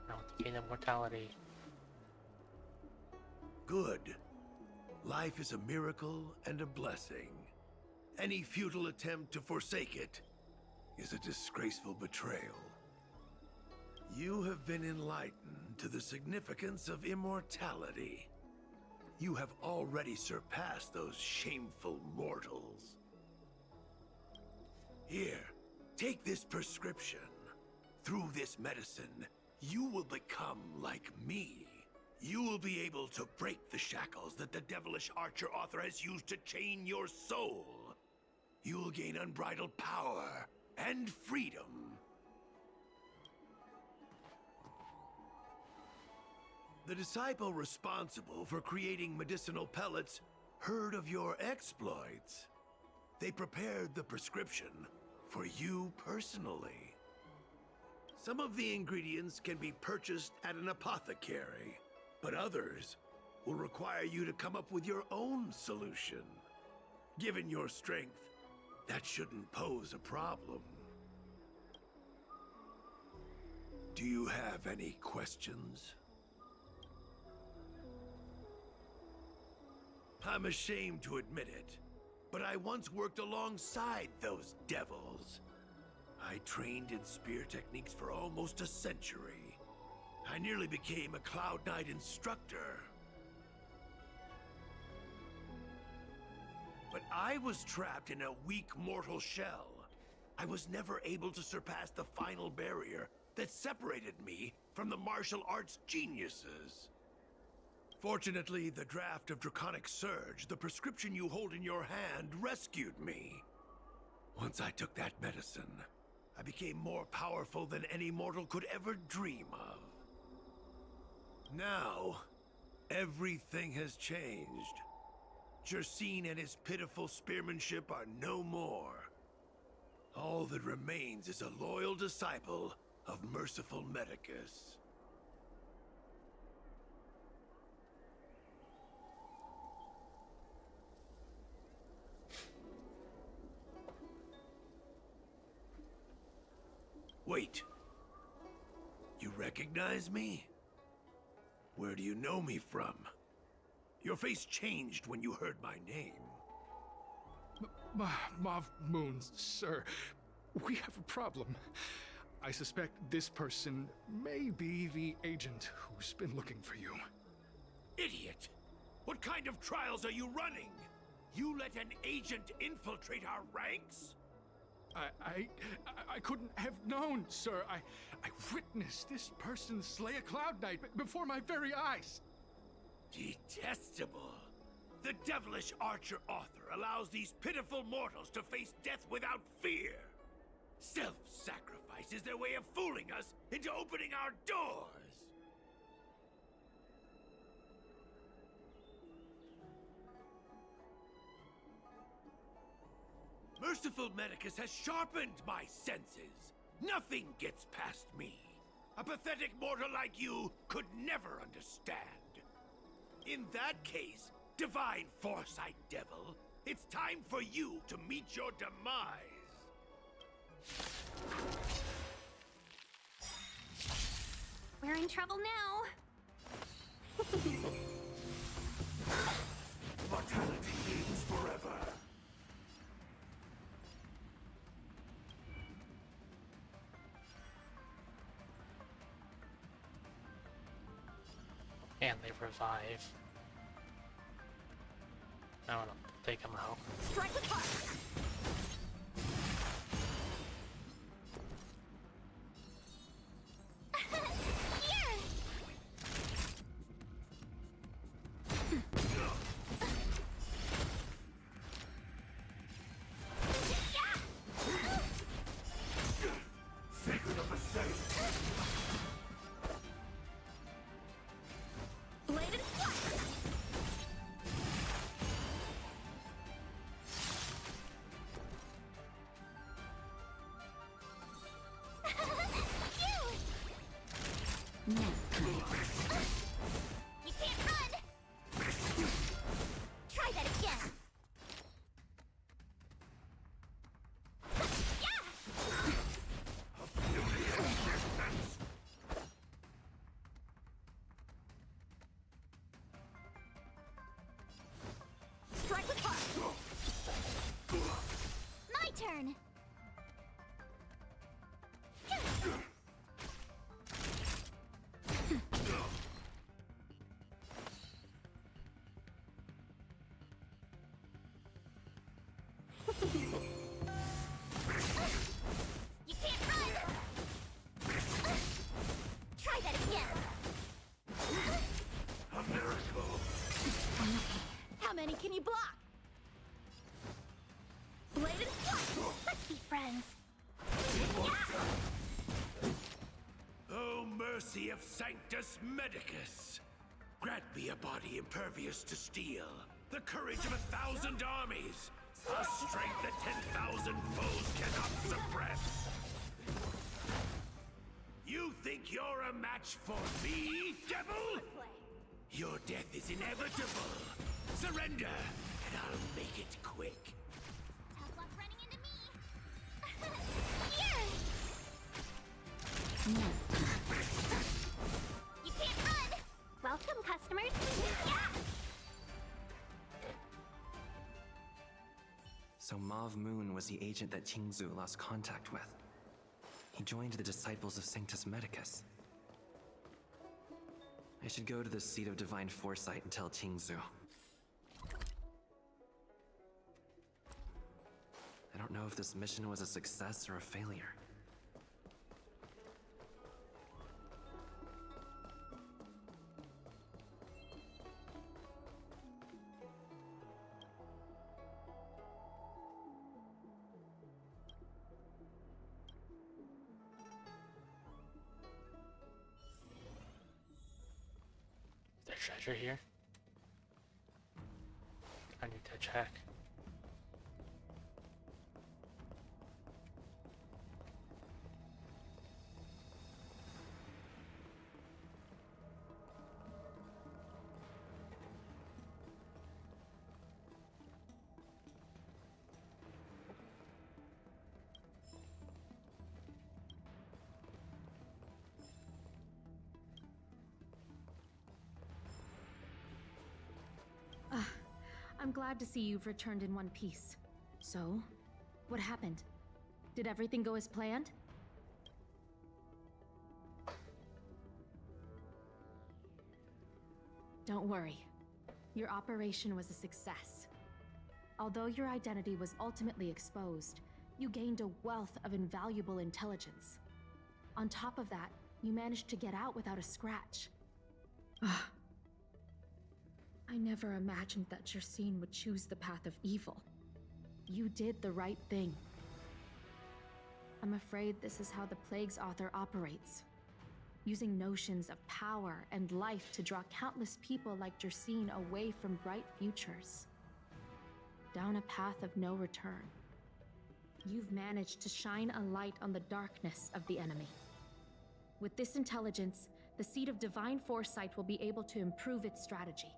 I want to gain immortality. Good. Life is a miracle and a blessing. Any futile attempt to forsake it is a disgraceful betrayal. You have been enlightened to the significance of immortality. You have already surpassed those shameful mortals. Here, take this prescription. Through this medicine, you will become like me. You will be able to break the shackles that the devilish archer author has used to chain your soul. You will gain unbridled power and freedom. The disciple responsible for creating medicinal pellets heard of your exploits. They prepared the prescription for you personally. Some of the ingredients can be purchased at an apothecary, but others will require you to come up with your own solution. Given your strength, that shouldn't pose a problem. Do you have any questions? I'm ashamed to admit it, but I once worked alongside those devils. I trained in spear techniques for almost a century. I nearly became a Cloud Knight instructor. But I was trapped in a weak mortal shell. I was never able to surpass the final barrier that separated me from the martial arts geniuses. Fortunately, the draft of Draconic Surge, the prescription you hold in your hand, rescued me. Once I took that medicine, I became more powerful than any mortal could ever dream of. Now, everything has changed. Jersine and his pitiful spearmanship are no more. All that remains is a loyal disciple of merciful Medicus. Wait. You recognize me? Where do you know me from? Your face changed when you heard my name. Mav Moon, sir, we have a problem. I suspect this person may be the agent who's been looking for you. Idiot! What kind of trials are you running? You let an agent infiltrate our ranks? I couldn't have known, sir. I witnessed this person slay a Cloud Knight before my very eyes. Detestable. The devilish archer author allows these pitiful mortals to face death without fear. Self-sacrifice is their way of fooling us into opening our doors. Merciful Medicus has sharpened my senses. Nothing gets past me. A pathetic mortal like you could never understand. In that case, Divine Foresight Devil, it's time for you to meet your demise. We're in trouble now. Mortality is forever. And they revive. I don't know, take them out. Strike with heart. Sacred of the saint. Bladed flush. You can't run. Try that again. Strike with heart. My turn. You can't run. Try that again. A miracle. How many can you block? Bladed flush. Let's be friends. Oh, mercy of Sanctus Medicus! Grant me a body impervious to steel, the courage of 1,000 armies, a strength that 10,000 foes cannot suppress. You think you're a match for me, devil? Your death is inevitable. Surrender, and I'll make it quick. Tough luck running into me. You can't run. Welcome, customers. So Mav Moon was the agent that Qingzu lost contact with. He joined the Disciples of Sanctus Medicus. I should go to the seat of divine foresight and tell Qingzu. I don't know if this mission was a success or a failure. Is there treasure here? I need to check. I'm glad to see you've returned in one piece. So, what happened? Did everything go as planned? Don't worry. Your operation was a success. Although your identity was ultimately exposed, you gained a wealth of invaluable intelligence. On top of that, you managed to get out without a scratch. I never imagined that Jersine would choose the path of evil. You did the right thing. I'm afraid this is how the Plague's author operates. Using notions of power and life to draw countless people like Jersine away from bright futures. Down a path of no return. You've managed to shine a light on the darkness of the enemy. With this intelligence, the Seed of Divine Foresight will be able to improve its strategy.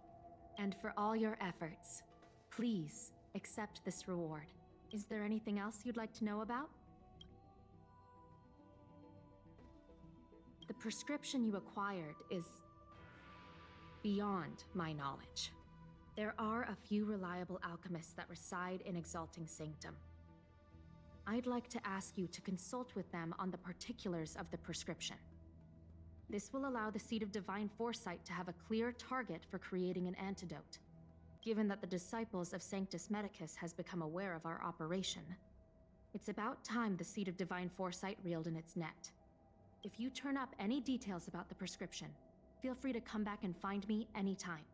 And for all your efforts, please accept this reward. Is there anything else you'd like to know about? The prescription you acquired is beyond my knowledge. There are a few reliable alchemists that reside in Exalting Sanctum. I'd like to ask you to consult with them on the particulars of the prescription. This will allow the Seed of Divine Foresight to have a clear target for creating an antidote. Given that the disciples of Sanctus Medicus has become aware of our operation, it's about time the Seed of Divine Foresight reeled in its net. If you turn up any details about the prescription, feel free to come back and find me anytime.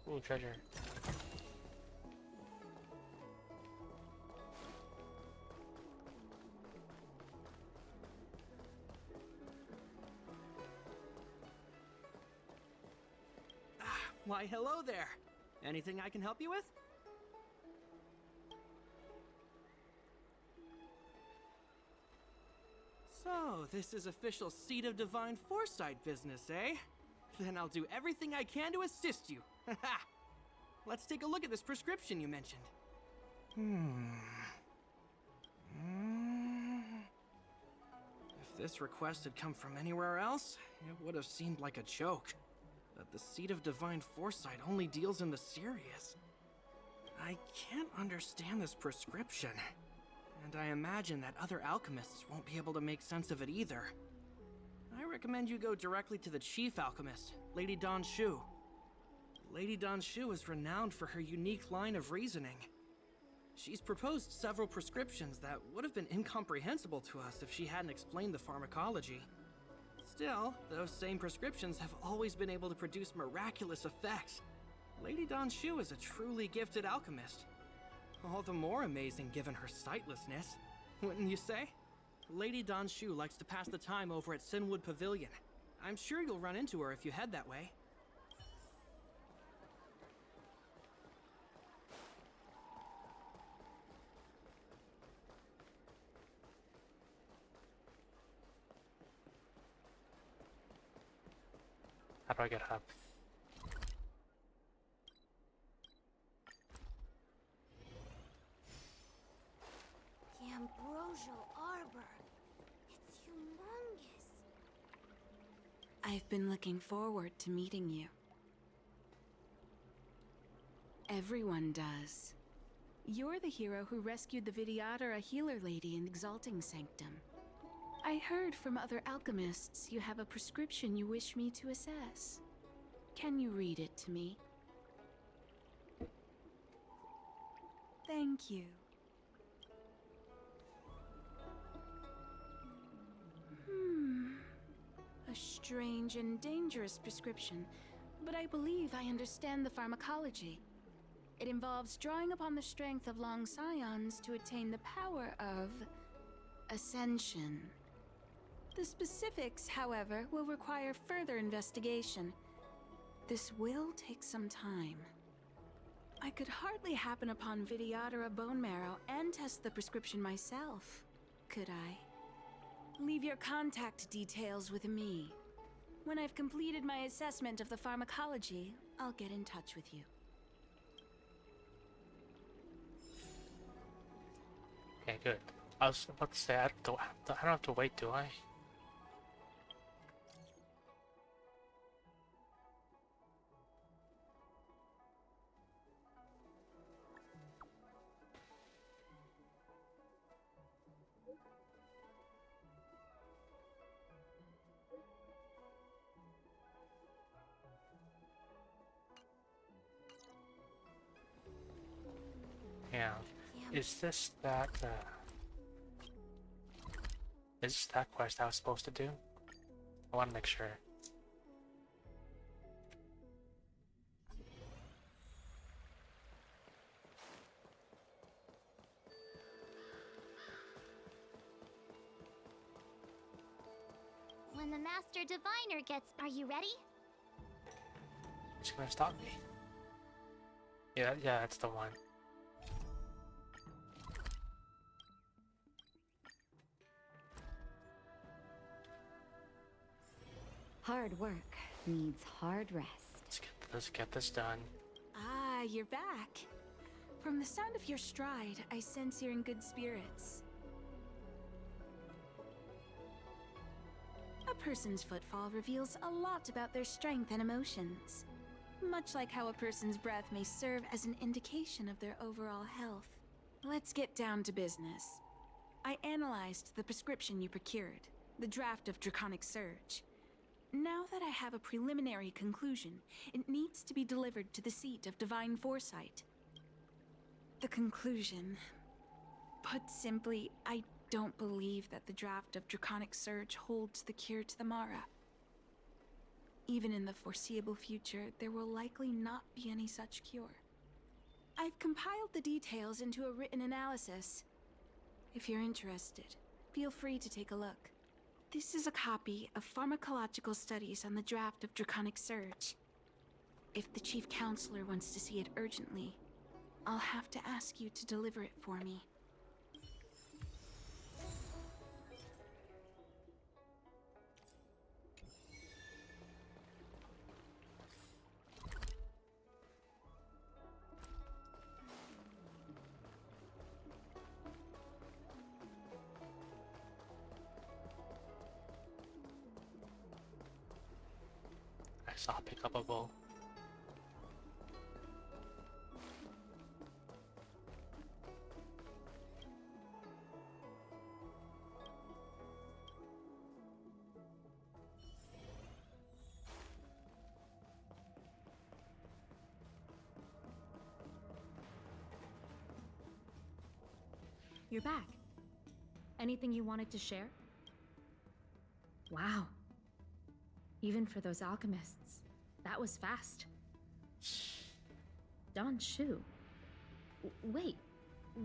Ooh, treasure. Why, hello there. Anything I can help you with? So, this is official Seed of Divine Foresight business, eh? Then I'll do everything I can to assist you. Haha! Let's take a look at this prescription you mentioned. If this request had come from anywhere else, it would have seemed like a joke. But the Seed of Divine Foresight only deals in the serious. I can't understand this prescription. And I imagine that other alchemists won't be able to make sense of it either. I recommend you go directly to the chief alchemist, Lady Dan Shu. Lady Dan Shu is renowned for her unique line of reasoning. She's proposed several prescriptions that would have been incomprehensible to us if she hadn't explained the pharmacology. Still, those same prescriptions have always been able to produce miraculous effects. Lady Dan Shu is a truly gifted alchemist. All the more amazing given her sightlessness, wouldn't you say? Lady Dan Shu likes to pass the time over at Sinwood Pavilion. I'm sure you'll run into her if you head that way. How do I get up? The Ambrosial Arbor. It's humongous. I've been looking forward to meeting you. Everyone does. You're the hero who rescued the Vidyadhara healer lady in the Exalting Sanctum. I heard from other alchemists you have a prescription you wish me to assess. Can you read it to me? Thank you. A strange and dangerous prescription, but I believe I understand the pharmacology. It involves drawing upon the strength of long scions to attain the power of ascension. The specifics, however, will require further investigation. This will take some time. I could hardly happen upon Vidyadhara bone marrow and test the prescription myself, could I? Leave your contact details with me. When I've completed my assessment of the pharmacology, I'll get in touch with you. Okay, good. I was about to say, I don't have to wait, do I? Yeah. Is this that quest I was supposed to do? I want to make sure. When the Master Diviner gets... Are you ready? It's gonna stop me. Yeah, that's the one. Hard work needs hard rest. Let's get this done. Ah, you're back. From the sound of your stride, I sense you're in good spirits. A person's footfall reveals a lot about their strength and emotions. Much like how a person's breath may serve as an indication of their overall health. Let's get down to business. I analyzed the prescription you procured, the draft of Draconic Surge. Now that I have a preliminary conclusion, it needs to be delivered to the seat of Divine Foresight. The conclusion. Put simply, I don't believe that the draft of Draconic Surge holds the cure to the Mara. Even in the foreseeable future, there will likely not be any such cure. I've compiled the details into a written analysis. If you're interested, feel free to take a look. This is a copy of pharmacological studies on the draft of Draconic Surge. If the Chief Counselor wants to see it urgently, I'll have to ask you to deliver it for me. I saw pick up a bow. You're back. Anything you wanted to share? Wow. Even for those alchemists, that was fast. Don Shu. Wait,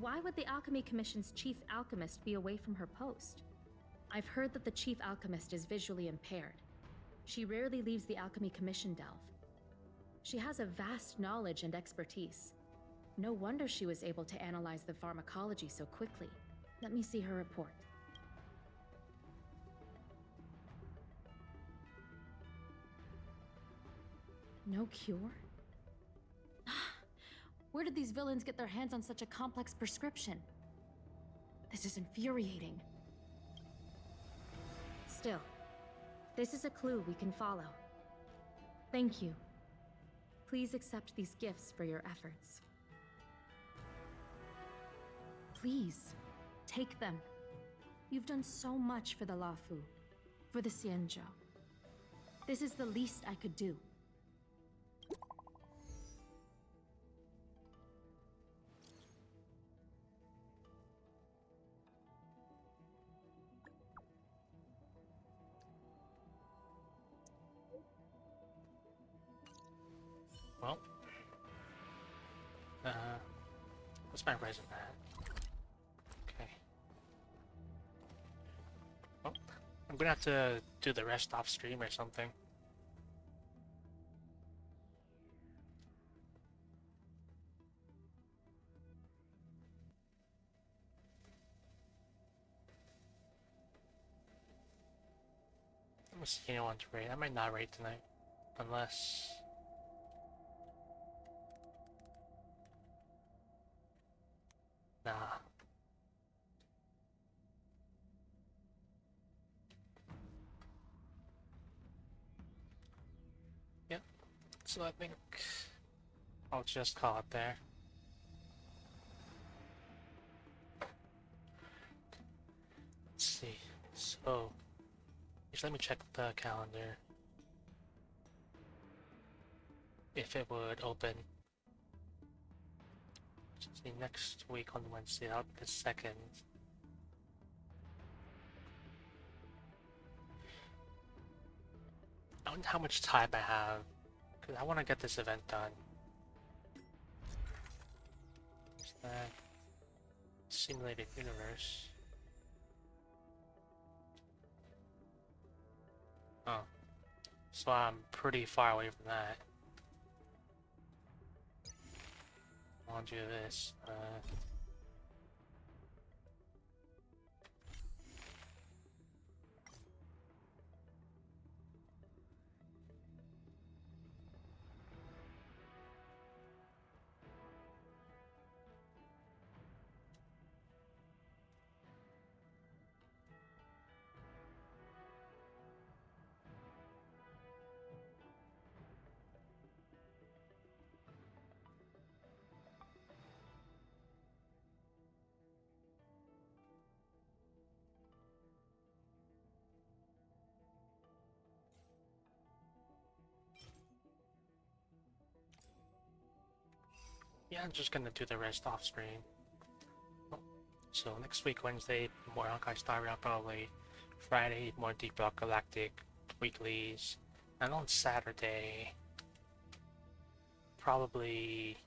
why would the Alchemy Commission's chief alchemist be away from her post? I've heard that the chief alchemist is visually impaired. She rarely leaves the Alchemy Commission delve. She has a vast knowledge and expertise. No wonder she was able to analyze the pharmacology so quickly. Let me see her report. No cure? Where did these villains get their hands on such a complex prescription? This is infuriating. Still, This is a clue we can follow. Thank you. Please accept these gifts for your efforts. Please, take them. You've done so much for the Lafu, for the Xianzhou. This is the least I could do. Well, what's my resume at? Okay. Well, I'm gonna have to do the rest off stream or something. I'm gonna see anyone's raid. I might not raid tonight, unless. Nah. Yep. So I think I'll just call it there. Let's see. So, just let me check the calendar. If it would open. Let's see, next week on Wednesday, out the 2nd. I wonder how much time I have, because I want to get this event done. What's that? Simulated universe. Oh. So I'm pretty far away from that. I'll do this. Yeah, I'm just gonna do the rest off screen. So next week, Wednesday, more Honkai Star Rail probably. Friday, more Deep Rock Galactic weeklies. And on Saturday, probably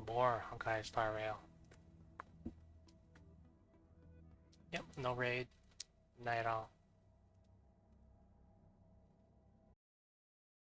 more Honkai Star Rail. Yep, no raid. Night at all.